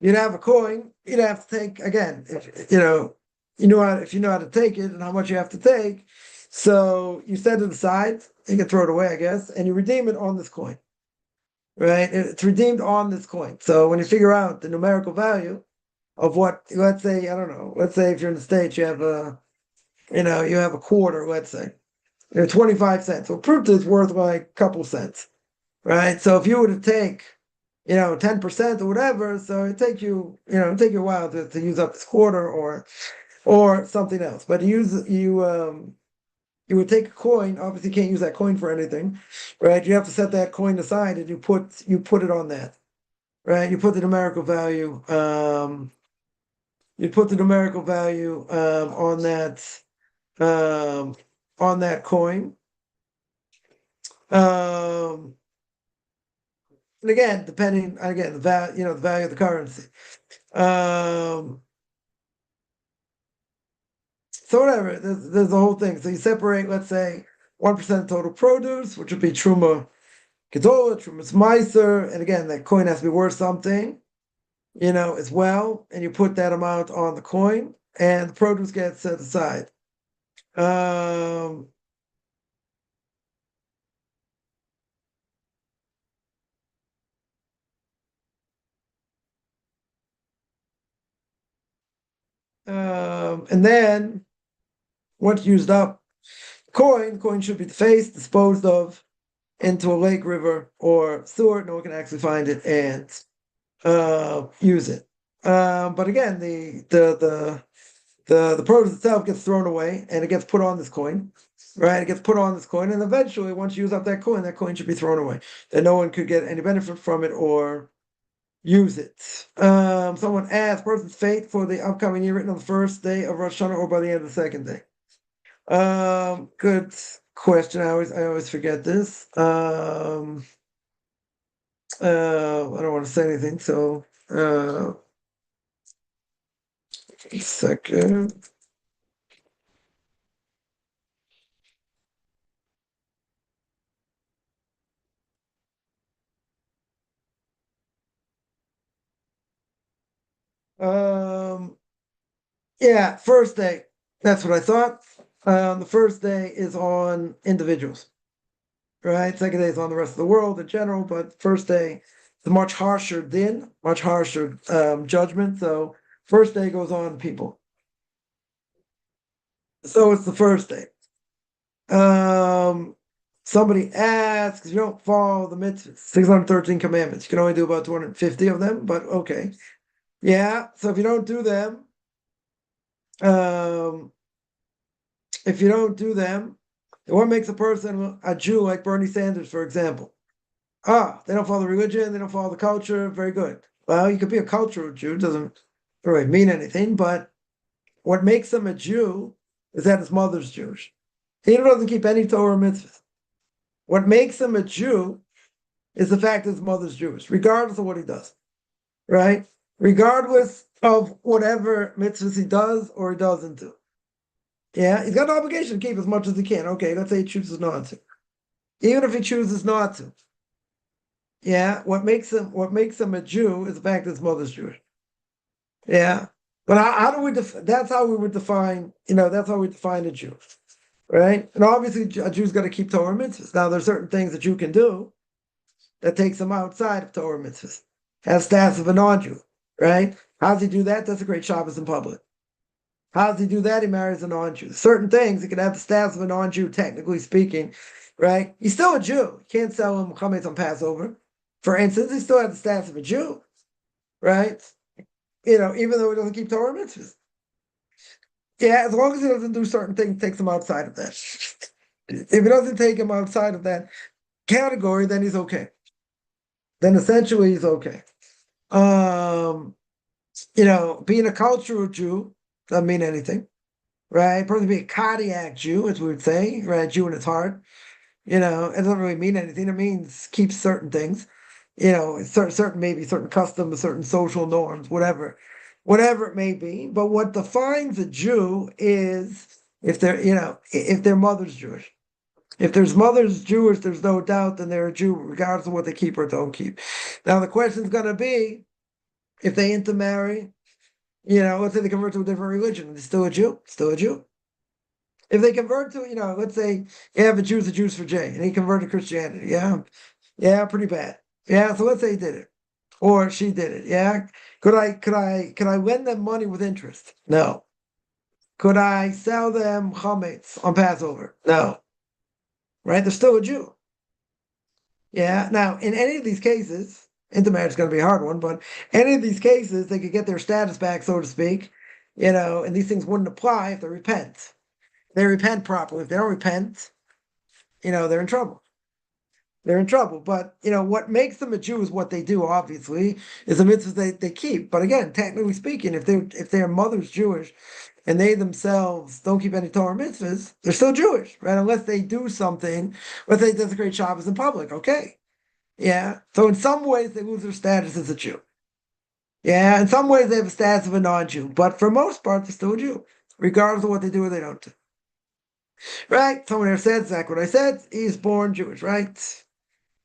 [SPEAKER 1] You'd have a coin. You'd have to take again. If if you know how to take it and how much you have to take. So you set it aside. You can throw it away, I guess, and you redeem it on this coin. Right? It's redeemed on this coin. So when you figure out the numerical value of what, let's say, I don't know, let's say if you're in the States, you have you have a quarter, let's say, 25 cents. Well, fruit is worth like a couple cents, right? So if you were to take, 10% or whatever, so it take you, take you a while to use up this quarter or something else. But you would take a coin. Obviously, you can't use that coin for anything, right? You have to set that coin aside, and you put it on that, right? You put the numerical value. You put the numerical value um, on that coin. And again, the value, the value of the currency. So whatever, there's the whole thing. So you separate, let's say, 1% total produce, which would be Truma Gedola, Truma's Meiser, and again, that coin has to be worth something, as well, and you put that amount on the coin, and the produce gets set aside. Um, and then once used up, coin should be defaced, disposed of into a lake, river, or sewer. No one can actually find it and use it. But again, the produce itself gets thrown away and it gets put on this coin, right? It gets put on this coin, and eventually, once you use up that coin should be thrown away. Then no one could get any benefit from it or use it. Someone asked, person's fate for the upcoming year written on the first day of Rosh Hashanah or by the end of the second day. Good question. I always forget this. I don't want to say anything, so a second. Yeah, first day. That's what I thought. The first day is on individuals, right? Second day is on the rest of the world in general, but first day is a much harsher din, much harsher judgment. So first day goes on people. So it's the first day. Somebody asks, you don't follow the mitzvahs, 613 commandments. You can only do about 250 of them, but okay. Yeah, so if you don't do them, um, what makes a person a Jew like Bernie Sanders, for example? They don't follow the religion, they don't follow the culture, very good. Well, you could be a cultural Jew, doesn't really mean anything, but what makes him a Jew is that his mother's Jewish. He doesn't keep any Torah mitzvahs. What makes him a Jew is the fact that his mother's Jewish, regardless of what he does, right? Regardless of whatever mitzvahs he does or he doesn't do. Yeah, he's got an obligation to keep as much as he can. Okay, let's say he chooses not to. Even if he chooses not to. Yeah, what makes him a Jew is the fact that his mother's Jewish. Yeah. But how do we that's how we would define, that's how we define a Jew. Right? And obviously a Jew's got to keep Torah mitzvahs. Now there's certain things that you can do that takes him outside of Torah mitzvahs. Has status of a non-Jew, right? How does he do that? That's a great Shabbos in public. How does he do that? He marries a non-Jew. Certain things, he can have the status of a non-Jew, technically speaking, right? He's still a Jew. You can't sell him chametz on Passover. For instance, he still has the status of a Jew, right? Even though he doesn't keep Torah mitzvahs. Yeah, as long as he doesn't do certain things, takes him outside of that. If he doesn't take him outside of that category, then he's okay. Then essentially he's okay. Being a cultural Jew doesn't mean anything, right? Probably be a cardiac Jew, as we would say, right? Jew in his heart. It doesn't really mean anything. It means keep certain things. certain customs, certain social norms, whatever it may be. But what defines a Jew is if if their mother's Jewish. If their mother's Jewish, there's no doubt then they're a Jew, regardless of what they keep or don't keep. Now the question's going to be if they intermarry, let's say they convert to a different religion, they're still a Jew, still a Jew. If they convert to, let's say you have a Jews for Jay, and he converted to Christianity, yeah, pretty bad, yeah. So let's say he did it, or she did it, yeah. Could I lend them money with interest? No. Could I sell them chametz on Passover? No. Right? They're still a Jew. Yeah. Now, in any of these cases, intermarriage is going to be a hard one, but any of these cases, they could get their status back, so to speak, and these things wouldn't apply if they repent. They repent properly. If they don't repent, they're in trouble. They're in trouble. But what makes them a Jew is what they do. Obviously, is the mitzvahs they keep. But again, technically speaking, if their mother's Jewish and they themselves don't keep any Torah mitzvahs, they're still Jewish, right? Unless they do something, let's say desecrate Shabbos in public. Okay, yeah. So in some ways, they lose their status as a Jew. Yeah, in some ways they have a status of a non-Jew, but for most part, they're still a Jew, regardless of what they do or they don't do. Right? Someone here said exactly what I said. He's born Jewish, right?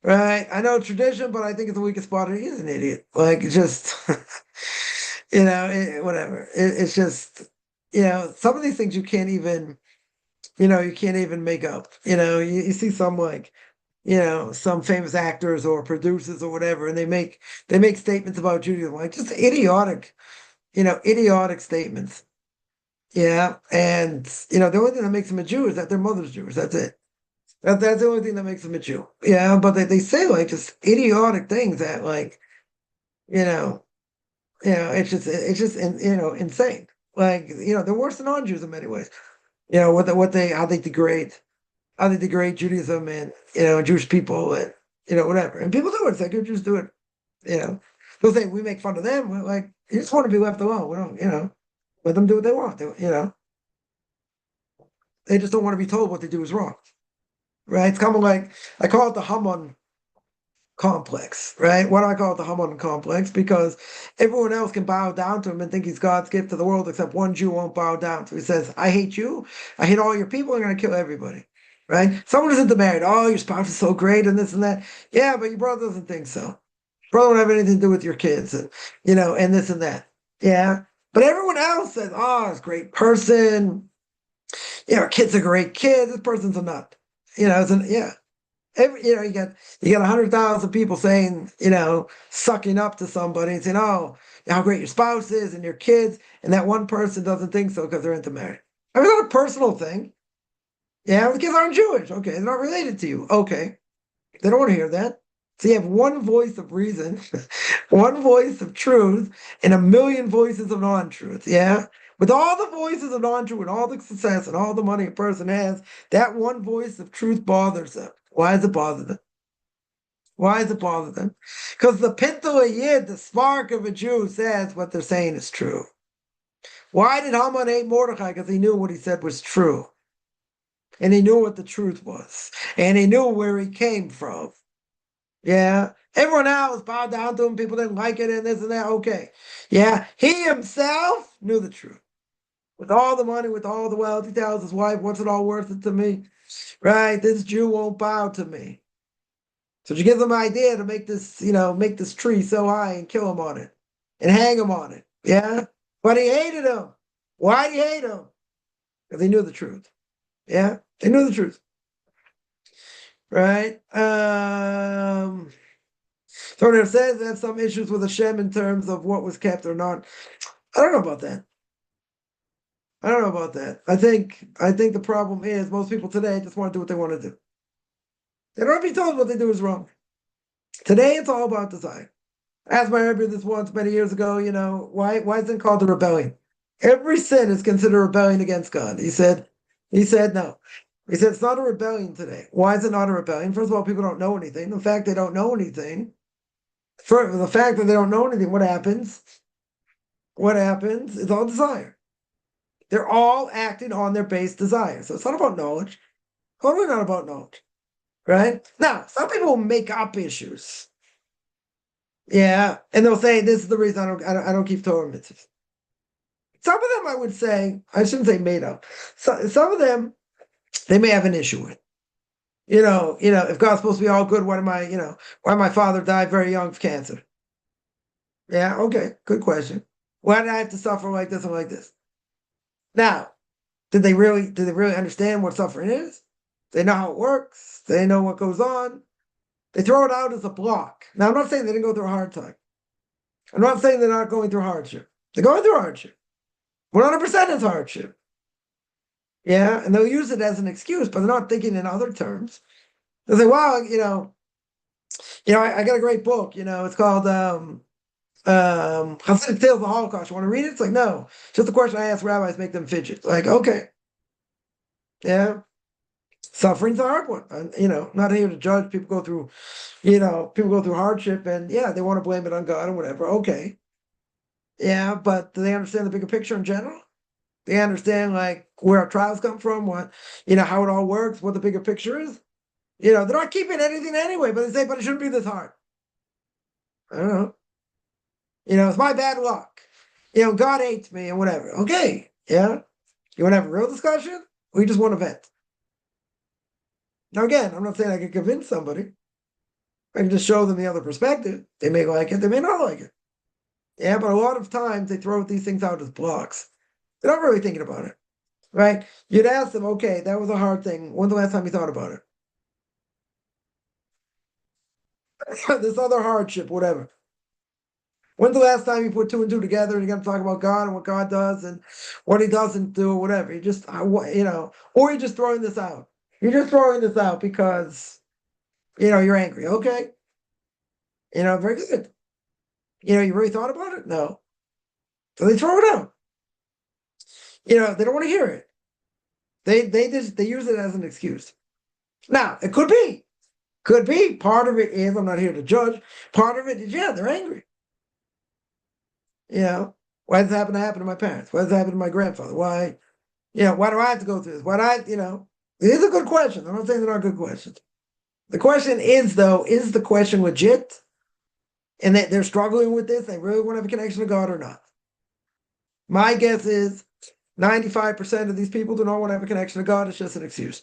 [SPEAKER 1] Right. I know tradition, but I think it's the weakest spot. He's an idiot. Like, it's just, whatever. It's just, some of these things you can't even, make up. You see some like, some famous actors or producers or whatever, and they make statements about Judaism, like just idiotic statements. Yeah. And, the only thing that makes them a Jew is that their mother's Jewish. That's it. That's the only thing that makes them a Jew. Yeah, but they say like just idiotic things that like, insane. Like, they're worse than non-Jews in many ways. How they degrade Judaism and Jewish people and whatever. And people do it. It's like Jews do it. They'll say we make fun of them. We're like, you just want to be left alone. We don't, let them do what they want. They just don't want to be told what they do is wrong. Right? It's kind of like I call it the Haman complex, right? Why do I call it the Haman complex? Because everyone else can bow down to him and think he's God's gift to the world, except one Jew won't bow down to him. He says, I hate you, I hate all your people, I'm going to kill everybody, right? Someone isn't married, oh, your spouse is so great and this and that. Yeah, but your brother doesn't think so. Brother won't have anything to do with your kids and, and this and that. Yeah. But everyone else says, oh, it's a great person. Our kid's a great kid. This person's a nut. Yeah. You got 100,000 people saying, sucking up to somebody and saying, oh, how great your spouse is and your kids, and that one person doesn't think so because they're intermarried. I mean, it's not a personal thing. Yeah, the kids aren't Jewish. Okay, they're not related to you. Okay, they don't want to hear that. So you have one voice of reason, one voice of truth, and a million voices of non-truth. Yeah. With all the voices of non-truth and all the success and all the money a person has, that one voice of truth bothers them. Why does it bother them? Why does it bother them? Because the Pinto Yid, the spark of a Jew, says what they're saying is true. Why did Haman hate Mordechai? Because he knew what he said was true. And he knew what the truth was. And he knew where he came from. Yeah. Everyone else bowed down to him. People didn't like it and this and that. Okay. Yeah. He himself knew the truth. With all the money, with all the wealth, he tells his wife, what's it all worth it to me? Right? This Jew won't bow to me. So she gives him an idea to make this tree so high and kill him on it and hang him on it. Yeah. But he hated him. Why did he hate him? Because he knew the truth. Yeah. They knew the truth. Right? So it says they have some issues with Hashem in terms of what was kept or not. I don't know about that. I think the problem is most people today just want to do what they want to do. They don't be told what they do is wrong. Today it's all about desire. I asked my rabbi this once many years ago, why is it called a rebellion? Every sin is considered a rebellion against God. He said no. He said it's not a rebellion today. Why is it not a rebellion? First of all, people don't know anything. The fact they don't know anything, what happens? What happens is all desire. They're all acting on their base desire. So it's not about knowledge. Totally not about knowledge. Right? Now, some people make up issues. Yeah, and they'll say this is the reason I don't keep Torah mitzvahs. Some of them I would say, I shouldn't say made up. Some of them they may have an issue with. If God's supposed to be all good, why my father died very young of cancer? Yeah, okay, good question. Why did I have to suffer like this and like this? Now, did they really understand what suffering is? They know how it works. They know what goes on. They throw it out as a block. Now, I'm not saying they didn't go through a hard time. I'm not saying they're not going through hardship. They're going through hardship. 100% is hardship. Yeah, and they'll use it as an excuse, but they're not thinking in other terms. They'll say, "Well, I got a great book. It's called Hasidic Tales of the Holocaust. You want to read it?" It's like, no, just a question I ask rabbis, make them fidget. Like, okay, yeah, suffering's a hard one. Not here to judge. People go through hardship, and yeah, they want to blame it on God or whatever. Okay, yeah, but do they understand the bigger picture in general? They understand like where our trials come from, how it all works, what the bigger picture is. They're not keeping anything anyway, but they say, but it shouldn't be this hard. I don't know. It's my bad luck. God hates me and whatever. Okay, yeah. You want to have a real discussion, or you just want to vent? Now, again, I'm not saying I can convince somebody. I can just show them the other perspective. They may like it, they may not like it. Yeah, but a lot of times they throw these things out as blocks. They're not really thinking about it, right? You'd ask them, okay, that was a hard thing. When's the last time you thought about it? This other hardship, whatever. When's the last time you put two and two together and you're going to talk about God and what God does and what he doesn't do or whatever? Or you're just throwing this out. You're just throwing this out because, you're angry. Okay. Very good. You really thought about it? No. So they throw it out. They don't want to hear it. They use it as an excuse. Now, it could be. Could be. Part of it is, I'm not here to judge. Part of it is, yeah, they're angry. Why does it happen to my parents? Why does it happen to my grandfather? Why do I have to go through this? These are good questions. I'm not saying they're not good questions. The question is, though, is the question legit? And that they're struggling with this? They really want to have a connection to God or not? My guess is 95% of these people do not want to have a connection to God. It's just an excuse.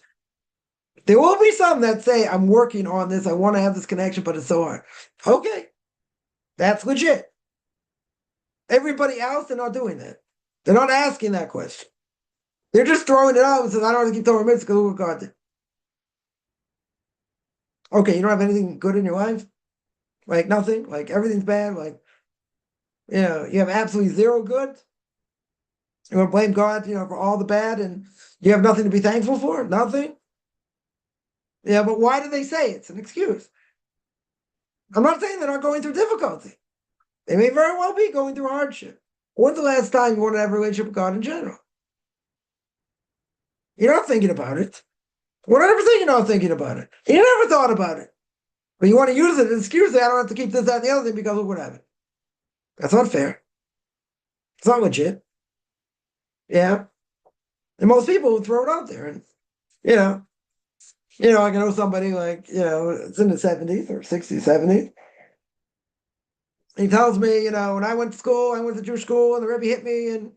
[SPEAKER 1] There will be some that say, I'm working on this. I want to have this connection, but it's so hard. Okay. That's legit. Everybody else, they're not doing that. They're not asking that question. They're just throwing it out and says, I don't want to keep Torah mitzvahs because look what God did. Okay, you don't have anything good in your life? Like nothing? Like everything's bad? Like, you have absolutely zero good? You want to blame God, for all the bad and you have nothing to be thankful for? Nothing? Yeah, but why do they say it's an excuse? I'm not saying they're not going through difficulty. They may very well be going through hardship. When's the last time you want to have a relationship with God in general? You're not thinking about it. 100% you're not thinking about it. You never thought about it. But you want to use it as an excuse that I don't have to keep this, that, and the other thing because look what happened. That's not fair. It's not legit. Yeah. And most people would throw it out there. And, I can know somebody like, it's in the 70s or 60s, 70s. He tells me, when I went to school, I went to Jewish school and the Rebbe hit me and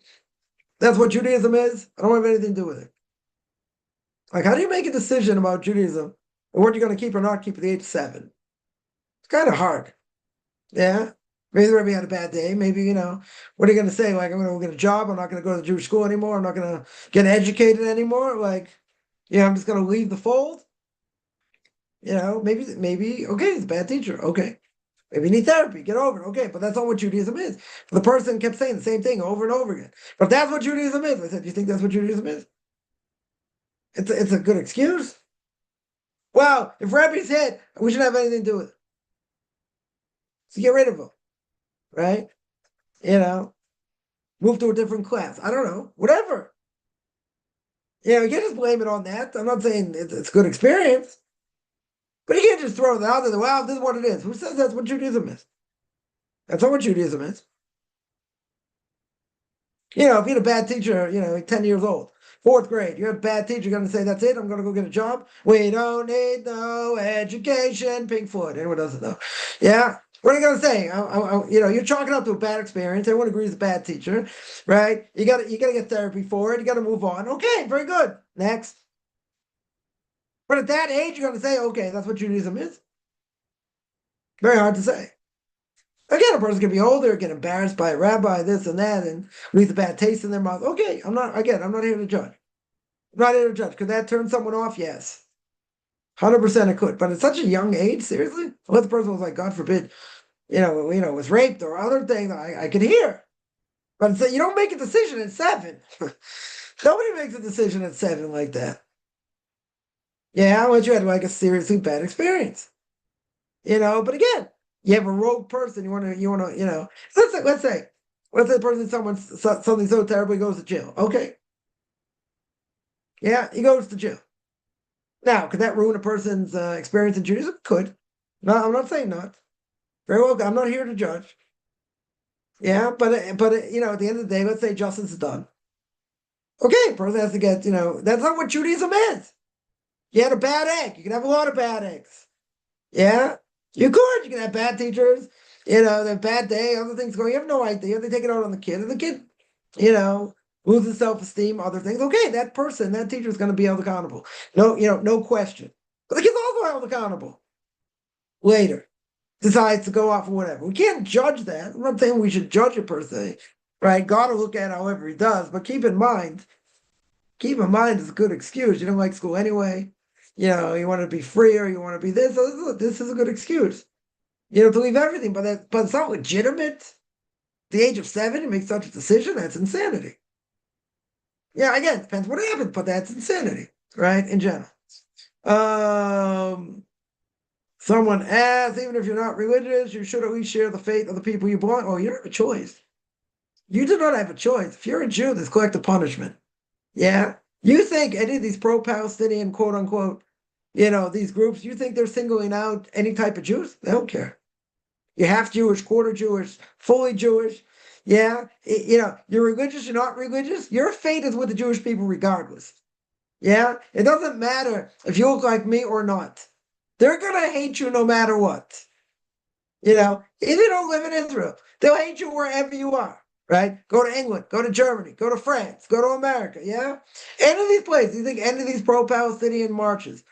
[SPEAKER 1] that's what Judaism is. I don't have anything to do with it. Like, how do you make a decision about Judaism and what you're going to keep or not keep at the age of 7? It's kind of hard. Yeah. Maybe the Rebbe had a bad day. Maybe, what are you going to say? Like, I'm going to go get a job. I'm not going to go to Jewish school anymore. I'm not going to get educated anymore. Like, I'm just going to leave the fold. Maybe, okay, he's a bad teacher. Okay. Maybe you need therapy. Get over it. Okay, but that's not what Judaism is. The person kept saying the same thing over and over again. But that's what Judaism is. I said, do you think that's what Judaism is? It's a good excuse. Well, if Rebbe's hit, we shouldn't have anything to do with it. So get rid of him. Right? Move to a different class. I don't know. Whatever. You can't just blame it on that. I'm not saying it's a good experience. But you can't just throw it out there. Well, this is what it is. Who says that's what Judaism is? That's not what Judaism is. If you had a bad teacher, 10 years old, 4th grade, you have a bad teacher, you're going to say, that's it, I'm going to go get a job. We don't need no education, Pink Floyd. Anyone doesn't know. Yeah. What are you gonna say? You're chalking up to a bad experience. Everyone agrees it's a bad teacher, right? You gotta get therapy for it. You gotta move on. Okay, very good. Next. But at that age, you're gonna say, okay, that's what Judaism is. Very hard to say. Again, a person can be older, get embarrassed by a rabbi, this and that, and leave a bad taste in their mouth. Okay, I'm not here to judge. I'm not here to judge. Could that turn someone off? Yes. 100% it could. But at such a young age, seriously? Unless the person was like, God forbid, was raped or other things, I could hear. But so you don't make a decision at 7. Nobody makes a decision at 7 like that. Yeah, unless you had like a seriously bad experience. But again, you have a rogue person, let's say the person did something so terrible he goes to jail. Okay. Yeah, he goes to jail. Now, could that ruin a person's experience in Judaism? Could. No, I'm not saying not. Very well, I'm not here to judge. Yeah, but at the end of the day, let's say justice is done. Okay, person has to get, that's not what Judaism is. You had a bad egg. You can have a lot of bad eggs. Yeah, you could. You can have bad teachers. The bad day, other things going. You have no idea. They take it out on the kid, and the kid, loses self-esteem, other things. Okay, that person, that teacher is going to be held accountable. No, no question. But the kid's also held accountable later. Decides to go off or whatever. We can't judge that. I'm not saying we should judge it per se, right? God will look at it however he does, but keep in mind it's a good excuse. You don't like school anyway. You want to be free or you want to be this. So this is a good excuse. To leave everything, but it's not legitimate. At the age of 7, to make such a decision, that's insanity. Yeah, again, depends what happens, but that's insanity, right? In general. Someone asks, even if you're not religious, you should at least share the fate of the people you belong. Oh, you don't have a choice. You do not have a choice. If you're a Jew, there's collective punishment. Yeah. You think any of these pro-Palestinian, quote unquote, these groups, you think they're singling out any type of Jews? They don't care. You're half Jewish, quarter Jewish, fully Jewish. Yeah. You're religious, you're not religious. Your fate is with the Jewish people regardless. Yeah. It doesn't matter if you look like me or not. They're going to hate you no matter what. If you don't live in Israel, they'll hate you wherever you are, right? Go to England, go to Germany, go to France, go to America, yeah? Any of these places, you think any of these pro-Palestinian marches,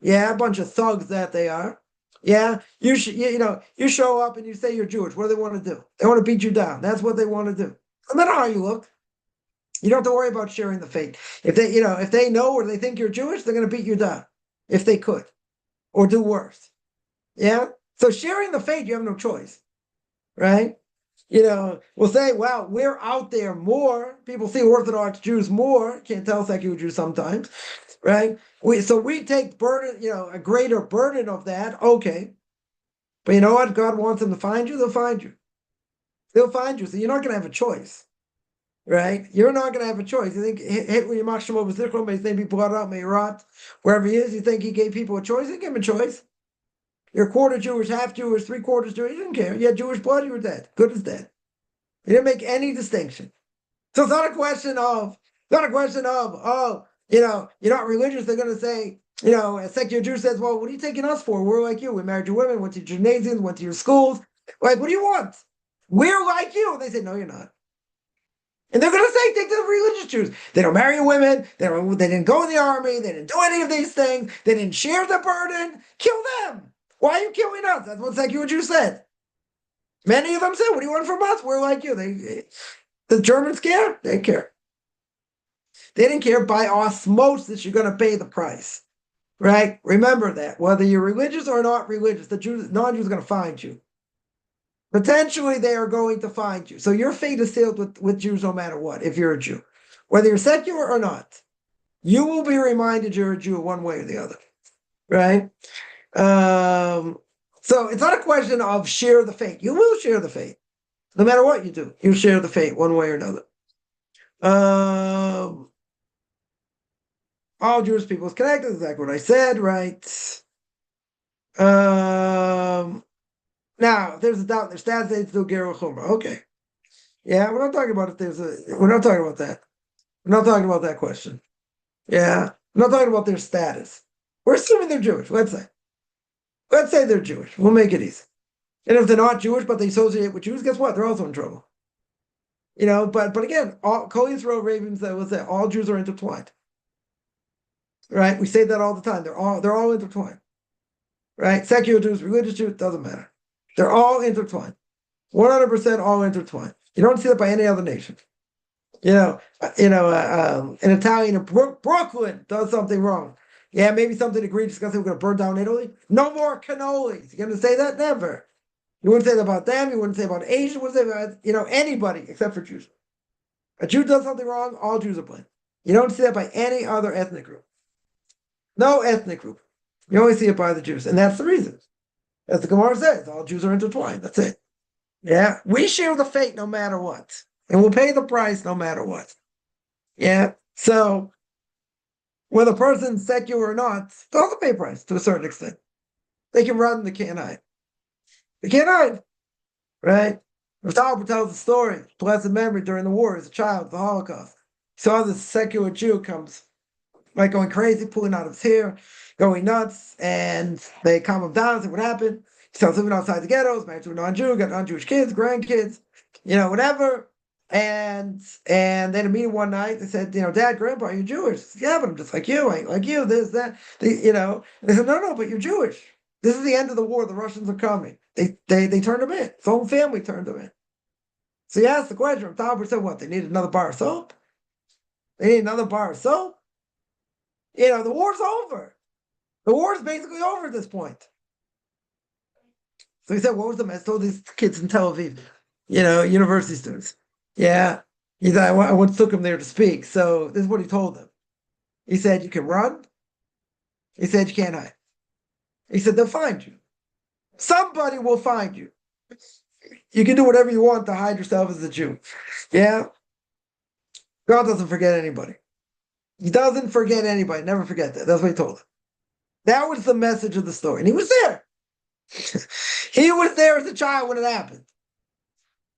[SPEAKER 1] yeah, a bunch of thugs that they are, yeah? You show up and you say you're Jewish. What do they want to do? They want to beat you down. That's what they want to do. No matter how you look. You don't have to worry about sharing the fate. If they know or they think you're Jewish, they're going to beat you down if they could. Or do worse. Yeah? So sharing the fate, you have no choice. Right? We'll say, well, we're out there more. People see Orthodox Jews more. Can't tell secular Jews sometimes. Right? So we take burden, a greater burden of that. Okay. But you know what? God wants them to find you, they'll find you. They'll find you. So you're not going to have a choice. Right? You're not going to have a choice. You think Hitler, Yamach Shemo B'Zichro, may his name be blotted out, may he rot, wherever he is, you think he gave people a choice? He didn't give them a choice. You're quarter Jewish, half Jewish, 3/4 Jewish. You didn't care. You had Jewish blood, you were dead. Good as dead. He didn't make any distinction. So it's not a question of, oh, you're not religious. They're going to say, a secular Jew says, well, what are you taking us for? We're like you. We married your women, went to gymnasiums, went to your schools. Like, what do you want? We're like you. They say, no, you're not. And they're going to say, take the religious Jews. They don't marry women. They didn't go in the army. They didn't do any of these things. They didn't share the burden. Kill them. Why are you killing us? That's what secular Jews said. Many of them said, what do you want from us? We're like you. The Germans care? They care. They didn't care. By osmosis, you're going to pay the price. Right? Remember that. Whether you're religious or not religious, the non-Jews are going to find you. Potentially, they are going to find you. So your fate is sealed with Jews no matter what, if you're a Jew. Whether you're secular or not, you will be reminded you're a Jew one way or the other. Right? So it's not a question of share the fate. You will share the fate. No matter what you do, you'll share the fate one way or another. All Jewish people is connected. That's exactly what I said, right? Now, if there's a doubt, their stats they still Gera Chumrah. Okay. Yeah, we're not talking about we're not talking about that. We're not talking about that question. Yeah. We're not talking about their status. We're assuming they're Jewish, let's say. Let's say they're Jewish. We'll make it easy. And if they're not Jewish, but they associate with Jews, guess what? They're also in trouble. But again, all Kol Yisrael Ravens that was that all Jews are intertwined. Right? We say that all the time. They're all intertwined. Right? Secular Jews, religious Jews, doesn't matter. They're all intertwined. 100% all intertwined. You don't see that by any other nation. An Italian in Brooklyn does something wrong. Yeah, maybe something egregious because they were going to burn down Italy. No more cannolis. You're going to say that? Never. You wouldn't say that about them. You wouldn't say about Asians. You wouldn't say about anybody except for Jews. A Jew does something wrong, all Jews are blamed. You don't see that by any other ethnic group. No ethnic group. You only see it by the Jews, and that's the reason. As the Gemara says, all Jews are intertwined. That's it. Yeah, we share the fate no matter what, and we'll pay the price no matter what. Yeah, so whether a person's secular or not, they also pay a price to a certain extent. They can run, they can't hide. They can't hide, right? Rav tells the story, blessed memory, during the war as a child, the Holocaust. He saw this secular Jew comes, going crazy, pulling out his hair, going nuts, and they calm him down and say, what happened? He starts living outside the ghettos, married to a non-Jew, got non-Jewish kids, grandkids, whatever. And they had a meeting one night. They said, Dad, Grandpa, are you Jewish? Said, yeah, but I'm just like you. I ain't like you, this, that. And they said, no, but you're Jewish. This is the end of the war. The Russians are coming. They turned him in. His whole family turned him in. So he asked the question. Talbert said, what? They needed another bar of soap? They need another bar of soap? The war's over. The war is basically over at this point. So he said, what was the message? Told these kids in Tel Aviv, university students. Yeah. He said, I once took him there to speak. So this is what he told them. He said, you can run. He said, you can't hide. He said, they'll find you. Somebody will find you. You can do whatever you want to hide yourself as a Jew. Yeah? God doesn't forget anybody. He doesn't forget anybody. Never forget that. That's what he told them. That was the message of the story. And he was there. He was there as a child when it happened.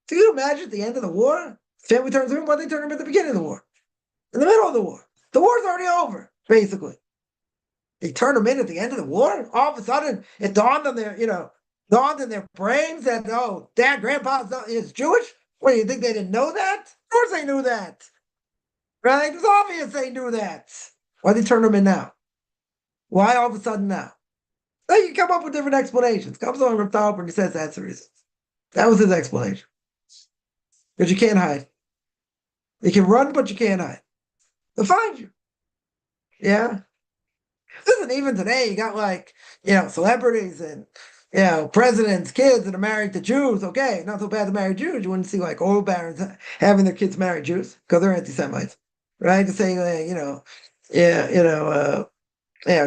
[SPEAKER 1] Can you imagine at the end of the war? Family turns him in, but they turn him at the beginning of the war. In the middle of the war. The war's already over, basically. They turn him in at the end of the war. All of a sudden, it dawned on their brains that, Dad, Grandpa is Jewish? What, do you think they didn't know that? Of course they knew that. Right? It's obvious they knew that. Why did they turn him in now? Why all of a sudden now? You can come up with different explanations. Comes on Rav Talbert and he says that's the reason. That was his explanation. Because you can't hide. You can run, but you can't hide. They'll find you. Yeah? Listen, even today, you got celebrities and, presidents, kids that are married to Jews. Okay, not so bad to marry Jews. You wouldn't see oil barons having their kids marry Jews because they're anti-Semites. Right? To say,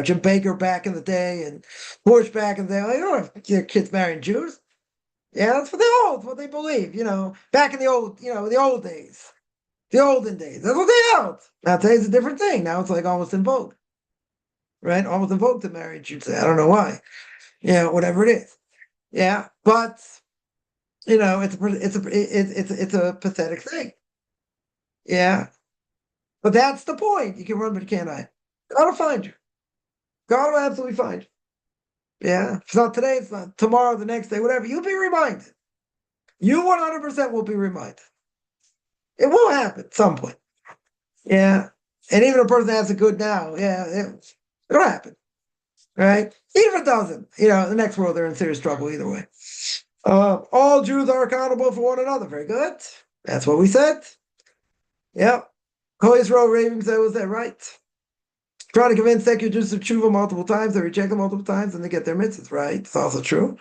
[SPEAKER 1] Jim Baker back in the day and Bush back in the day. You don't have your kids marrying Jews. Yeah, that's what they believe. Back in the old days, the olden days. That's what they held. Now today's a different thing. Now it's almost in vogue, right? Almost in vogue to marry Jews. I don't know why. Whatever it is. Yeah, but it's a pathetic thing. Yeah, but that's the point. You can run, but you can't hide. God will find you. God will absolutely find you. Yeah. If it's not today, it's not tomorrow, the next day, whatever. You'll be reminded. You 100% will be reminded. It will happen at some point. Yeah. And even if a person has it good now, it'll happen. Right? Even if it doesn't, in the next world, they're in serious trouble either way. All Jews are accountable for one another. Very good. That's what we said. Yep. Kol Yisrael Ravens, was that right? Trying to convince secular Jews to tshuva multiple times, they reject them multiple times, and they get their mitzvahs, right? It's also true.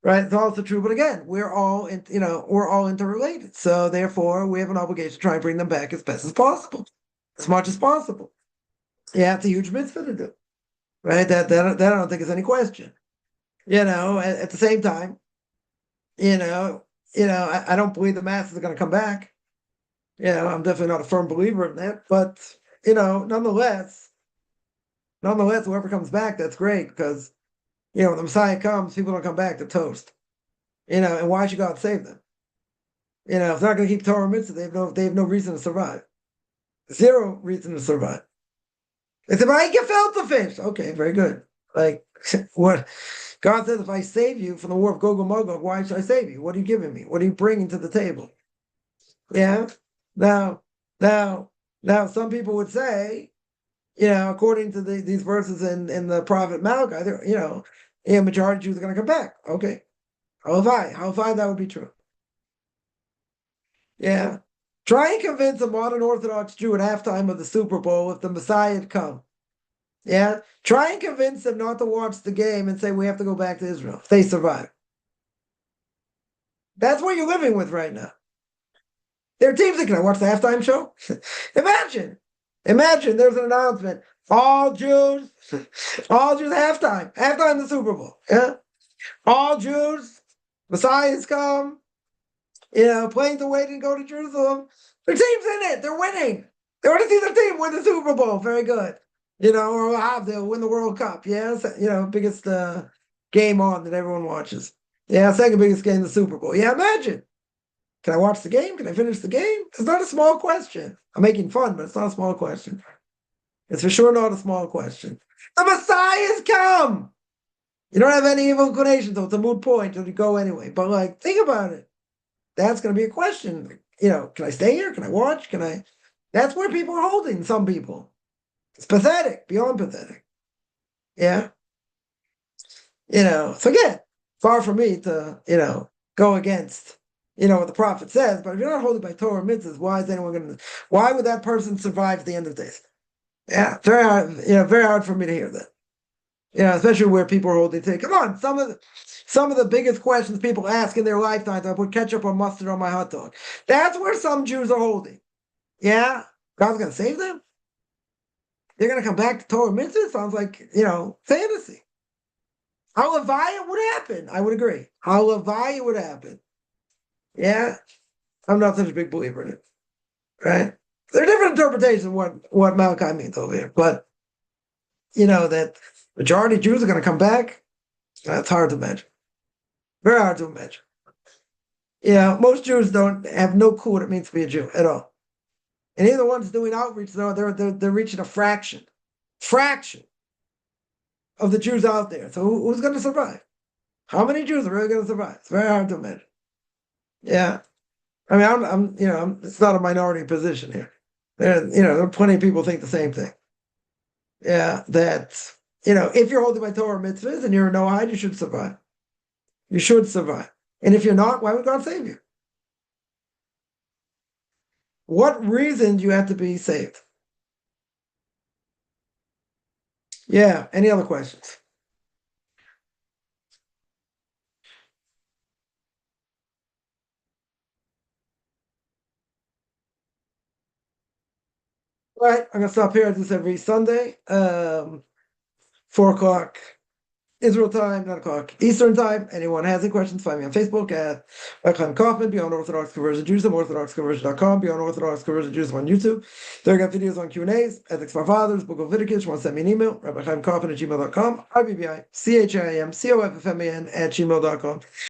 [SPEAKER 1] Right? It's also true, but again, we're all interrelated. So therefore, we have an obligation to try and bring them back as best as possible. As much as possible. Yeah, it's a huge mitzvah to do. Right? That I don't think is any question. At the same time, I don't believe the masses are going to come back. I'm definitely not a firm believer in that, but nonetheless, whoever comes back, that's great because when the Messiah comes, people don't come back, they're toast. And why should God save them? If they're not going to keep Torah mitzvah, they have no reason to survive. Zero reason to survive. They said, but I can gefilte fish. Okay, very good. What? God says, if I save you from the war of Gog and Magog, why should I save you? What are you giving me? What are you bringing to the table? Yeah. Now, now, now, some people would say, according to these verses in the prophet Malachi, majority of Jews are going to come back. Okay. How that would be true? Yeah. Try and convince a modern Orthodox Jew at halftime of the Super Bowl if the Messiah had come. Yeah. Try and convince them not to watch the game and say we have to go back to Israel if they survive. That's what you're living with right now. There are teams that can I watch the halftime show? Imagine there's an announcement. All Jews halftime the Super Bowl. Yeah. All Jews, Messiah's come, planes are waiting to go to Jerusalem. Their team's in it. They're winning. They want to see their team win the Super Bowl. Very good. Or they'll win the World Cup. Yes. Biggest game on that everyone watches. Yeah. Second biggest game, the Super Bowl. Yeah. Imagine. Can I watch the game? Can I finish the game? It's not a small question. I'm making fun, but it's not a small question. It's for sure not a small question. The Messiah's come. You don't have any evil inclinations, so it's a moot point till you go anyway. But think about it. That's going to be a question. Can I stay here? Can I watch? Can I? That's where people are holding. Some people. It's pathetic, beyond pathetic. Yeah. So again, far from me to go against what the prophet says. But if you're not holding by Torah mitzvahs, why is anyone going to? Why would that person survive the end of days? Yeah, very hard. Very hard for me to hear that. Especially where people are holding to. Come on, some of the biggest questions people ask in their lifetimes. I put ketchup or mustard on my hot dog. That's where some Jews are holding. Yeah, God's going to save them. They're going to come back to Torah mitzvah. Sounds like fantasy. Halavaya would happen. I would agree. Halavaya would happen. Yeah, I'm not such a big believer in it. Right? There are different interpretations of what Malachi means over here, but that majority of Jews are going to come back. That's hard to imagine. Very hard to imagine. Most Jews don't have no clue what it means to be a Jew at all. And even the ones doing outreach, they're reaching a fraction of the Jews out there. So who's going to survive? How many Jews are really going to survive? It's very hard to imagine. Yeah, I mean, it's not a minority position here. There are plenty of people who think the same thing. Yeah, that if you're holding by Torah mitzvahs and you're a Noahide, you should survive. You should survive. And if you're not, why would God save you? What reason do you have to be saved? Yeah. Any other questions? All right. I'm going to stop here. I do this every Sunday. 4:00 Israel time, 9:00 Eastern time. Anyone has any questions, find me on Facebook at Chaim Kaufman, Beyond Orthodox Conversion Judaism, OrthodoxConversion.com, Beyond Orthodox Conversion Judaism on YouTube. There I got videos on Q&As, Ethics for Fathers, Book of Leviticus. You want to send me an email, RabbiChaimKaufman@gmail.com, RBBIChaimCoffman@gmail.com.